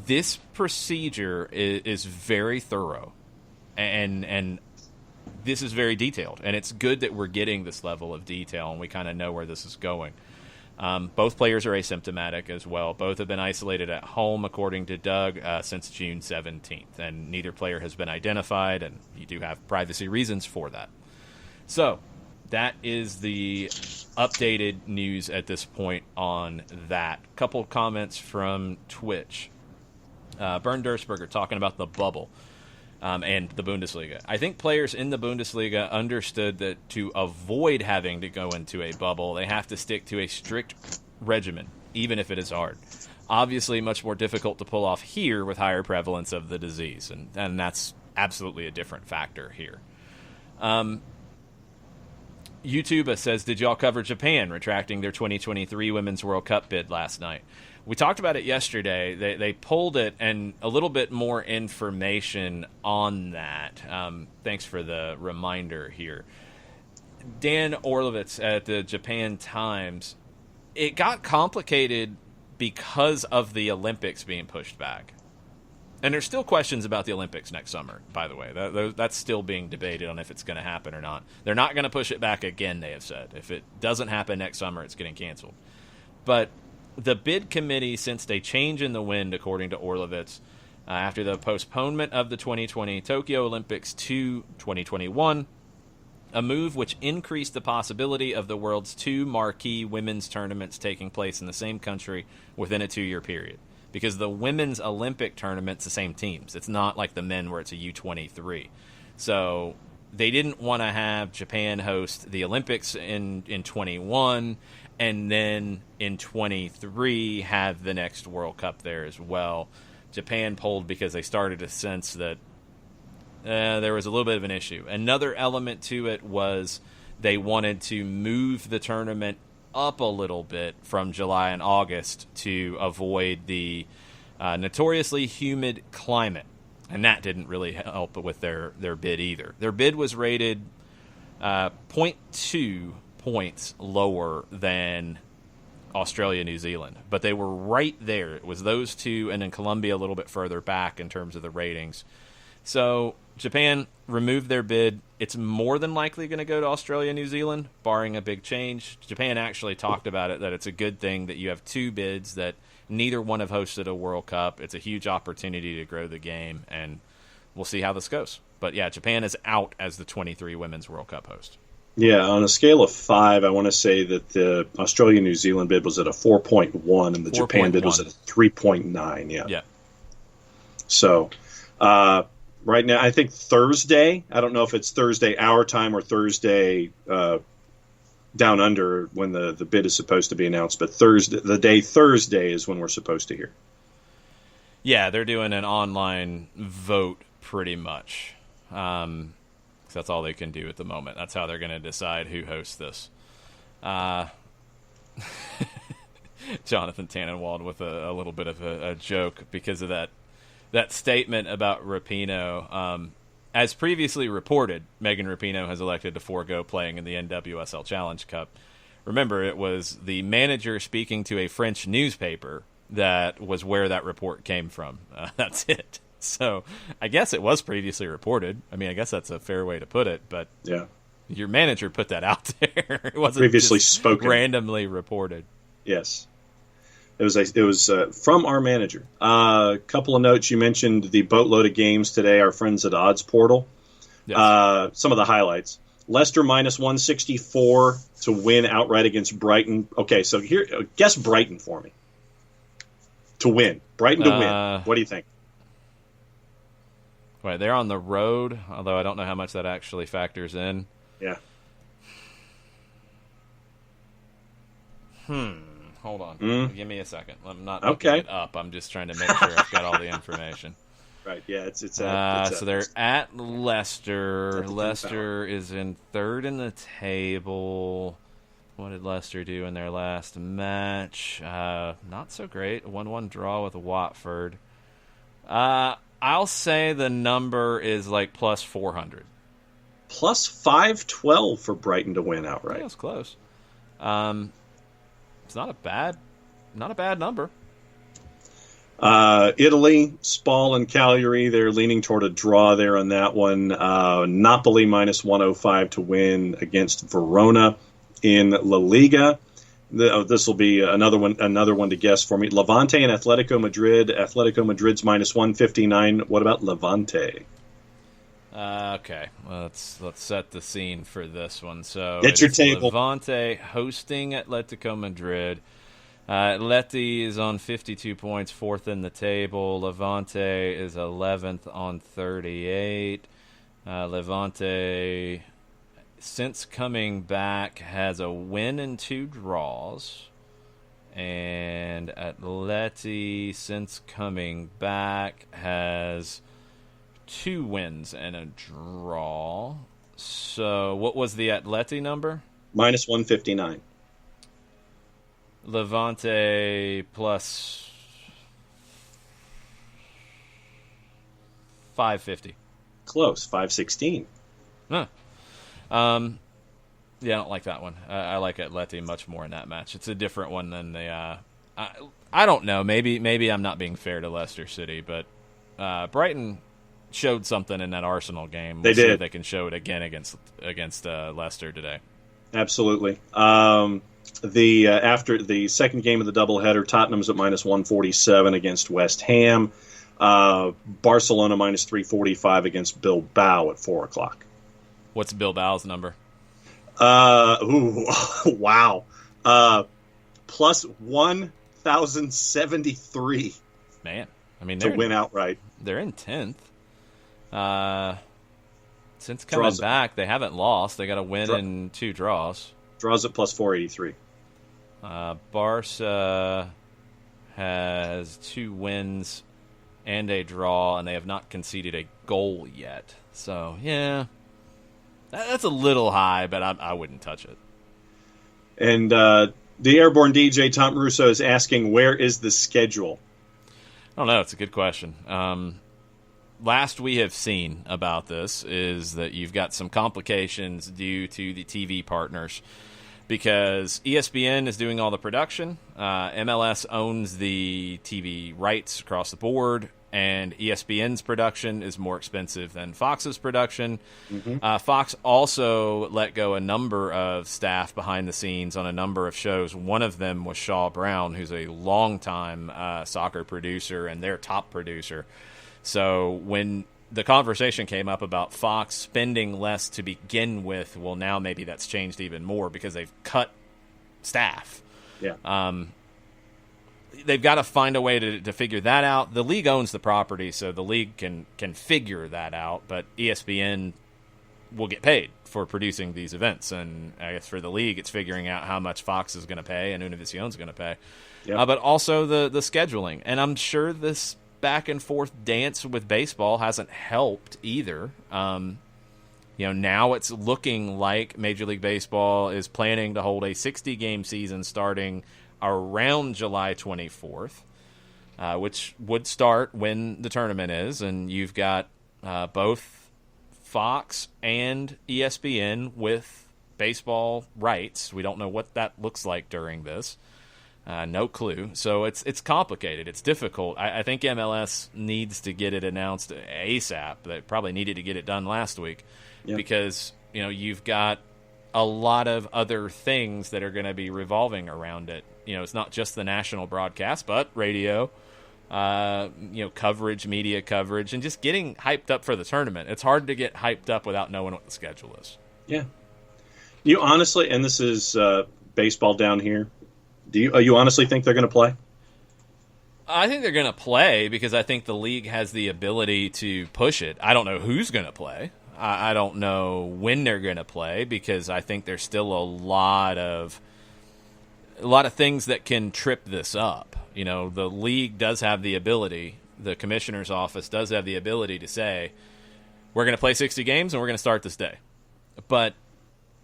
This procedure is very thorough, and this is very detailed, and it's good that we're getting this level of detail and we kind of know where this is going. Both players are asymptomatic as well. Both have been isolated at home, according to Doug, since June 17th, and neither player has been identified, and you do have privacy reasons for that. So that is the updated news at this point on that. Couple comments from Twitch. Bernd Dursberger talking about the bubble. And the Bundesliga. I think players in the Bundesliga understood that to avoid having to go into a bubble, they have to stick to a strict regimen, even if it is hard. Obviously, much more difficult to pull off here with higher prevalence of the disease, and that's absolutely a different factor here. YouTube says, did y'all cover Japan retracting their 2023 Women's World Cup bid last night? We talked about it yesterday. They pulled it, and a little bit more information on that. Thanks for the reminder here. Dan Orlovitz at the Japan Times, it got complicated because of the Olympics being pushed back. And there's still questions about the Olympics next summer, by the way. That's still being debated on if it's going to happen or not. They're not going to push it back again, they have said. If it doesn't happen next summer, it's getting canceled. But the bid committee sensed a change in the wind, according to Orlovitz, after the postponement of the 2020 Tokyo Olympics to 2021, a move which increased the possibility of the world's two marquee women's tournaments taking place in the same country within a 2-year period. Because the women's Olympic tournament's the same teams. It's not like the men where it's a U23. So they didn't want to have Japan host the Olympics in 21 and then in 23 have the next World Cup there as well. Japan pulled because they started to sense that there was a little bit of an issue. Another element to it was they wanted to move the tournament up a little bit from July and August to avoid the notoriously humid climate. And that didn't really help with their bid either. Their bid was rated 0.2 points lower than Australia, New Zealand. But they were right there. It was those two, and then Colombia a little bit further back in terms of the ratings. So Japan removed their bid. It's more than likely going to go to Australia, New Zealand, barring a big change. Japan actually talked about it, that it's a good thing that you have two bids, that neither one have hosted a World Cup. It's a huge opportunity to grow the game, and we'll see how this goes. But yeah, Japan is out as the 23 Women's World Cup host. Yeah, on a scale of 5, I want to say that the Australia-New Zealand bid was at a 4.1, and the Japan bid was at a 3.9. Yeah. So, right now, I think Thursday, I don't know if it's Thursday our time or Thursday down under when the bid is supposed to be announced, but Thursday is when we're supposed to hear. Yeah, they're doing an online vote pretty much. That's all they can do at the moment. That's how they're going to decide who hosts this. Jonathan Tannenwald with a little bit of a joke because of that statement about Rapinoe. As previously reported, Megan Rapinoe has elected to forego playing in the NWSL Challenge Cup. Remember, it was the manager speaking to a French newspaper that was where that report came from. That's it. So I guess it was previously reported. I mean, I guess that's a fair way to put it, but yeah, your manager put that out there. It wasn't previously just spoken, randomly reported. Yes. It was from our manager. A couple of notes. You mentioned the boatload of games today. Our friends at Odds Portal. Yes. Some of the highlights. Leicester minus 164 to win outright against Brighton. Okay, so here, guess Brighton for me. To win. Brighton to win. What do you think? Right, they're on the road, although I don't know how much that actually factors in. Yeah. Hold on. Give me a second. I'm not looking it up. I'm just trying to make sure I've got all the information. Right, yeah. So they're at Leicester. Leicester is in third in the table. What did Leicester do in their last match? Not so great. A 1-1 draw with Watford. I'll say the number is like plus 400. Plus 512 for Brighton to win outright. Yeah, it's close. It's not a bad number. Italy, Spal and Cagliari, they're leaning toward a draw there on that one. Napoli minus 105 to win against Verona in La Liga. This will be another one to guess for me. Levante and Atletico Madrid. Atletico Madrid's minus 159. What about Levante? Okay, let's set the scene for this one. So get your table. Levante hosting Atletico Madrid. Atleti is on 52 points, fourth in the table. Levante is 11th on 38. Levante, since coming back, has a win and 2 draws. And Atleti, since coming back, has 2 wins and a draw. So what was the Atleti number? Minus 159. Levante plus 550. Close, 516. Huh. Yeah, I don't like that one. I like Atleti much more in that match. It's a different one than the. I don't know. Maybe I'm not being fair to Leicester City, but Brighton showed something in that Arsenal game. They See did. if they can show it again against Leicester today. Absolutely. After the second game of the doubleheader, Tottenham's at minus 147 against West Ham. Barcelona minus 345 against Bilbao at 4:00. What's Bilbao's number? Wow. Plus 1,073. Man, I mean, to win outright. They're in 10th. Since coming back, they haven't lost. They got a win and 2 draws. Draws at plus 483. Barca has 2 wins and a draw, and they have not conceded a goal yet. So, yeah, that's a little high, but I wouldn't touch it. And the Airborne DJ, Tom Russo, is asking, where is the schedule? I don't know. It's a good question. Last we have seen about this is that you've got some complications due to the TV partners because ESPN is doing all the production. MLS owns the TV rights across the board, and ESPN's production is more expensive than Fox's production. Mm-hmm. Fox also let go a number of staff behind the scenes on a number of shows. One of them was Shaw Brown, who's a longtime soccer producer and their top producer. So when the conversation came up about Fox spending less to begin with, well, now maybe that's changed even more because they've cut staff. Yeah. They've got to find a way to figure that out. The league owns the property, so the league can figure that out, but ESPN will get paid for producing these events. And I guess for the league, it's figuring out how much Fox is going to pay and Univision's going to pay. Yep. But also the scheduling. And I'm sure this back and forth dance with baseball hasn't helped either. Now it's looking like Major League Baseball is planning to hold a 60-game season starting around July 24th, which would start when the tournament is, and you've got both Fox and ESPN with baseball rights. We don't know what that looks like during this. No clue. So it's complicated. It's difficult. I think MLS needs to get it announced ASAP. They probably needed to get it done last week because you've got a lot of other things that are going to be revolving around it. It's not just the national broadcast, but radio, coverage, media coverage, and just getting hyped up for the tournament. It's hard to get hyped up without knowing what the schedule is. Yeah. You honestly, and this is baseball down here, do you honestly think they're going to play? I think they're going to play because I think the league has the ability to push it. I don't know who's going to play. I don't know when they're going to play because I think there's still a lot of things that can trip this up. The league does have the ability, the commissioner's office does have the ability to say, we're going to play 60 games and we're going to start this day. But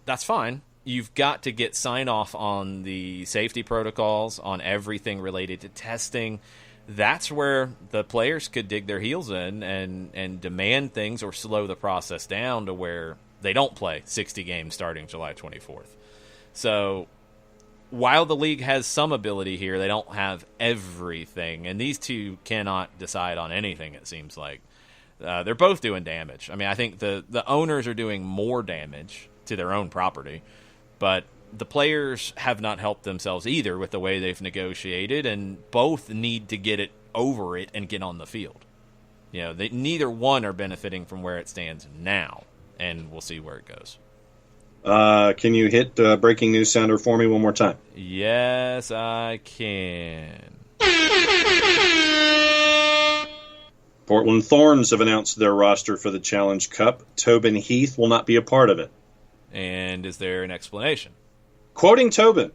that's fine. you've got to get sign-off on the safety protocols, on everything related to testing. That's where the players could dig their heels in and demand things or slow the process down to where they don't play 60 games starting July 24th. So while the league has some ability here, they don't have everything. And these two cannot decide on anything, it seems like. They're both doing damage. I mean, I think the owners are doing more damage to their own property, but the players have not helped themselves either with the way they've negotiated, and both need to get it over it and get on the field. You know, neither one are benefiting from where it stands now, and we'll see where it goes. Can you hit breaking news sounder for me one more time? Yes, I can. Portland Thorns have announced their roster for the Challenge Cup. Tobin Heath will not be a part of it. And is there an explanation? Quoting Tobin,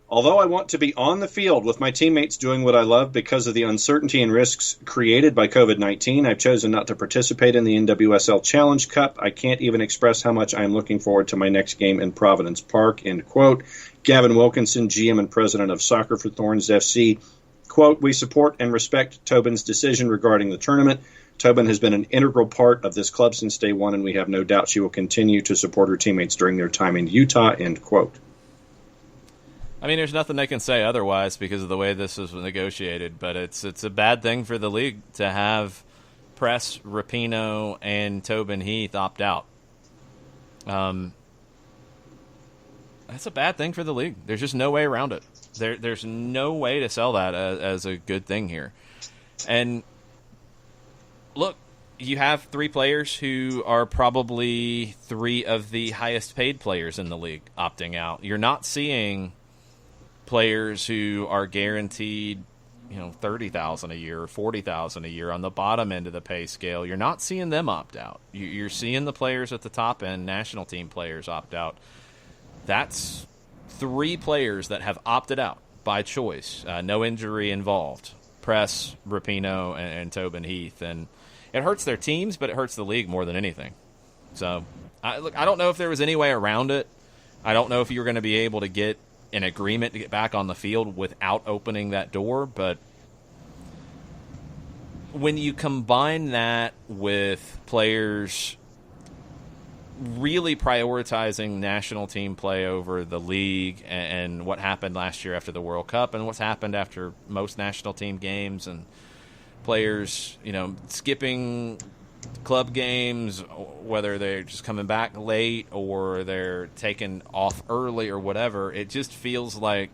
although I want to be on the field with my teammates doing what I love because of the uncertainty and risks created by COVID-19, I've chosen not to participate in the NWSL Challenge Cup. I can't even express how much I am looking forward to my next game in Providence Park, end quote. Gavin Wilkinson, GM and president of Soccer for Thorns FC, quote, we support and respect Tobin's decision regarding the tournament. Tobin has been an integral part of this club since day one, and we have no doubt she will continue to support her teammates during their time in Utah, end quote. I mean, there's nothing they can say otherwise because of the way this was negotiated, but it's a bad thing for the league to have Press, Rapinoe, and Tobin Heath opt out. That's a bad thing for the league. There's just no way around it. There's no way to sell that as a good thing here. And look, you have three players who are probably three of the highest paid players in the league opting out. You're not seeing players who are guaranteed, $30,000 a year or $40,000 a year on the bottom end of the pay scale. You're not seeing them opt out. You're seeing the players at the top end, national team players, opt out. That's three players that have opted out by choice. No injury involved. Press, Rapinoe, and Tobin Heath. And it hurts their teams, but it hurts the league more than anything. So, I don't know if there was any way around it. I don't know if you were going to be able to get an agreement to get back on the field without opening that door, but when you combine that with players really prioritizing national team play over the league and what happened last year after the World Cup and what's happened after most national team games and players, skipping club games, whether they're just coming back late or they're taken off early or whatever, it just feels like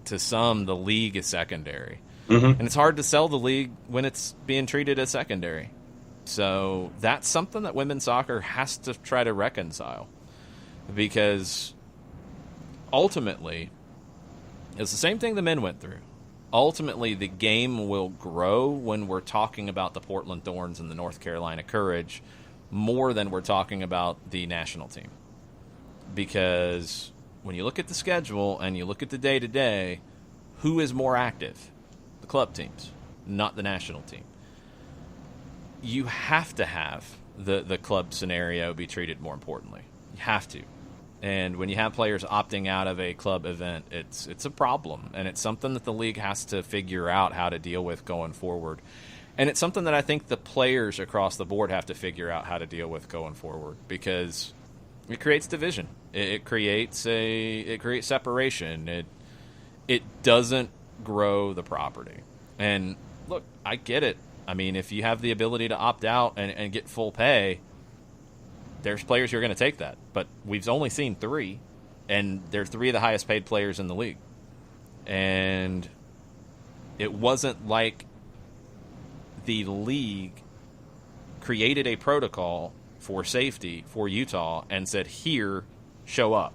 to some the league is secondary. Mm-hmm. And it's hard to sell the league when it's being treated as secondary. So that's something that women's soccer has to try to reconcile, because ultimately it's the same thing the men went through. Ultimately, the game will grow when we're talking about the Portland Thorns and the North Carolina Courage more than we're talking about the national team. Because when you look at the schedule and you look at the day-to-day, who is more active? The club teams, not the national team. You have to have the club scenario be treated more importantly. You have to. And when you have players opting out of a club event, it's a problem. And it's something that the league has to figure out how to deal with going forward. And it's something that I think the players across the board have to figure out how to deal with going forward, because it creates division. It creates separation. It doesn't grow the property. And look, I get it. I mean, if you have the ability to opt out and get full pay, there's players who are going to take that. But we've only seen three, and they're three of the highest paid players in the league. And it wasn't like the league created a protocol for safety for Utah and said, here, show up.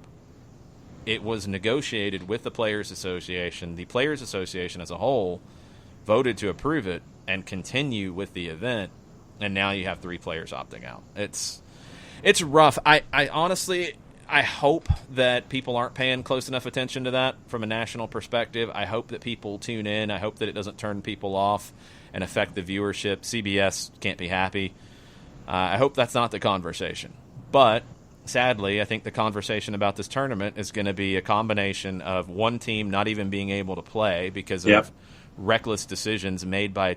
It was negotiated with the Players Association. The Players Association as a whole voted to approve it and continue with the event, and now you have three players opting out. It's rough. I honestly, I hope that people aren't paying close enough attention to that from a national perspective. I hope that people tune in. I hope that it doesn't turn people off and affect the viewership. CBS can't be happy. I hope that's not the conversation. But sadly, I think the conversation about this tournament is going to be a combination of one team not even being able to play because of reckless decisions made by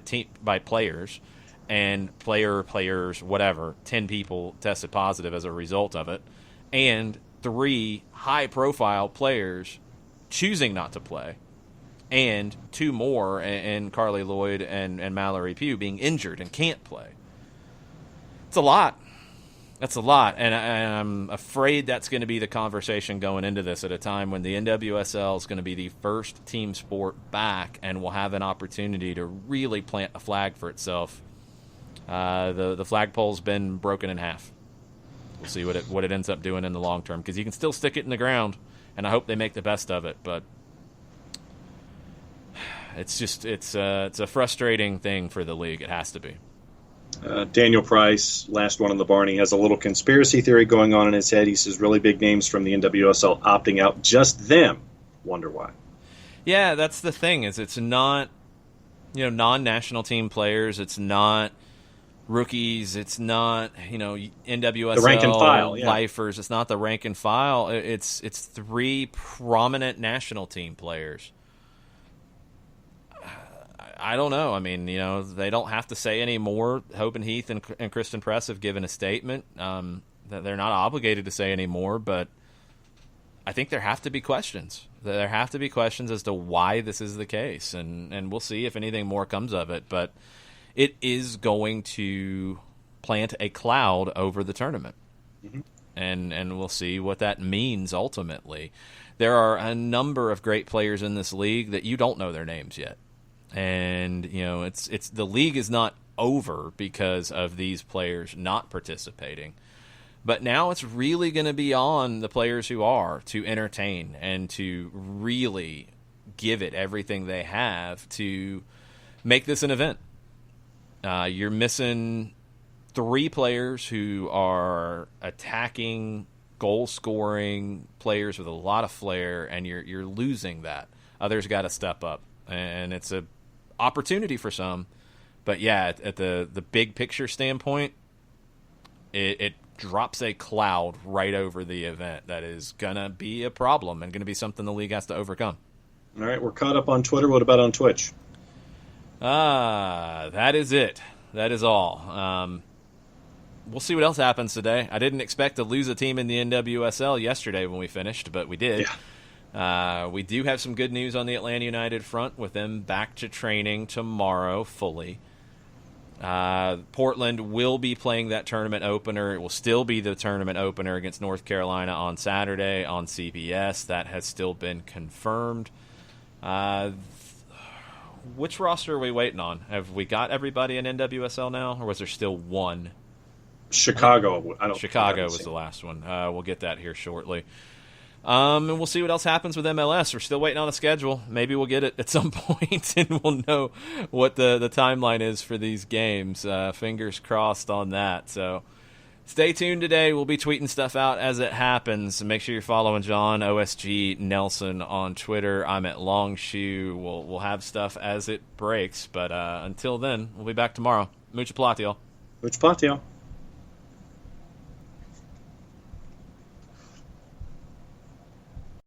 players, and players, whatever, 10 people tested positive as a result of it, and 3 high-profile players choosing not to play, and 2 more, and Carly Lloyd and Mallory Pugh being injured and can't play. It's a lot. That's a lot, and I'm afraid that's going to be the conversation going into this at a time when the NWSL is going to be the first team sport back and will have an opportunity to really plant a flag for itself. The flagpole's been broken in half. We'll see what it ends up doing in the long term, because you can still stick it in the ground, and I hope they make the best of it. But it's a frustrating thing for the league. It has to be. Daniel Price, last one on the Barney, has a little conspiracy theory going on in his head. He says really big names from the NWSL opting out, just them. Wonder why. Yeah, that's the thing, is it's not, non-national team players. It's not rookies. It's not, NWSL the rank and file, lifers. It's not the rank and file. It's 3 prominent national team players. I don't know. I mean, they don't have to say any more. Hope and Heath and Kristen Press have given a statement that they're not obligated to say any more, but I think there have to be questions. There have to be questions as to why this is the case, and we'll see if anything more comes of it. But it is going to plant a cloud over the tournament, and we'll see what that means ultimately. There are a number of great players in this league that you don't know their names yet. And it's the league is not over because of these players not participating, but now it's really going to be on the players who are to entertain and to really give it everything they have to make this an event. You're missing 3 players who are attacking, goal-scoring players with a lot of flair, and you're losing that. Others got to step up, and it's a opportunity for some, but at the big picture standpoint, it drops a cloud right over the event that is gonna be a problem and gonna be something the league has to overcome. All right, we're caught up on Twitter. What about on Twitch? That is it. That is all. We'll see what else happens today. I didn't expect to lose a team in the NWSL yesterday when we finished, but we did. We do have some good news on the Atlanta United front, with them back to training tomorrow fully. Portland will be playing that tournament opener. It will still be the tournament opener against North Carolina on Saturday on CBS. That has still been confirmed. Which roster are we waiting on? Have we got everybody in NWSL now, or was there still one? Chicago. Chicago was the last one. We'll get that here shortly. And we'll see what else happens with MLS. We're still waiting on the schedule. Maybe we'll get it at some point, and we'll know what the timeline is for these games. Fingers crossed on that. So stay tuned today. We'll be tweeting stuff out as it happens. Make sure you're following John, OSG Nelson, on Twitter. I'm at Longshoe. We'll have stuff as it breaks. But until then, we'll be back tomorrow. Mucha plata, y'all. Mucha plata, y'all.